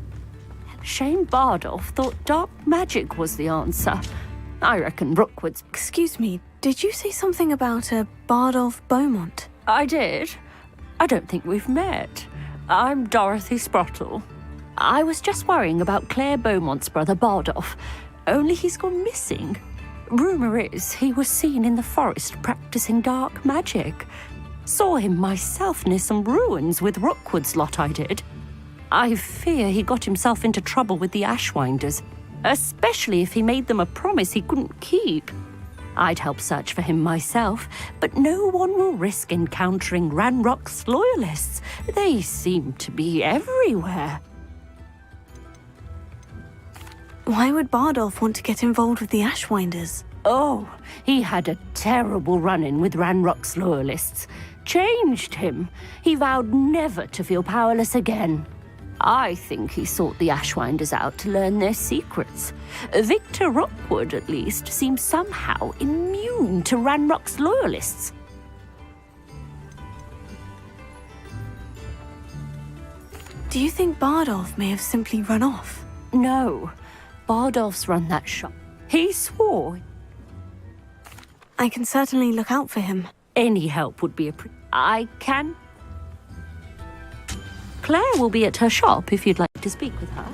Shane Bardolph thought dark magic was the answer. I reckon Rookwood's... Excuse me, did you say something about a Bardolph Beaumont? I did. I don't think we've met. I'm Dorothy Sprottle. I was just worrying about Claire Beaumont's brother Bardolph, only he's gone missing. Rumour is he was seen in the forest practicing dark magic. Saw him myself near some ruins with Rookwood's lot, I did. I fear he got himself into trouble with the Ashwinders, especially if he made them a promise he couldn't keep. I'd help search for him myself, but no one will risk encountering Ranrock's loyalists. They seem to be everywhere. Why would Bardolph want to get involved with the Ashwinders? Oh, he had a terrible run-in with Ranrock's loyalists. Changed him. He vowed never to feel powerless again. I think he sought the Ashwinders out to learn their secrets. Victor Rookwood, at least, seems somehow immune to Ranrock's loyalists. Do you think Bardolph may have simply run off? No. Bardolph's run that shop. He swore. I can certainly look out for him. Any help would be I can. Claire will be at her shop if you'd like to speak with her.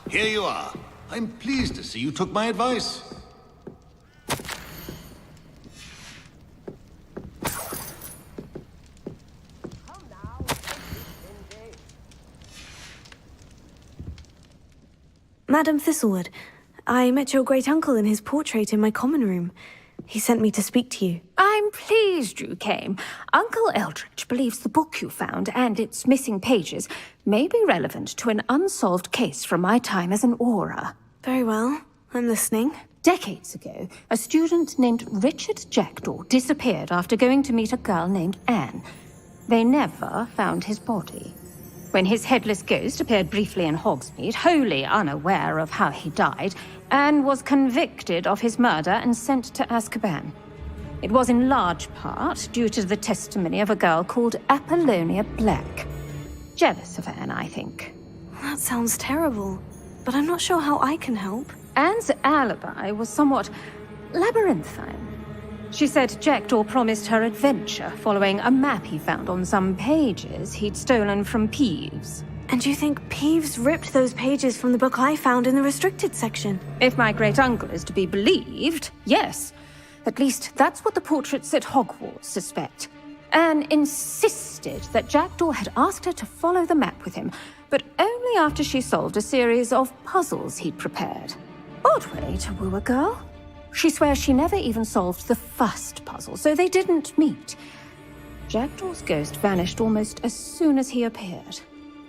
Here you are. I'm pleased to see you took my advice. Madam Thistlewood, I met your great-uncle in his portrait in my common room. He sent me to speak to you. I'm pleased you came. Uncle Eldridge believes the book you found and its missing pages may be relevant to an unsolved case from my time as an Auror. Very well. I'm listening. Decades ago, a student named Richard Jackdaw disappeared after going to meet a girl named Anne. They never found his body. When his headless ghost appeared briefly in Hogsmeade, wholly unaware of how he died, Anne was convicted of his murder and sent to Azkaban. It was in large part due to the testimony of a girl called Apollonia Black. Jealous of Anne, I think. That sounds terrible, but I'm not sure how I can help. Anne's alibi was somewhat labyrinthine. She said Jackdaw promised her adventure following a map he found on some pages he'd stolen from Peeves. And you think Peeves ripped those pages from the book I found in the restricted section? If my great-uncle is to be believed, yes. At least that's what the portraits at Hogwarts suspect. Anne insisted that Jackdaw had asked her to follow the map with him, but only after she solved a series of puzzles he'd prepared. Odd way to woo a girl. She swears she never even solved the first puzzle, so they didn't meet. Jackdaw's ghost vanished almost as soon as he appeared.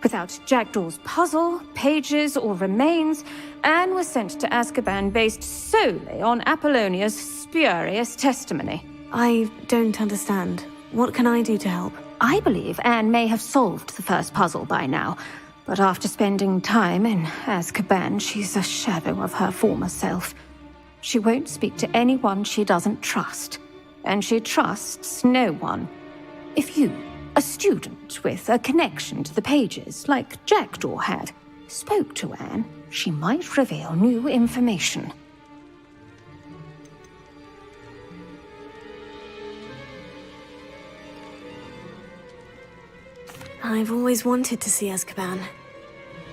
Without Jackdaw's puzzle, pages, or remains, Anne was sent to Azkaban based solely on Apollonia's spurious testimony. I don't understand. What can I do to help? I believe Anne may have solved the first puzzle by now, but after spending time in Azkaban, she's a shadow of her former self. She won't speak to anyone she doesn't trust, and she trusts no one. If you, a student with a connection to the pages, like Jackdaw had, spoke to Anne, she might reveal new information. I've always wanted to see Azkaban.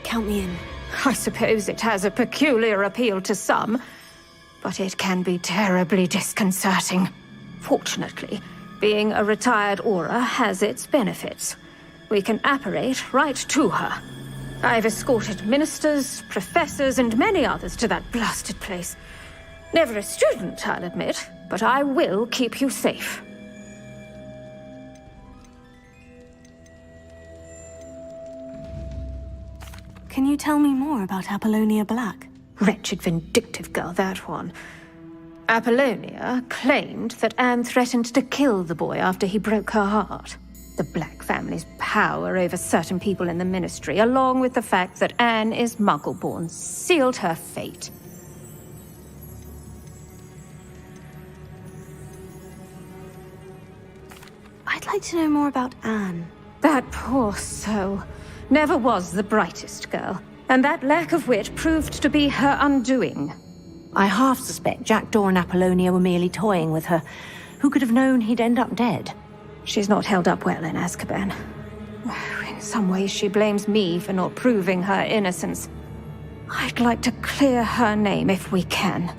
Count me in. I suppose it has a peculiar appeal to some, but it can be terribly disconcerting. Fortunately, being a retired Auror has its benefits. We can apparate right to her. I've escorted ministers, professors, and many others to that blasted place. Never a student, I'll admit, but I will keep you safe. Can you tell me more about Apollonia Black? Wretched, vindictive girl, that one. Apollonia claimed that Anne threatened to kill the boy after he broke her heart. The Black family's power over certain people in the Ministry, along with the fact that Anne is Muggle-born, sealed her fate. I'd like to know more about Anne. That poor soul never was the brightest girl, and that lack of wit proved to be her undoing. I half suspect Jackdaw and Apollonia were merely toying with her. Who could have known he'd end up dead? She's not held up well in Azkaban. In some ways, she blames me for not proving her innocence. I'd like to clear her name if we can.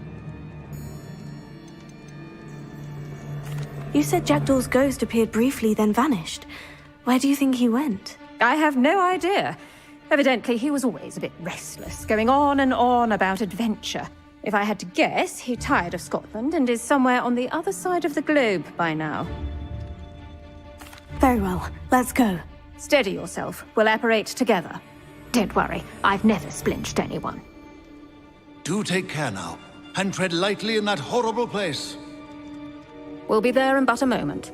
You said Jackdaw's ghost appeared briefly, then vanished. Where do you think he went? I have no idea. Evidently, he was always a bit restless, going on and on about adventure. If I had to guess, he tired of Scotland and is somewhere on the other side of the globe by now. Very well, let's go. Steady yourself. We'll apparate together. Don't worry, I've never splinched anyone. Do take care now, and tread lightly in that horrible place. We'll be there in but a moment.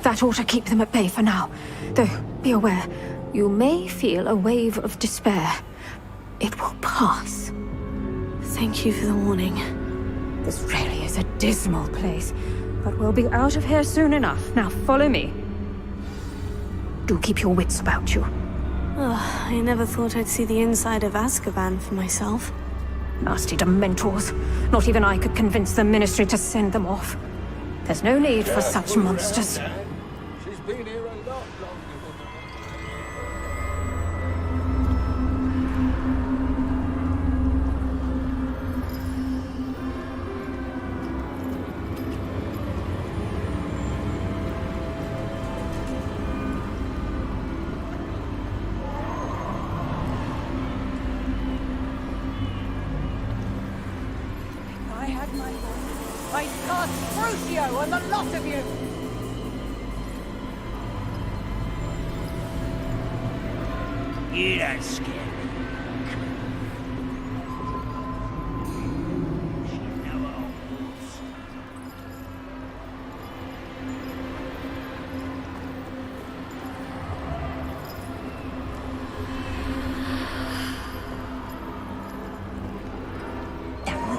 That ought to keep them at bay for now. Though, be aware, you may feel a wave of despair. It will pass. Thank you for the warning. This really is a dismal place, but we'll be out of here soon enough. Now follow me. Do keep your wits about you. Oh, I never thought I'd see the inside of Azkaban for myself. Nasty Dementors. Not even I could convince the Ministry to send them off. There's no need for such monsters. She's been here a lot longer. I had my way. I cast Crucio on the lot of you! You don't scare me.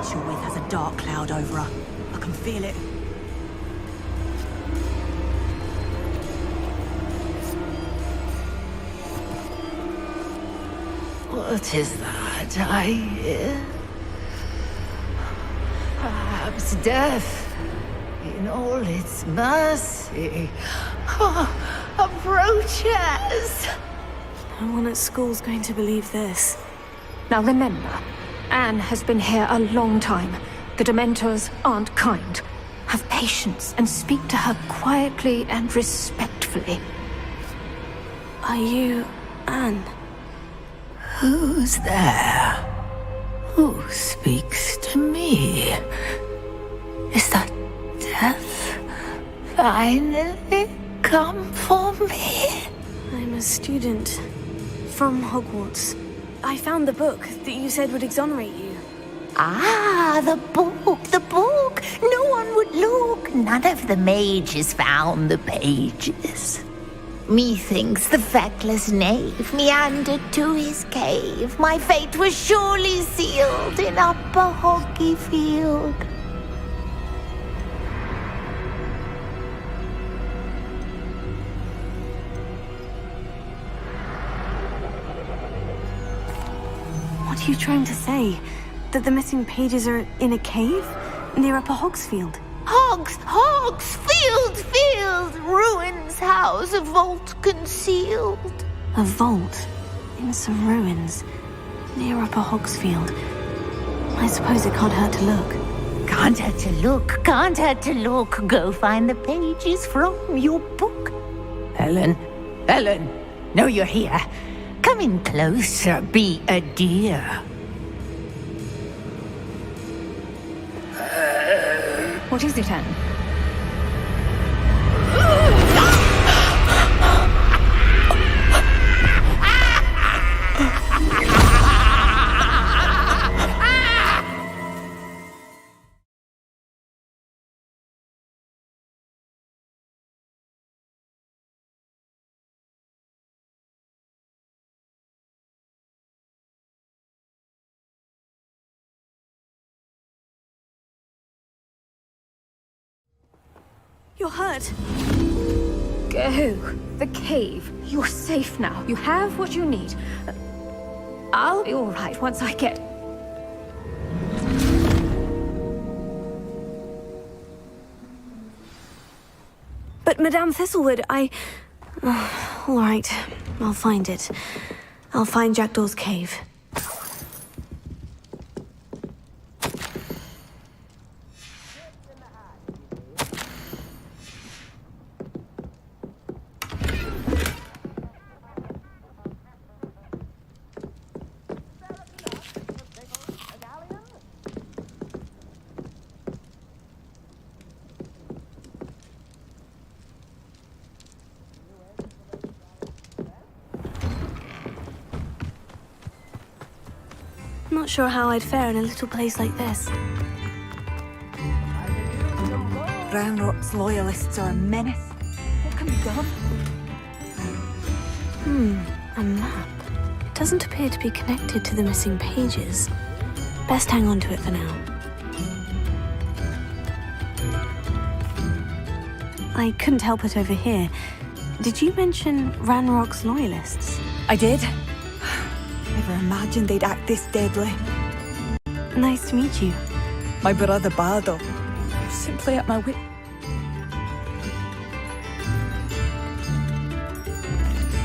witch you're with has a dark cloud over her. I can feel it. What is that I hear? Perhaps death, in all its mercy, approaches. No one at school's going to believe this. Now remember, Anne has been here a long time. The Dementors aren't kind. Have patience and speak to her quietly and respectfully. Are you Anne? Who's there? Who speaks to me? Is that death finally come for me? I'm a student from Hogwarts. I found the book that you said would exonerate you. Ah, the book, the book. No one would look. None of the mages found the pages. Methinks the feckless knave meandered to his cave. My fate was surely sealed in Upper Hoggyfield. What are you trying to say? That the missing pages are in a cave? Near Upper Hogsfield? Field, ruins house, a vault concealed. A vault? In some ruins? Near Upper Hogsfield? I suppose it can't hurt to look. Can't hurt to look, can't hurt to look. Go find the pages from your book. Helen, know you're here. Come in closer, be a dear. What is it, Anne? You're hurt. Go. The cave. You're safe now. You have what you need. I'll be all right once I get... But Madame Thistlewood, all right, I'll find it. I'll find Jackdaw's cave. Not sure how I'd fare in a little place like this. Ranrock's loyalists are a menace. What can be done? A map. It doesn't appear to be connected to the missing pages. Best hang on to it for now. I couldn't help but overhear. Did you mention Ranrock's loyalists? I did. Never imagined they'd act this deadly. Nice to meet you. My brother Bardolph. Simply at my wit.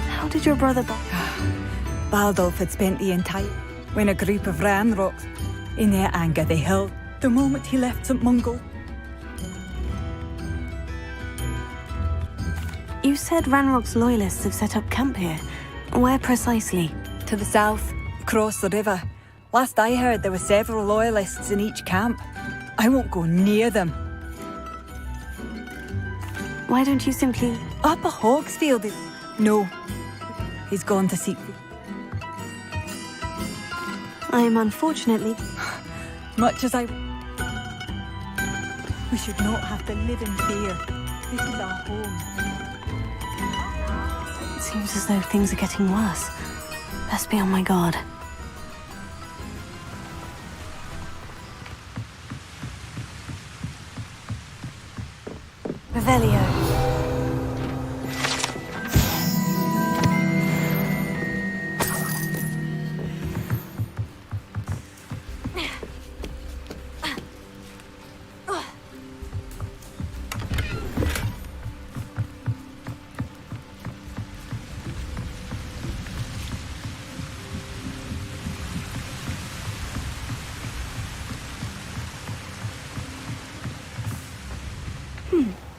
How did your brother Bardolph had spent the entire... when a group of Ranrocks, in their anger they held the moment he left St. Mungo. You said Ranrock's loyalists have set up camp here. Where precisely? To the south, across the river. Last I heard, there were several loyalists in each camp. I won't go near them. Why don't you simply... Upper Hogsfield is... No. He's gone to seek... I am unfortunately... Much as I... We should not have to live in fear. This is our home. It seems as though things are getting worse. Best be on my guard. Revelio.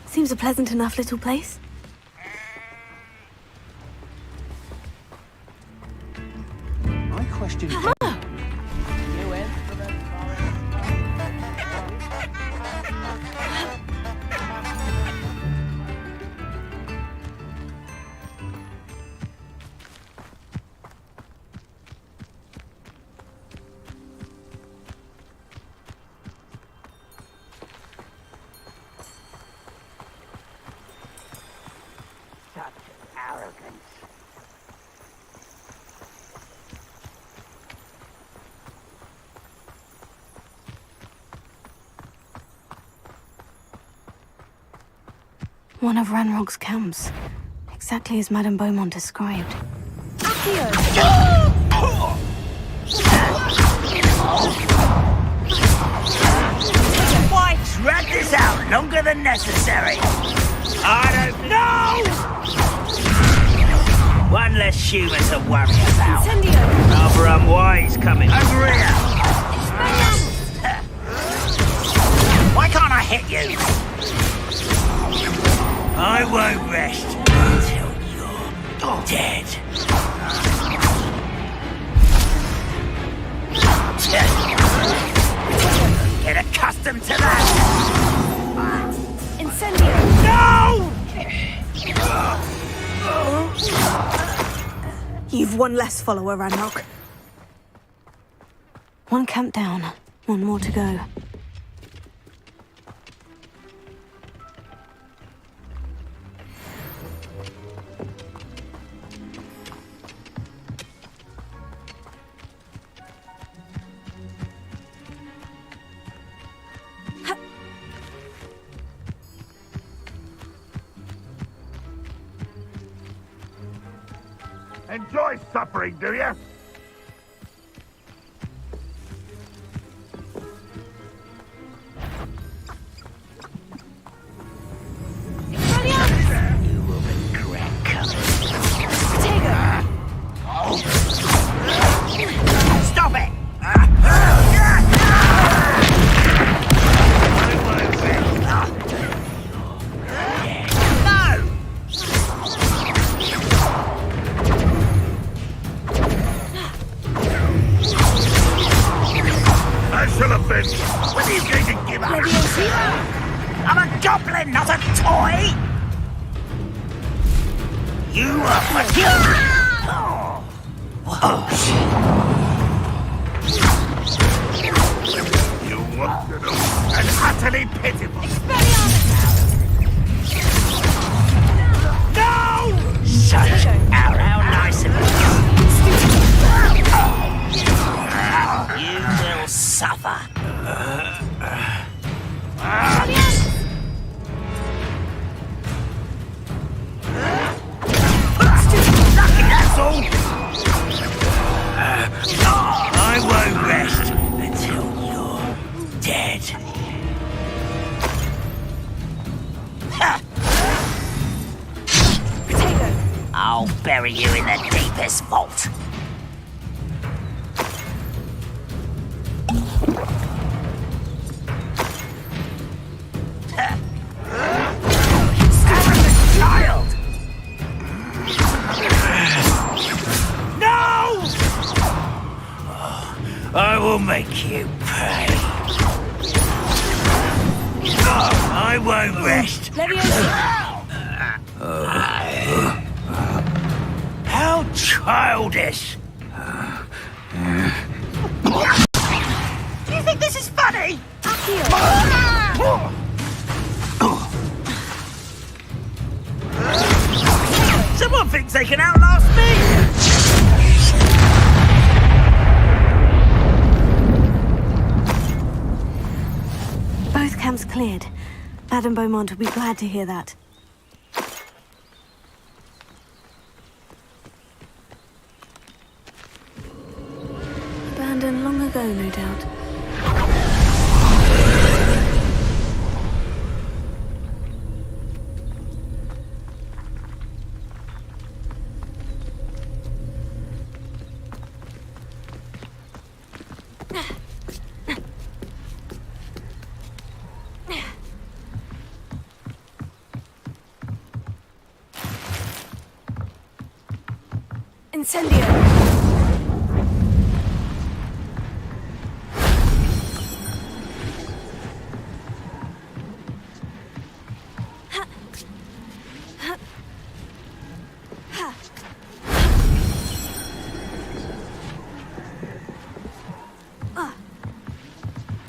Seems a pleasant enough little place. I question. One of Ranrock's camps. Exactly as Madame Beaumont described. Why drag this out longer than necessary? I don't know! One less human to worry about. Rather unwise coming over here. Why can't I hit you? I won't rest until you're dead. Get accustomed to that! Incendio! No! You've one less follower, Ranrock. One camp down, one more to go. Enjoy suffering, do you? You will regret coming. Stop it! When are you going to give up? I'm a goblin, not a toy! You are for You wanted them and utterly pitiful. No! Such how nice of you. You will suffer. Lucky, that's all. I won't rest until you're dead. I'll bury you in the deepest vault. Child! No! I will make you pay. I won't rest. How childish! Do you think this is funny? Someone thinks they can outlast me! Both camps cleared. Madame Beaumont will be glad to hear that. Abandoned long ago, no doubt. Incendio!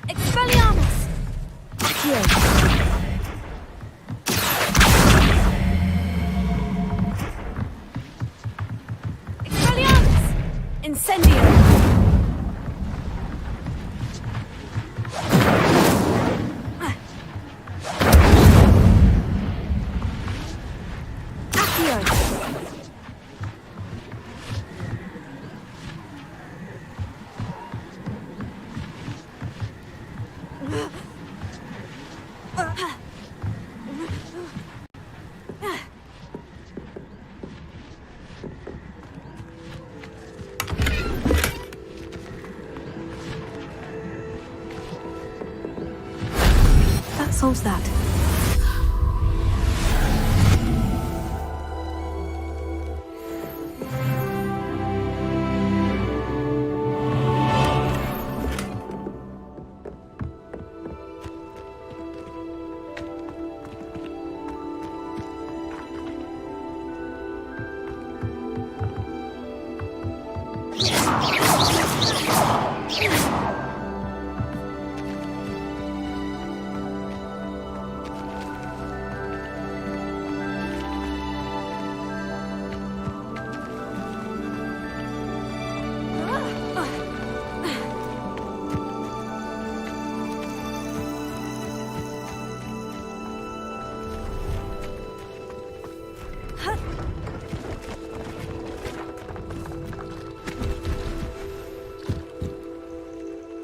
Expelliarmus! Accio! Incendio! Accio! Solves that.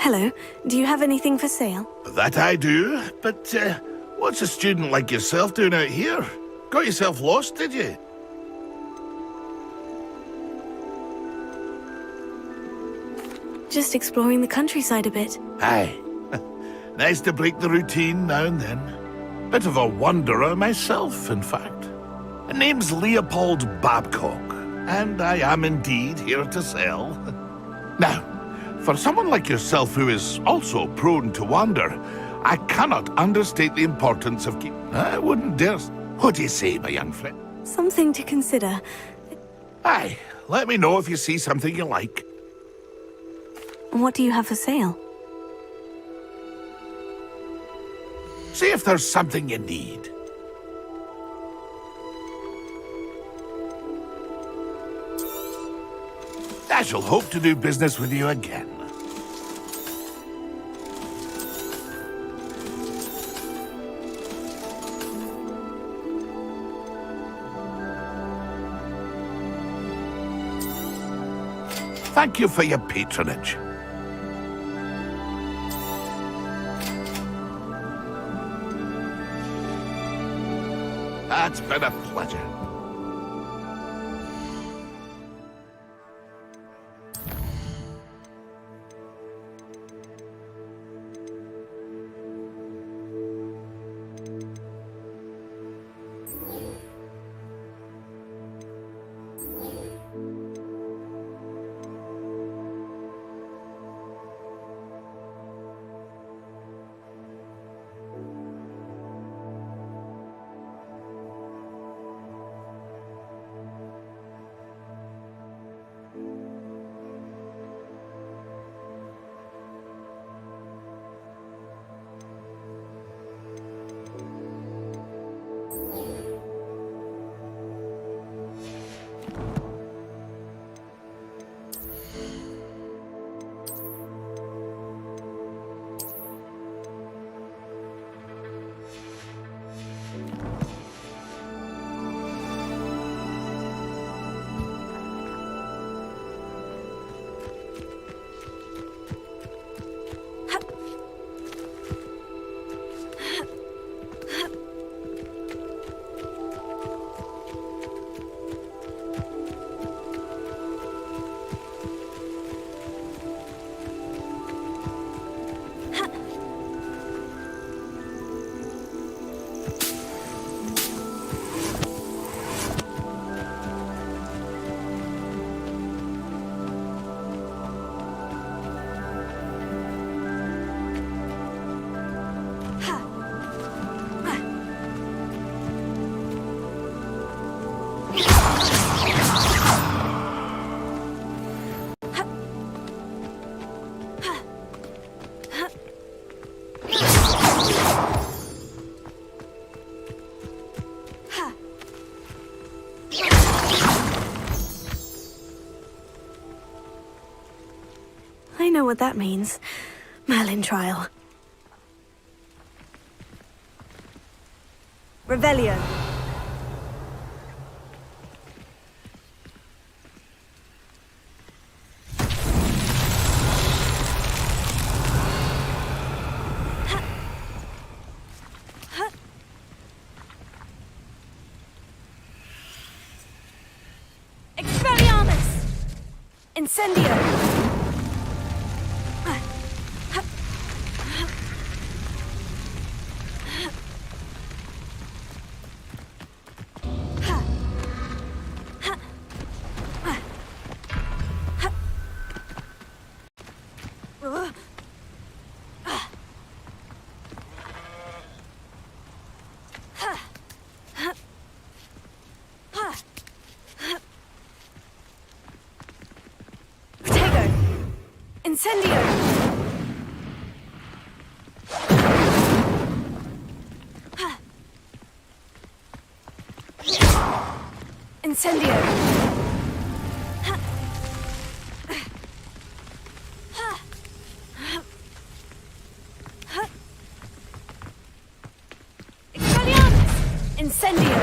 Hello. Do you have anything for sale? That I do, but what's a student like yourself doing out here? Got yourself lost, did you? Just exploring the countryside a bit. Aye. Nice to break the routine now and then. Bit of a wanderer myself, in fact. My name's Leopold Babcock, and I am indeed here to sell. Now, for someone like yourself who is also prone to wander, I cannot understate the importance of I wouldn't dare... What do you say, my young friend? Something to consider. Aye, let me know if you see something you like. What do you have for sale? See if there's something you need. I shall hope to do business with you again. Thank you for your patronage. It's been a pleasure. what that means. Merlin trial. Revelio. Expelliarmus! Incendio! Incendio! Incendio! Expelliarmus! Incendio!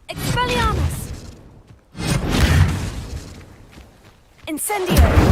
Expelliarmus! Incendio!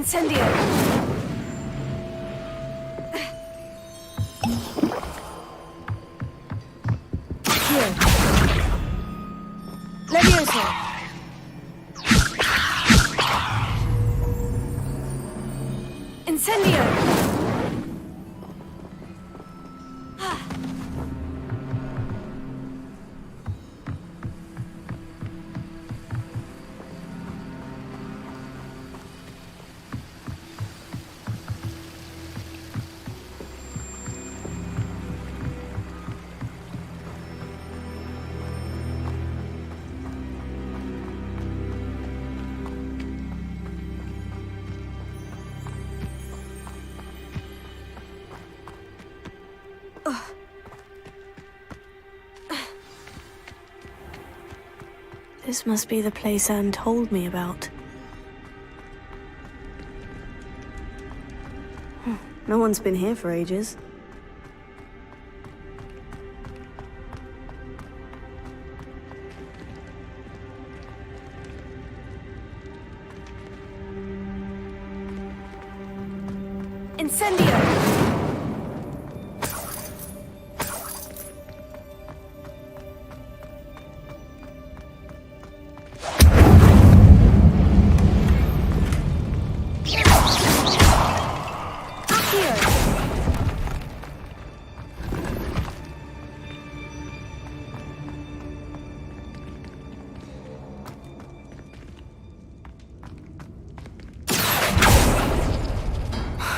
Incendio! Here. Levioso! Incendio! This must be the place Anne told me about. No one's been here for ages. Incendio!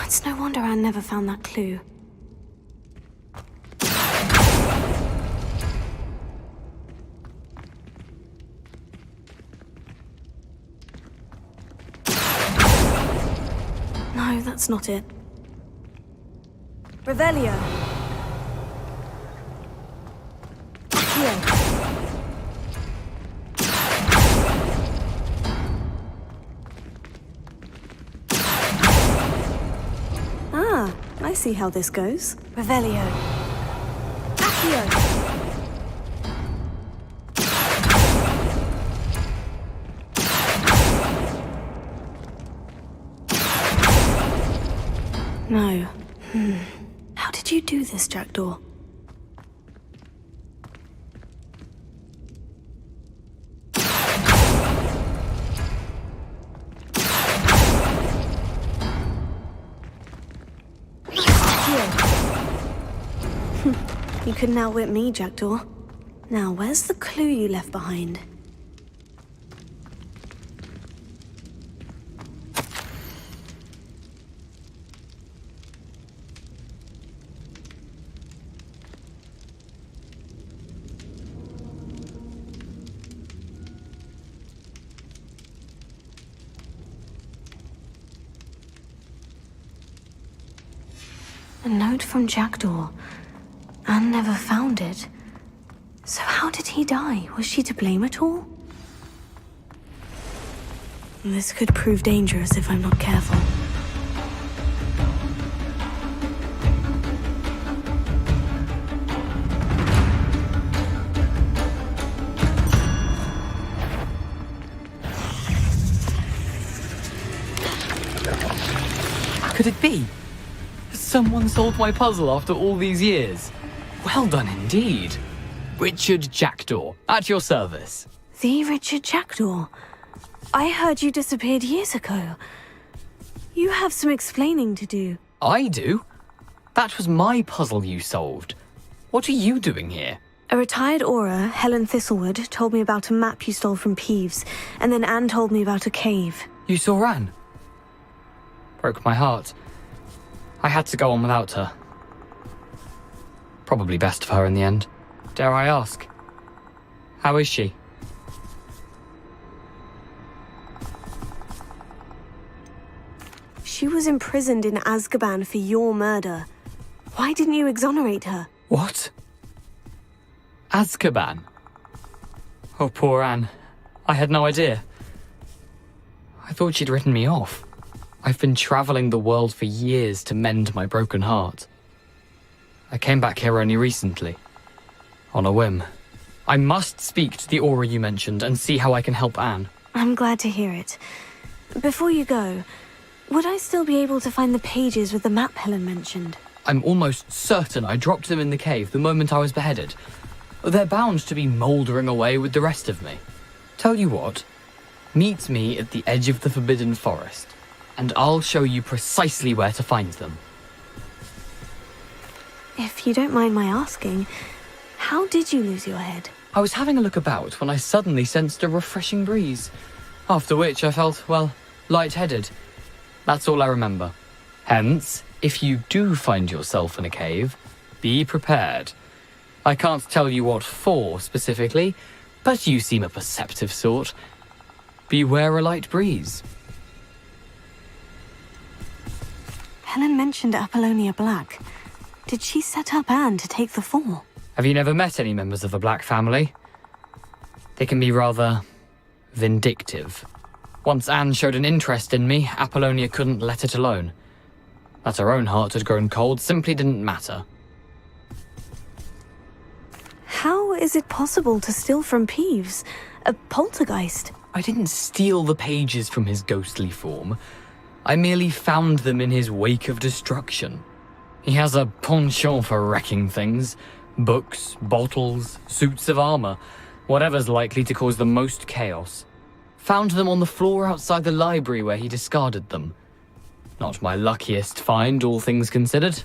It's no wonder Anne never found that clue. No, that's not it. Revelio! Here. Ah, I see how this goes. Revelio. Accio! No. How did you do this, Jackdaw? You couldn't outwit me, Jackdaw. Now, where's the clue you left behind? A note from Jackdaw. Anne never found it. So how did he die? Was she to blame at all? This could prove dangerous if I'm not careful. Could it be? Someone solved my puzzle after all these years. Well done indeed. Richard Jackdaw, at your service. The Richard Jackdaw? I heard you disappeared years ago. You have some explaining to do. I do? That was my puzzle you solved. What are you doing here? A retired Aura, Helen Thistlewood, told me about a map you stole from Peeves, and then Anne told me about a cave. You saw Anne? Broke my heart. I had to go on without her. Probably best for her in the end. Dare I ask? How is she? She was imprisoned in Azkaban for your murder. Why didn't you exonerate her? What? Azkaban? Oh, poor Anne. I had no idea. I thought she'd written me off. I've been traveling the world for years to mend my broken heart. I came back here only recently. On a whim. I must speak to the Aura you mentioned and see how I can help Anne. I'm glad to hear it. Before you go, Would I still be able to find the pages with the map Helen mentioned? I'm almost certain I dropped them in the cave the moment I was beheaded. They're bound to be mouldering away with the rest of me. Tell you what, meet me at the edge of the Forbidden Forest, and I'll show you precisely where to find them. If you don't mind my asking, how did you lose your head? I was having a look about when I suddenly sensed a refreshing breeze, after which I felt, well, lightheaded. That's all I remember. Hence, if you do find yourself in a cave, be prepared. I can't tell you what for specifically, but you seem a perceptive sort. Beware a light breeze. Helen mentioned Apollonia Black. Did she set up Anne to take the fall? Have you never met any members of the Black family? They can be rather vindictive. Once Anne showed an interest in me, Apollonia couldn't let it alone. That her own heart had grown cold simply didn't matter. How is it possible to steal from Peeves? A poltergeist? I didn't steal the pages from his ghostly form. I merely found them in his wake of destruction. He has a penchant for wrecking things. Books, bottles, suits of armor, whatever's likely to cause the most chaos. Found them on the floor outside the library where he discarded them. Not my luckiest find, all things considered.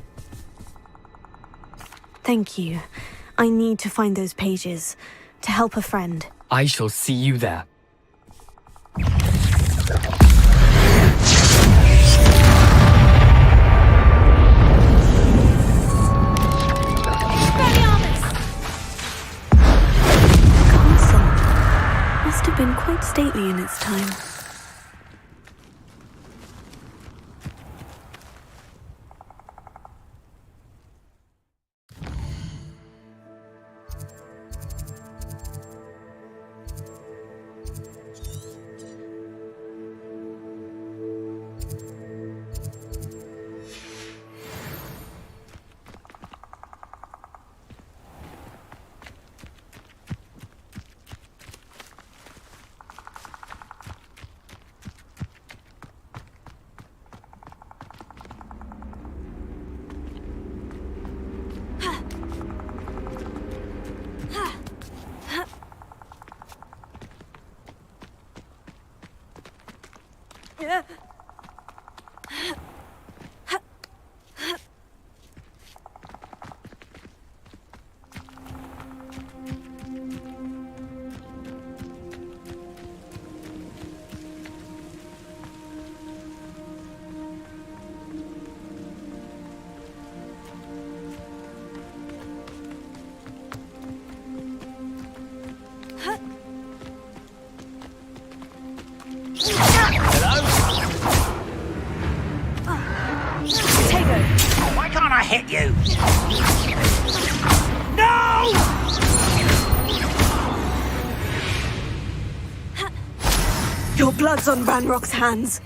Thank you. I need to find those pages to help a friend. I shall see you there. Must have been quite stately in its time. Why can't I hit you? No! Your blood's on Ranrock's hands.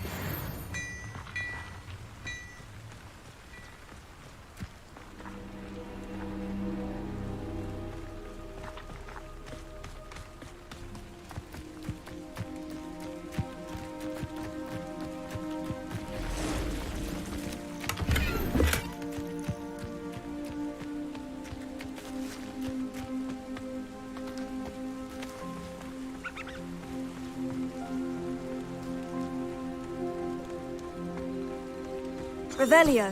Revelio.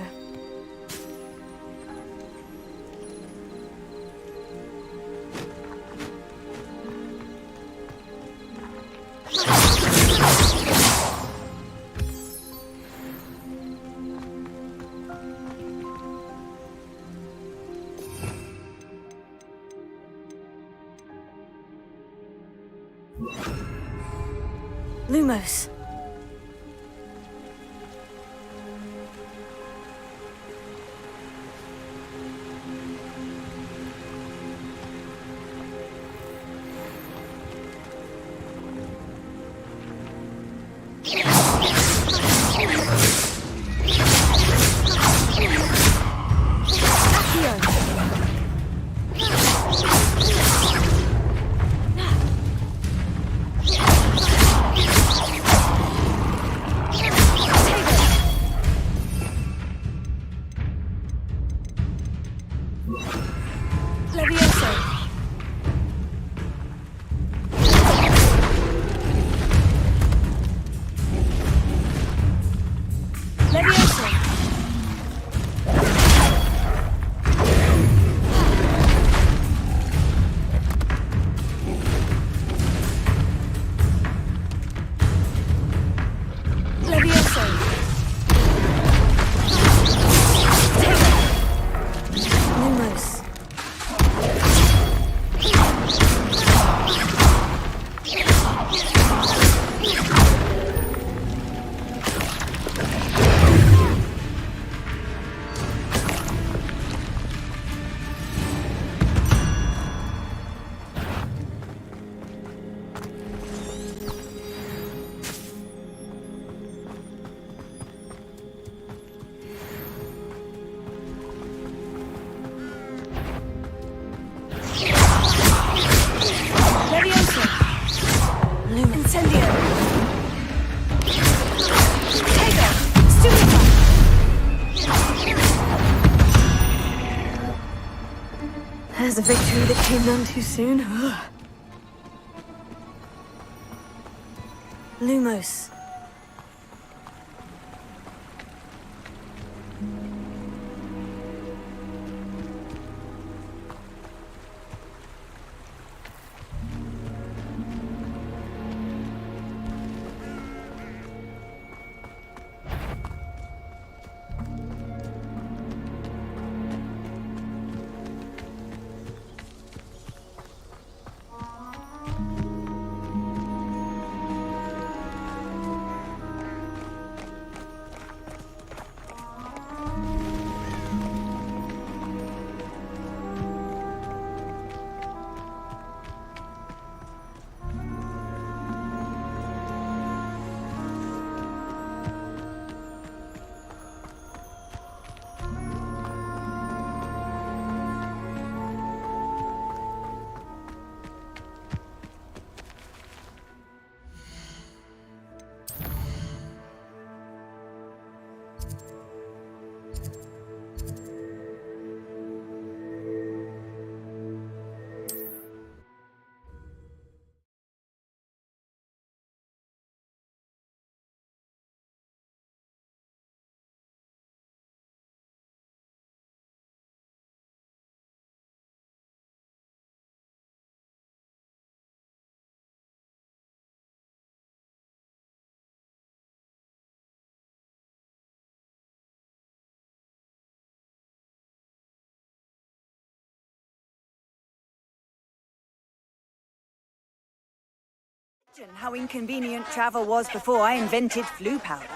Lumos. Levioso. Levioso. Levioso. Lumos. Levioso. Incendio. Tego. Studica. There's a victory that came none too soon. Lumos. How inconvenient travel was before I invented flu powder.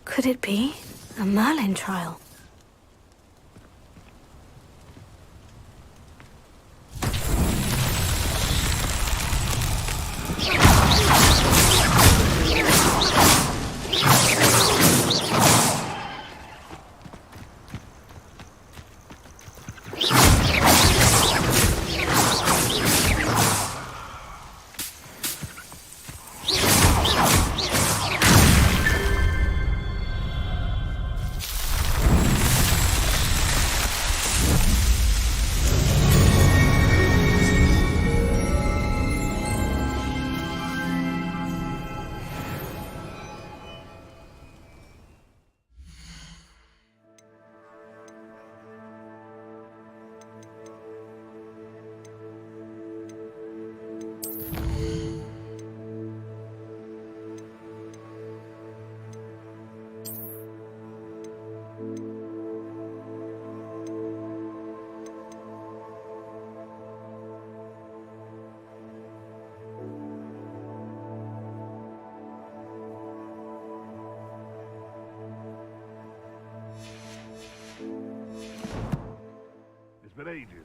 Could it be a Merlin trial?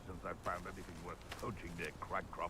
since I found anything worth poaching near Cragcroft.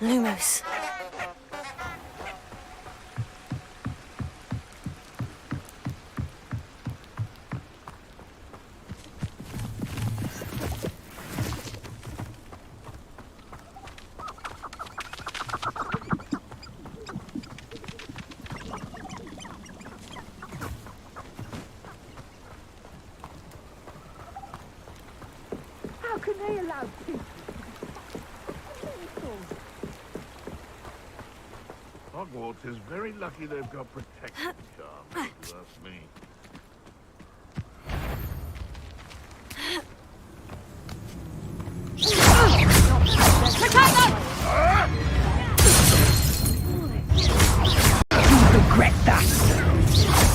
Lumos. How can they allow people? Hogwarts is very lucky they've got protection charms, if you ask me. You regret that.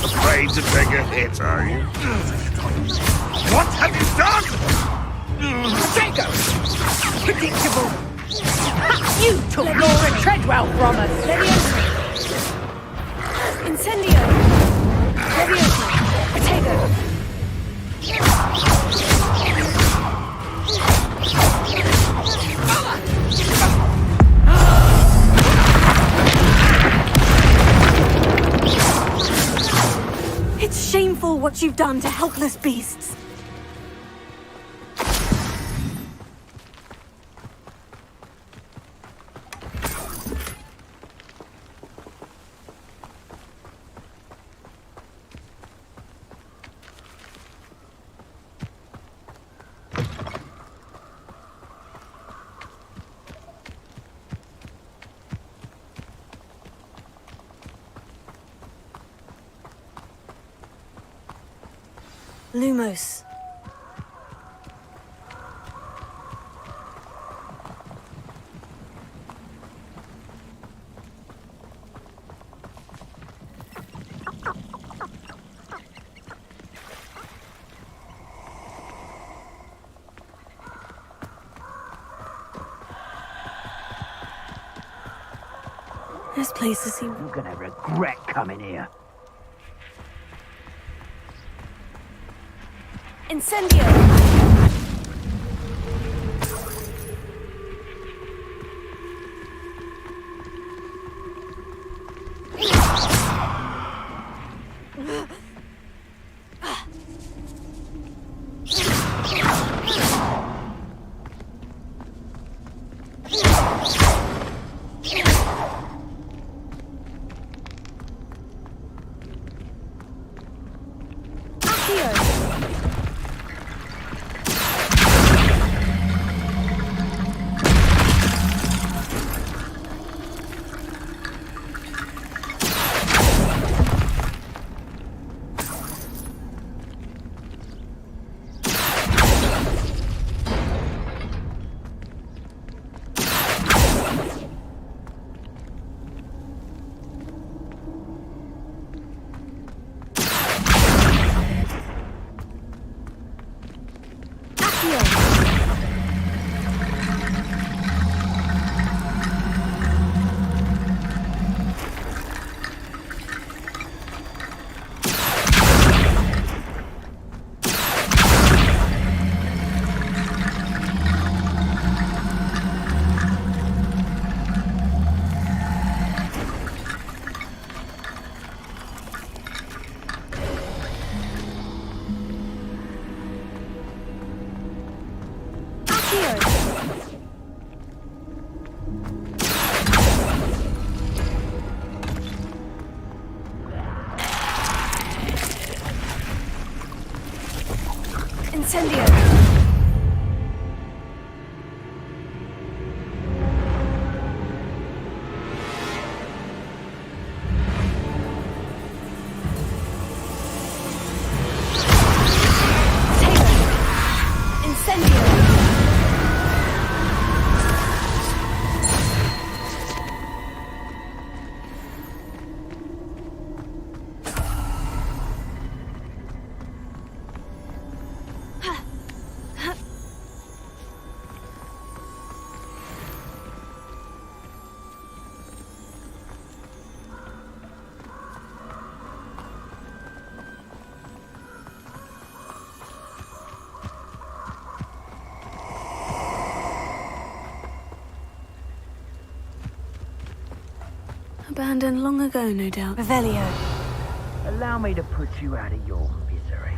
Afraid to take a hit, are you? What have you done? Draco! Predictable. You took Laura Treadwell from us. Incendio! Leviosa! Potato! It's shameful what you've done to helpless beasts. Lumos. This place is... You're gonna regret coming here. Incendio! Incendio! Abandoned long ago, no doubt. Revelio. Allow me to put you out of your misery.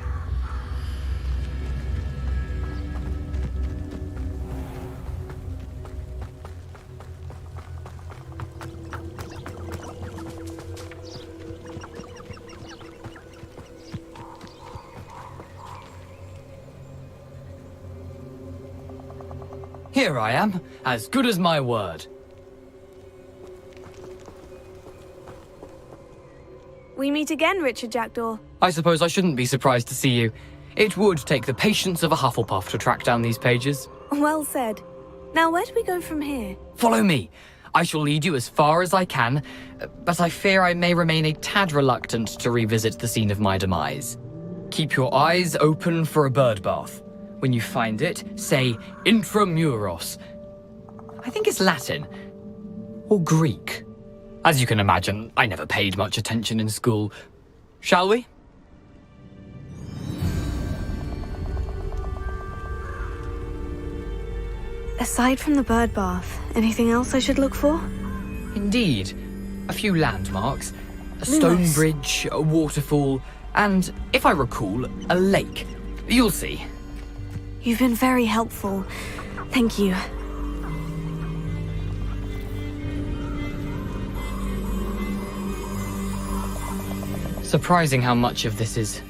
Here I am, as good as my word. We meet again, Richard Jackdaw. I suppose I shouldn't be surprised to see you. It would take the patience of a Hufflepuff to track down these pages. Well said. Now, where do we go from here? Follow me. I shall lead you as far as I can, but I fear I may remain a tad reluctant to revisit the scene of my demise. Keep your eyes open for a bird bath. When you find it, say Intramuros. I think it's Latin. Or Greek. As you can imagine, I never paid much attention in school. Shall we? Aside from the bird bath, anything else I should look for? Indeed. A few landmarks. A stone Nice. bridge, a waterfall, and, if I recall, a lake. You'll see. You've been very helpful. Thank you. Surprising how much of this is,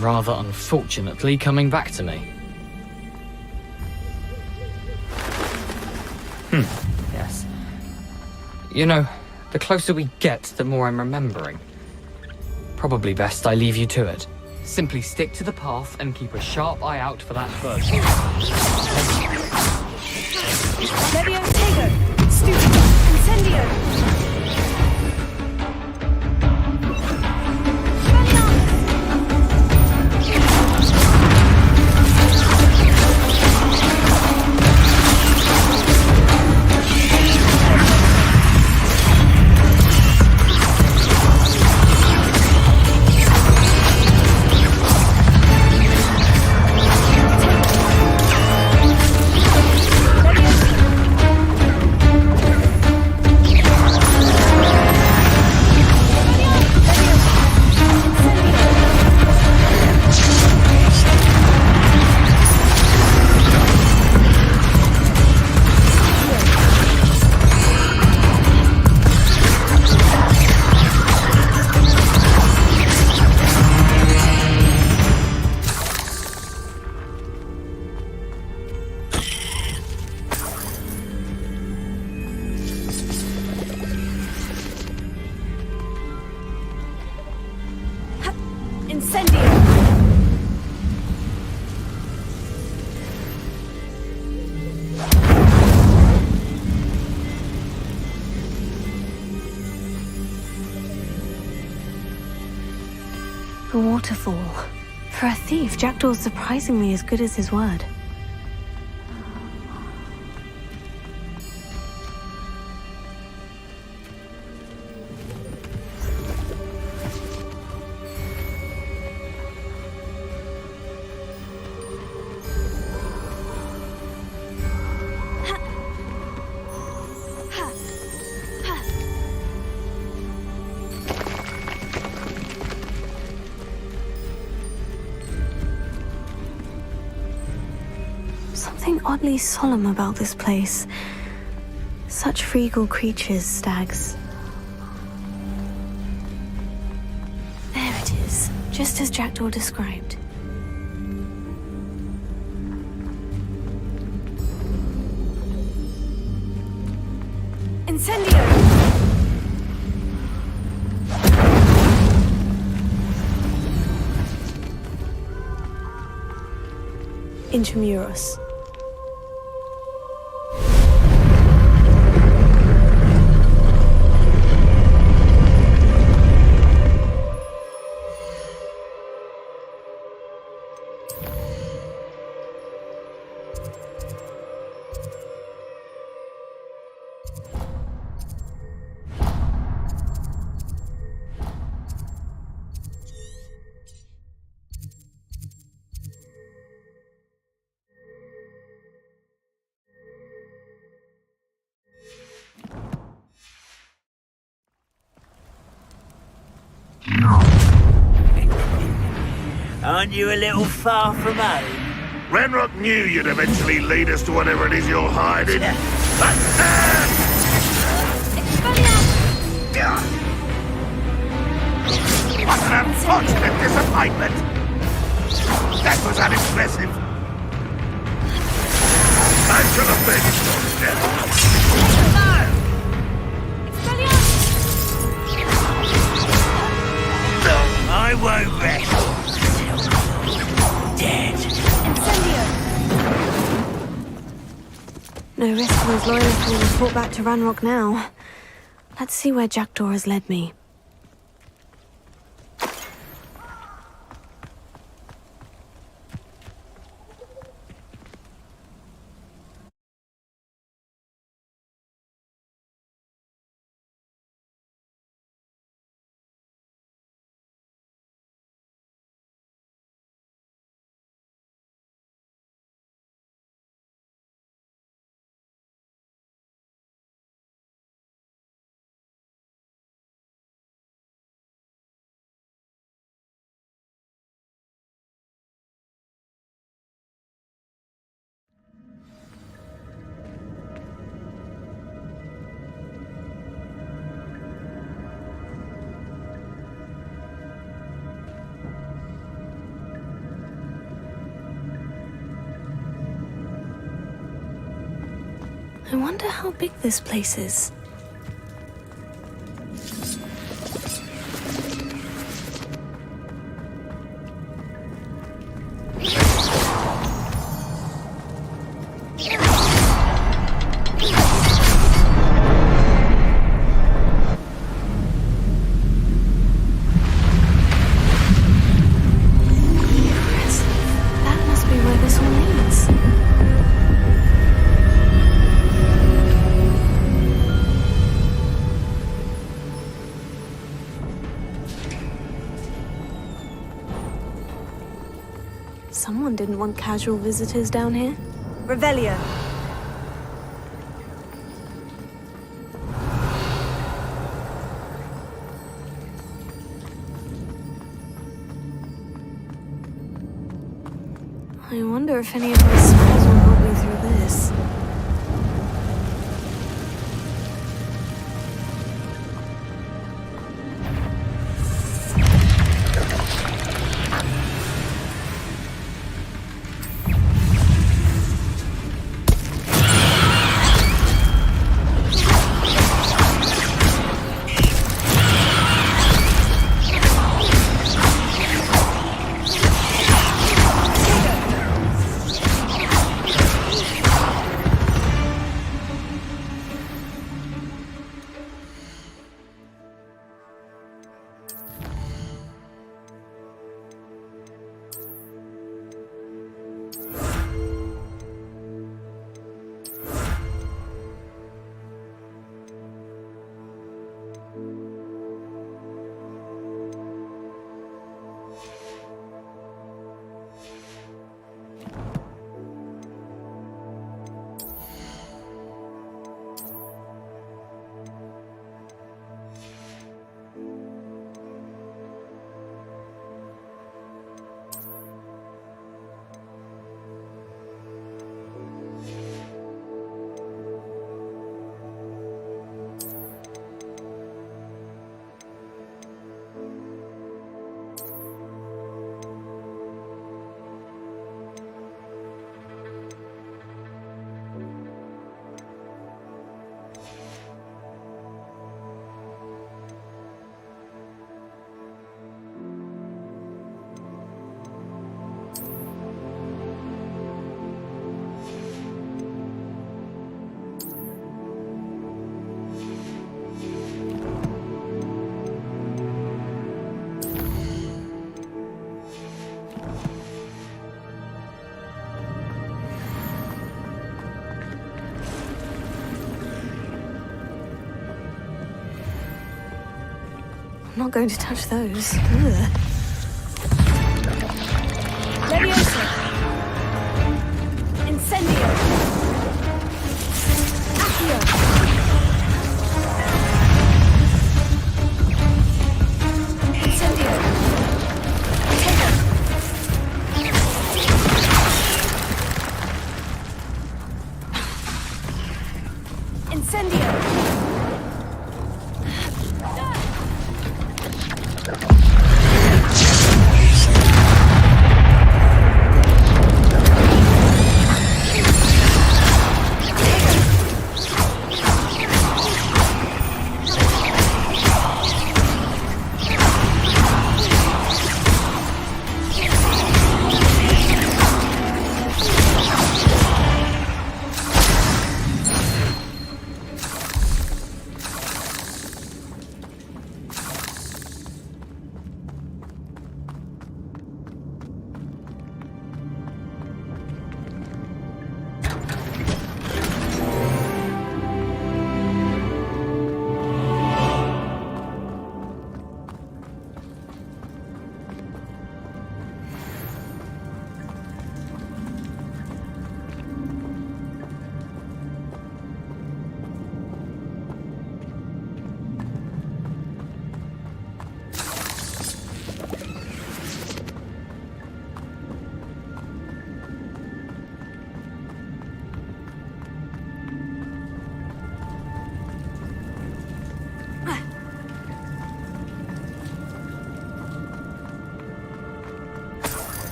rather unfortunately, coming back to me. Yes. You know, the closer we get, the more I'm remembering. Probably best I leave you to it. Simply stick to the path and keep a sharp eye out for that bird. Levio Tego! Studio! Incendio! The waterfall. For a thief, Jackdaw's surprisingly as good as his word. Something oddly solemn about this place. Such regal creatures, stags. There it is, just as Jackdaw described. Incendio! Intramuros. Aren't you a little far from home? Ranrock knew you'd eventually lead us to whatever it is you're hiding. What an unfortunate disappointment! That was unimpressive. I should have been I won't rest. Dead. No risk for his loyalists being report back to Ranrock now. Let's see where Jackdaw has led me. I wonder how big this place is. That must be where this one leads. Someone didn't want casual visitors down here. Revelio. I wonder if any of my spells will help me through this. not going to touch those. Ugh. Leviosa! Incendio! Accio!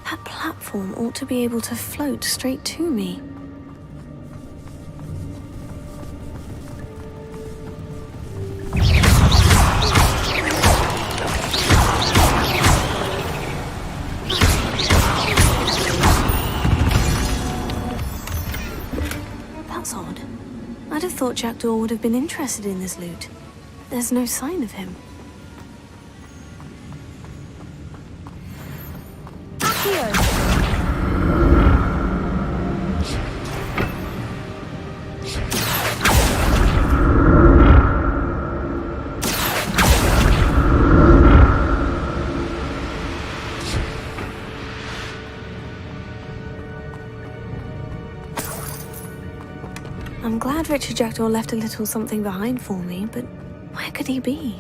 That platform ought to be able to float straight to me. That's odd. I'd have thought Jackdaw would have been interested in this loot. There's no sign of him. I'm glad Richard Jackdaw left a little something behind for me, but where could he be?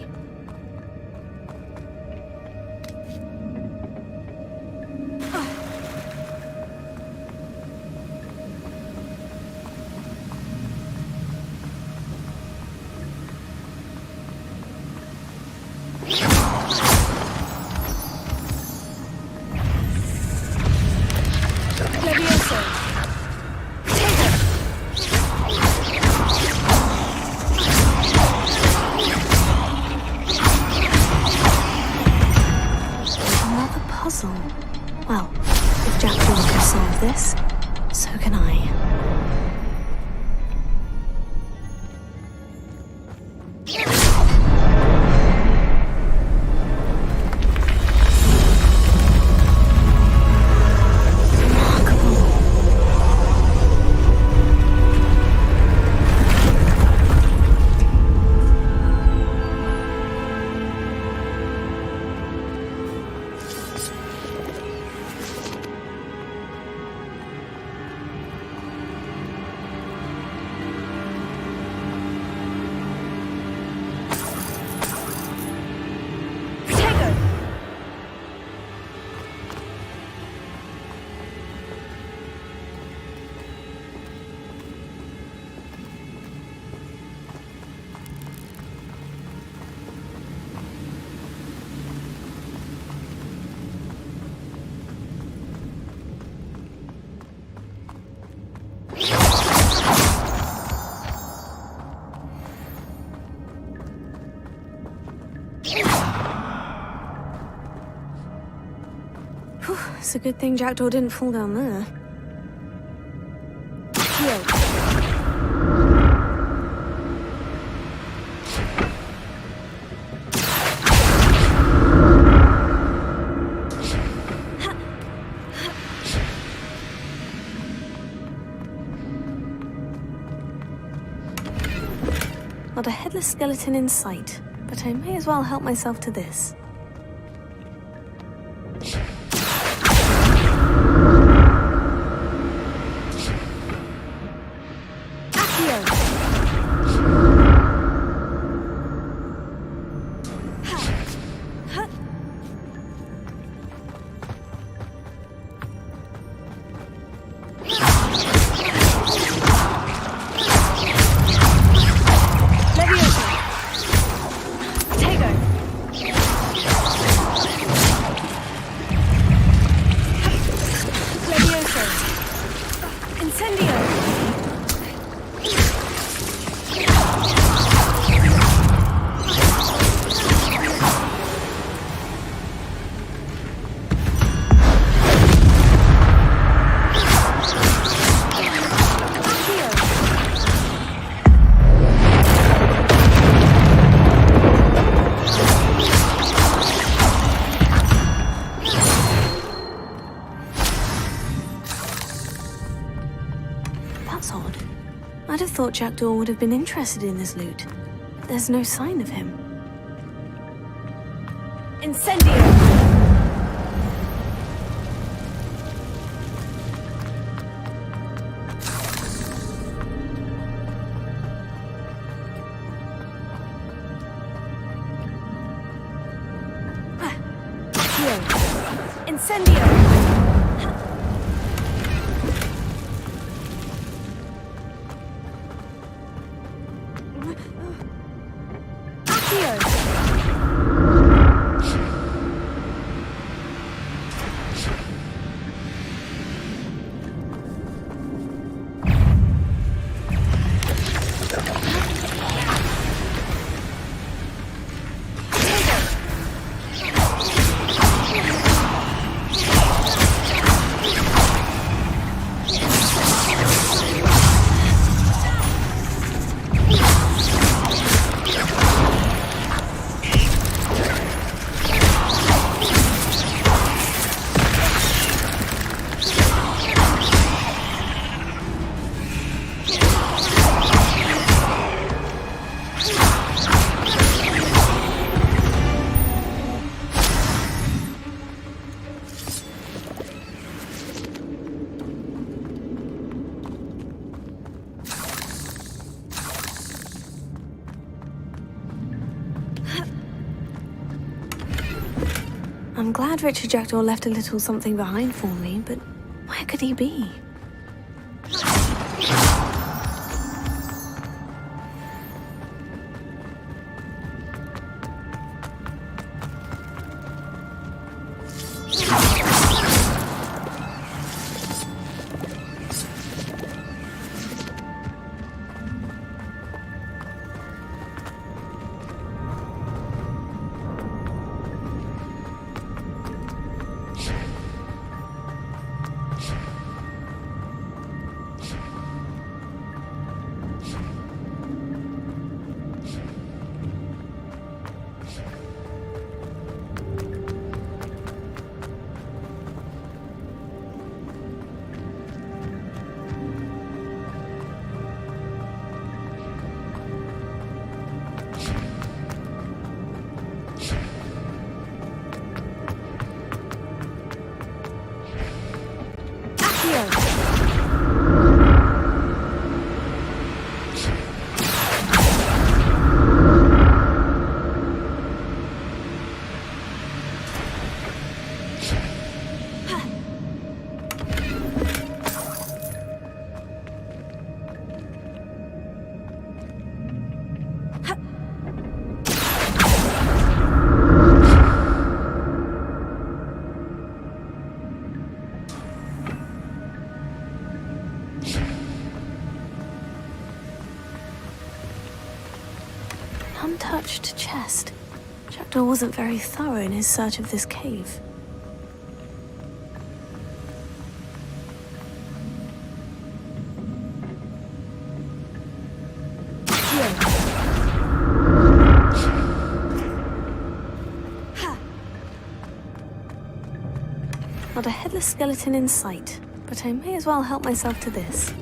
Well, if Jackdaw can solve this, so can I. It's a good thing Jackdaw didn't fall down there. headless skeleton in sight, but I may as well help myself to this. That's odd. I'd have thought Jackdaw would have been interested in this loot. There's no sign of him. Incendio! Incendio! I'm glad Richard Jackdaw left a little something behind for me, but where could he be? Untouched chest. Jackdaw wasn't very thorough in his search of this cave. Not a headless skeleton in sight, but I may as well help myself to this.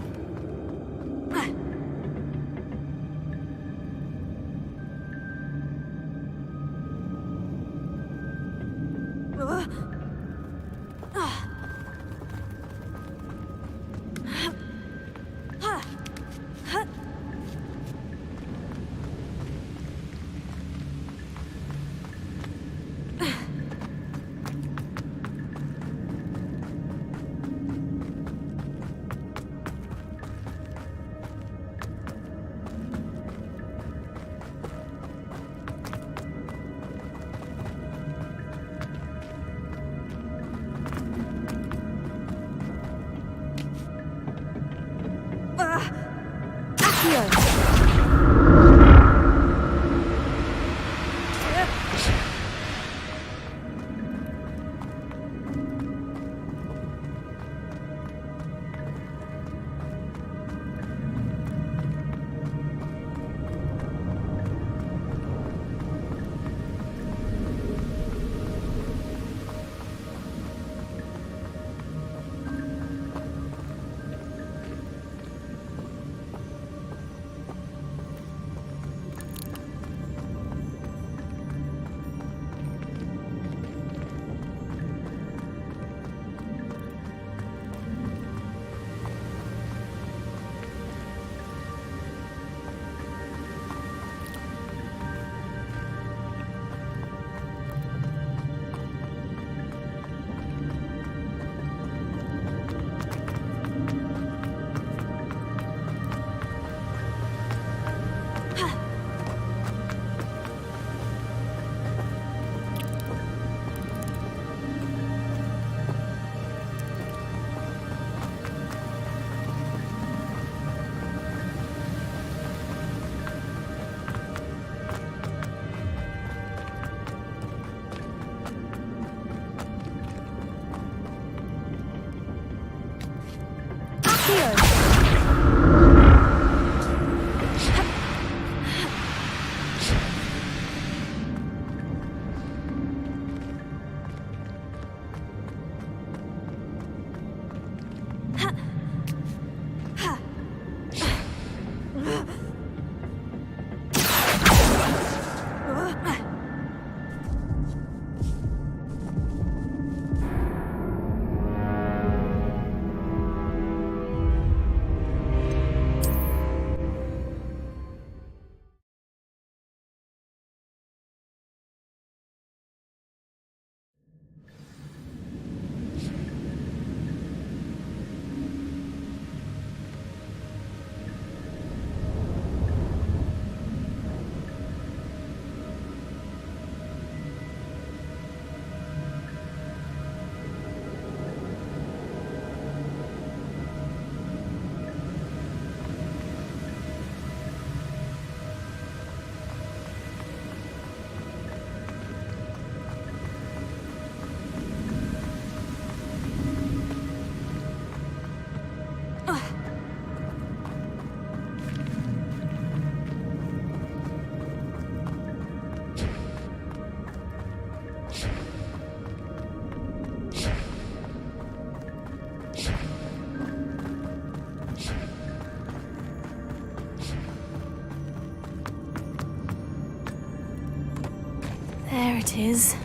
There it is.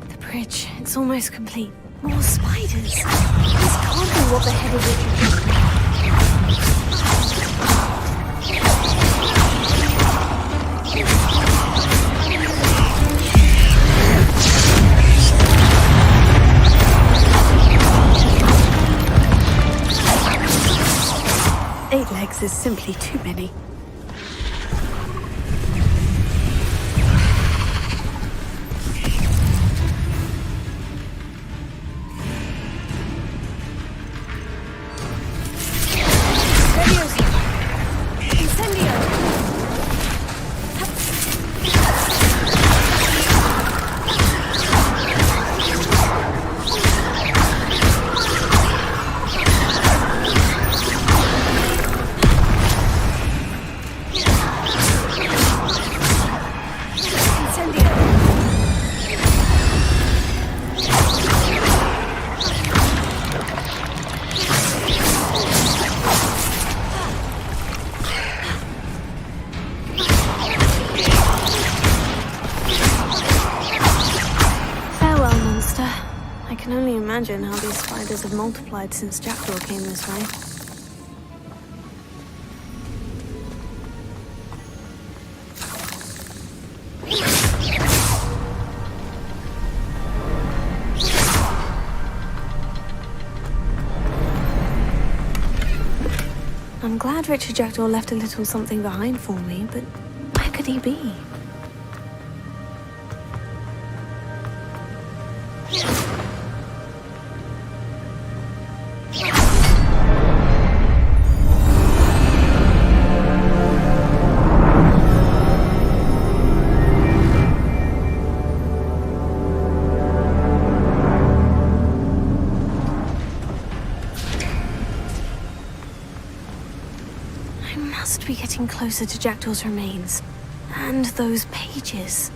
The bridge. It's almost complete. More spiders. This can't be what the head of Richard. 8 legs is simply too many. I can only imagine how these spiders have multiplied since Jackdaw came this way. I'm glad Richard Jackdaw left a little something behind for me, but where could he be? I must be getting closer to Jackdaw's remains. And those pages.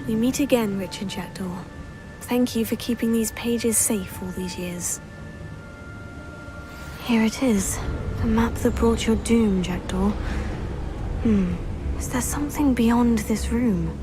We meet again, Richard Jackdaw. Thank you for keeping these pages safe all these years. Here it is. The map that brought your doom, Jackdaw. Is there something beyond this room?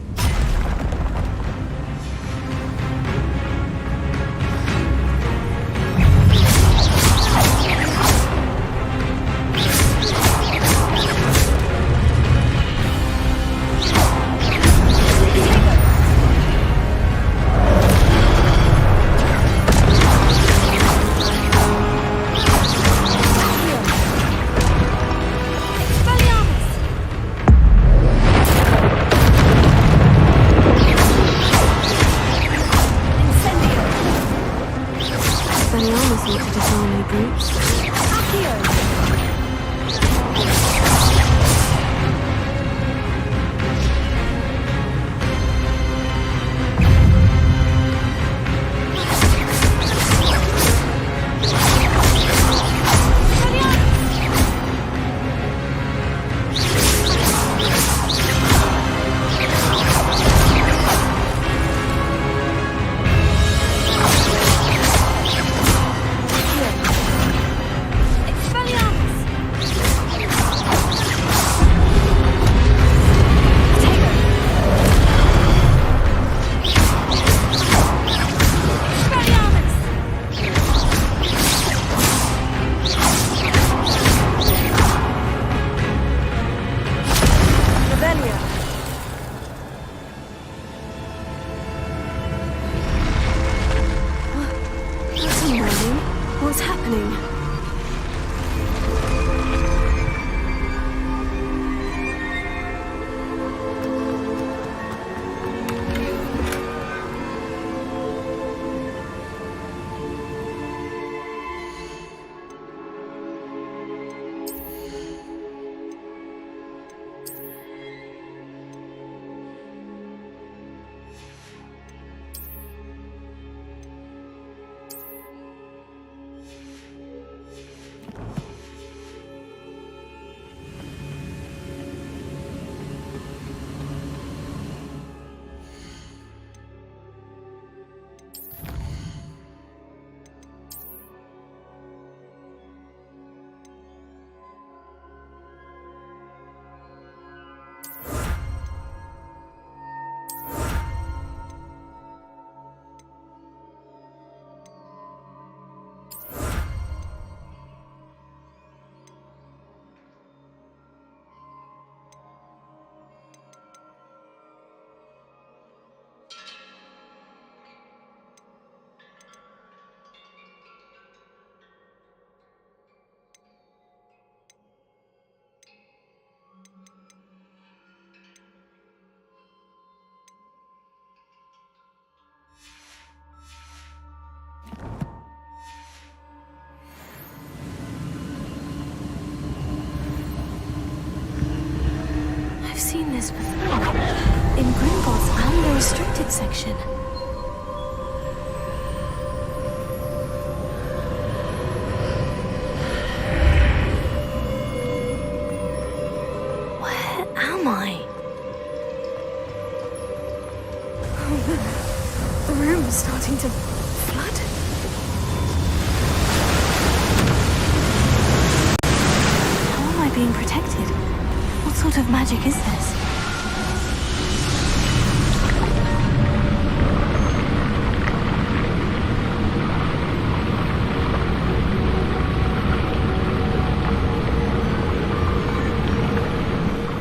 What's happening? this before. In Gringotts and the restricted section. Where am I? The room is starting to flood. How am I being protected? What sort of magic is this?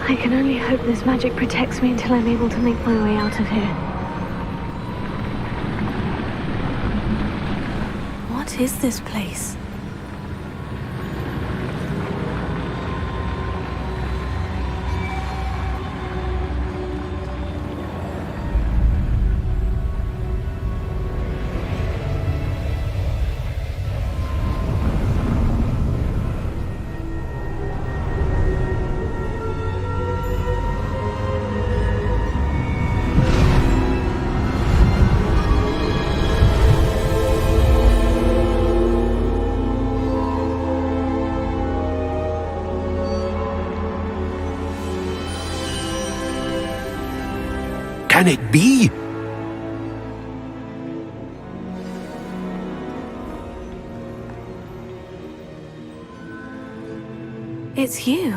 I can only hope this magic protects me until I'm able to make my way out of here. What is this place? Can it be? It's you.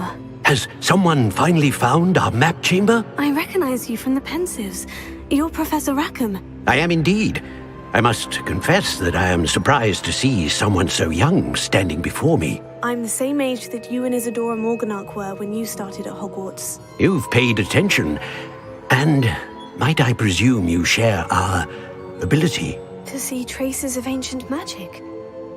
Has someone finally found our map chamber? I recognize you from the Pensives. You're Professor Rackham. I am indeed. I must confess that I am surprised to see someone so young standing before me. I'm the same age that you and Isadora Morganach were when you started at Hogwarts. You've paid attention, and might I presume you share our ability? To see traces of ancient magic?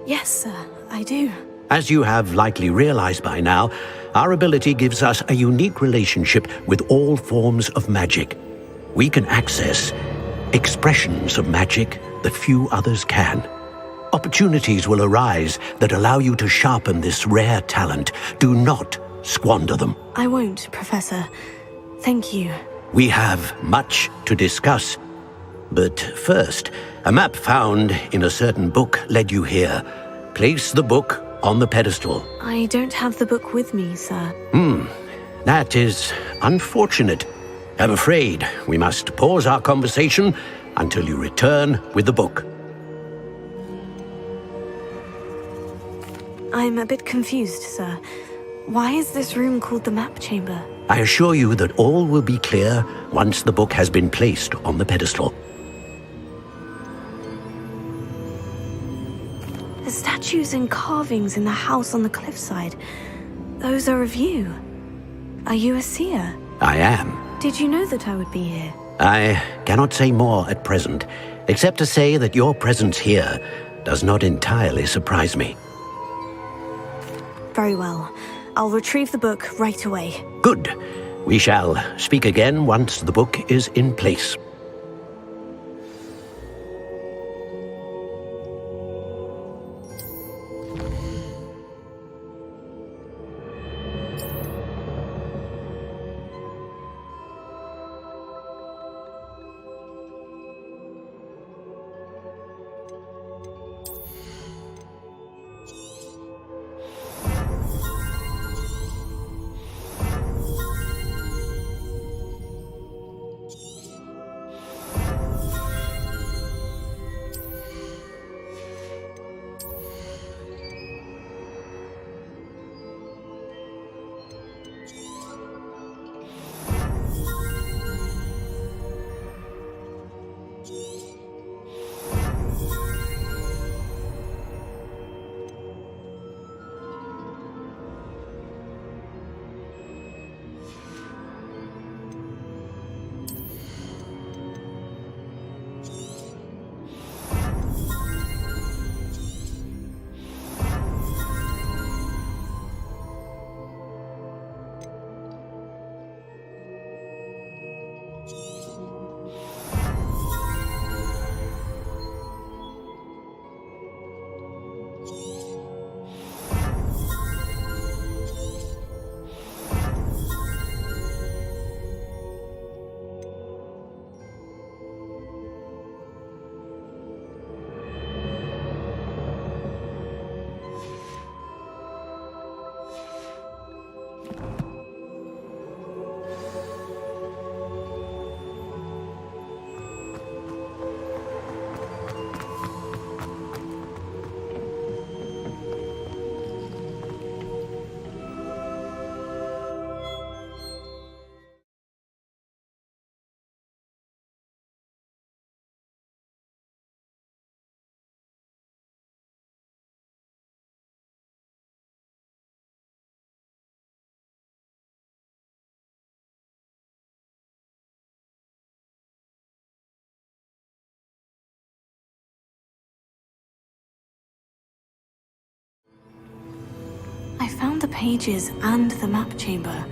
Yes, sir, I do. As you have likely realized by now, our ability gives us a unique relationship with all forms of magic. We can access expressions of magic that few others can. Opportunities will arise that allow you to sharpen this rare talent. Do not squander them. I won't, Professor. Thank you. We have much to discuss. But first, a map found in a certain book led you here. Place the book on the pedestal. I don't have the book with me, sir. That is unfortunate. I'm afraid we must pause our conversation until you return with the book. I'm a bit confused, sir. Why is this room called the map chamber? I assure you that all will be clear once the book has been placed on the pedestal. The statues and carvings in the house on the cliffside, those are of you. Are you a seer? I am. Did you know that I would be here? I cannot say more at present, except to say that your presence here does not entirely surprise me. Very well. I'll retrieve the book right away. Good. We shall speak again once the book is in place. I found the pages and the map chamber.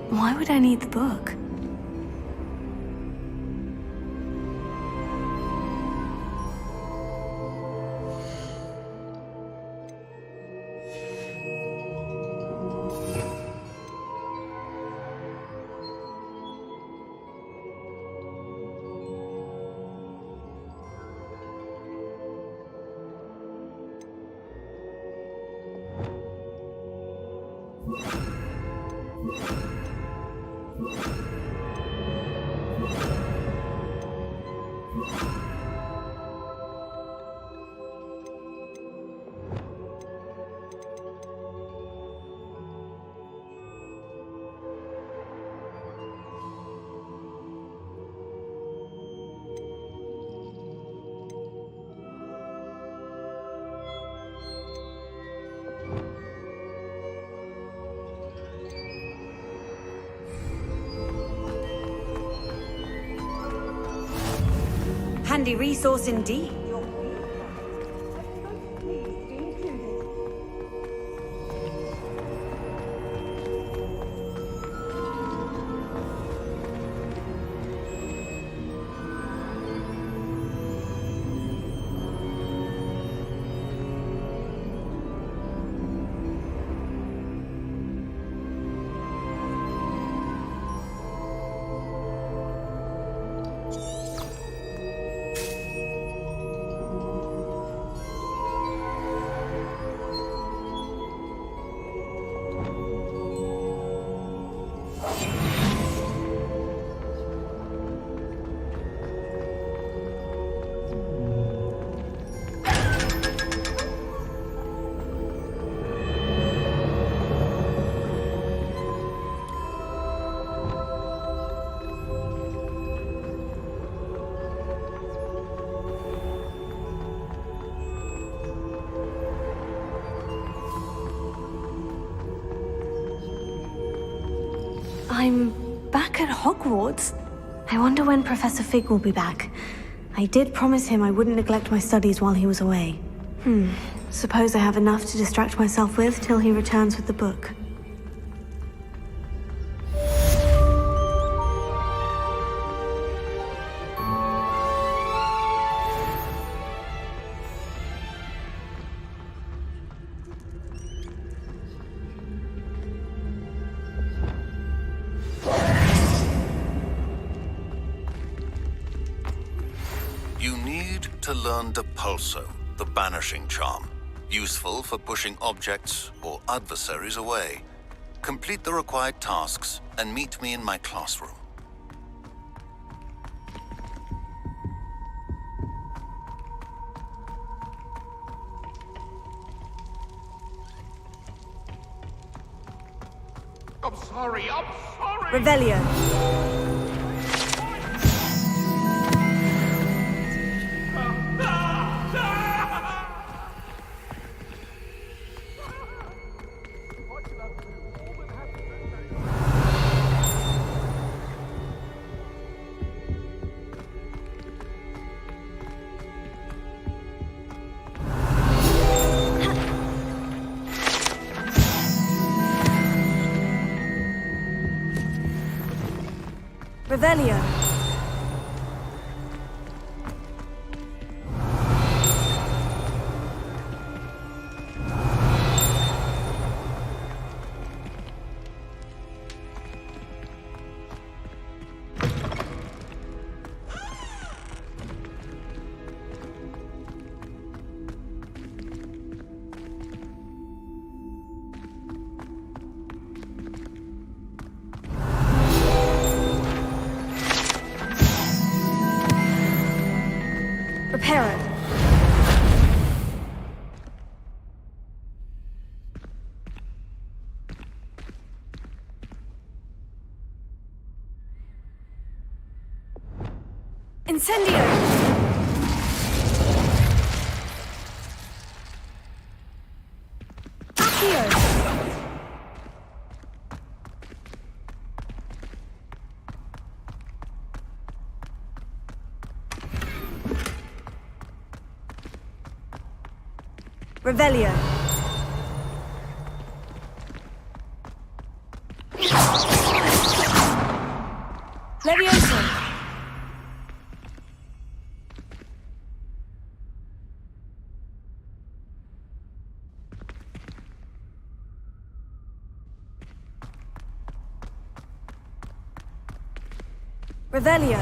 Why would I need the book? Handy resource indeed. I'm back at Hogwarts. I wonder when Professor Fig will be back. I did promise him I wouldn't neglect my studies while he was away. Suppose I have enough to distract myself with till he returns with the book. You need to learn Depulso, the Banishing Charm. Useful for pushing objects or adversaries away. Complete the required tasks and meet me in my classroom. I'm sorry. Revelio. Revelio. Prepare it. Incendio! Accio! Revelio. Revelio.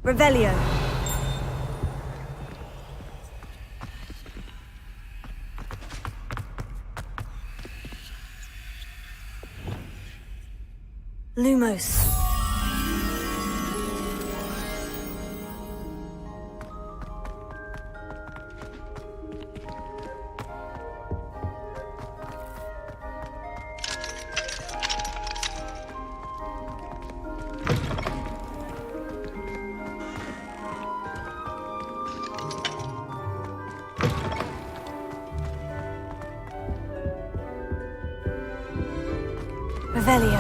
Revelio. Lumos. Revelio.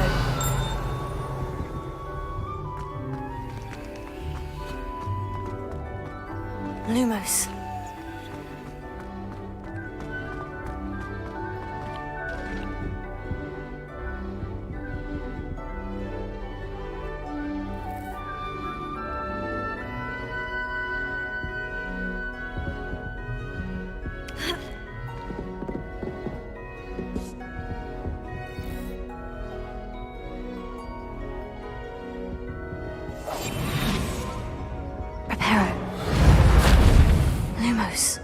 Lumos. Reparo. Lumos.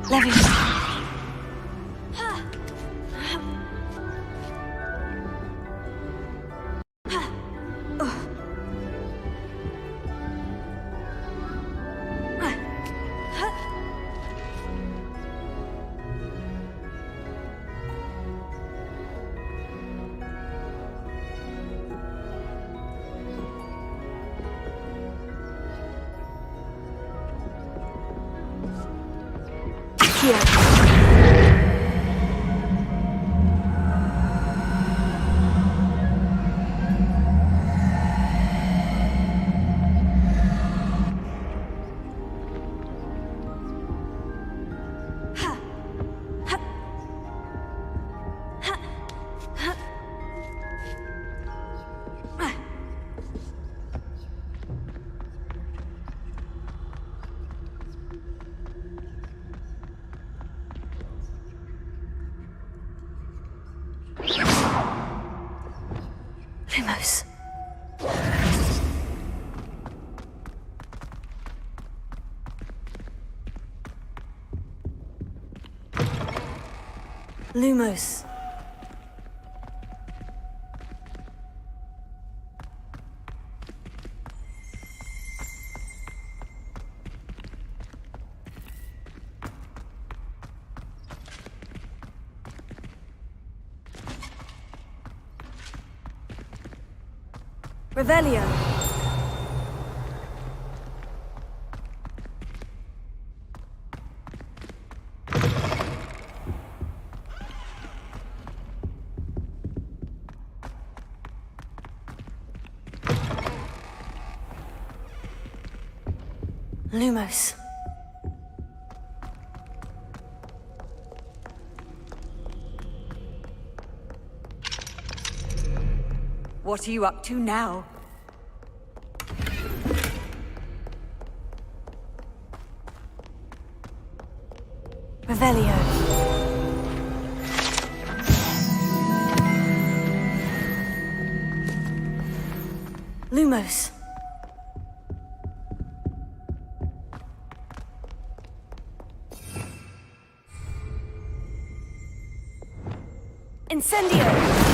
Levius. Lumos. Lumos. Revelio. Lumos. What are you up to now? Expelio. Lumos. Incendio.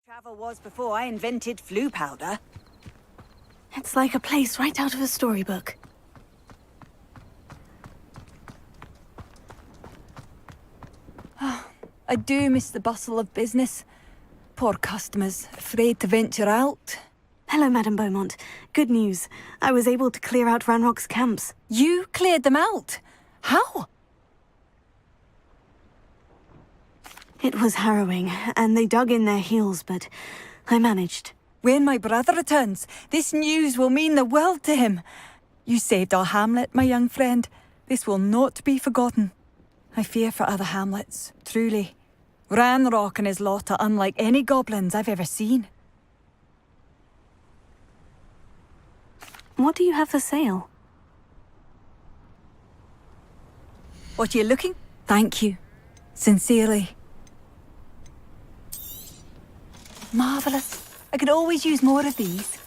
Travel was before I invented flu powder. It's like a place right out of a storybook. I do miss the bustle of business. Poor customers, afraid to venture out. Hello, Madame Beaumont. Good news. I was able to clear out Ranrock's camps. You cleared them out? How? It was harrowing, and they dug in their heels, but I managed. When my brother returns, this news will mean the world to him. You saved our hamlet, my young friend. This will not be forgotten. I fear for other hamlets, truly. Ranrock and his lot are unlike any goblins I've ever seen. What do you have for sale? What are you looking? Thank you. Sincerely. Marvellous. I could always use more of these.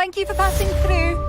Thank you for passing through.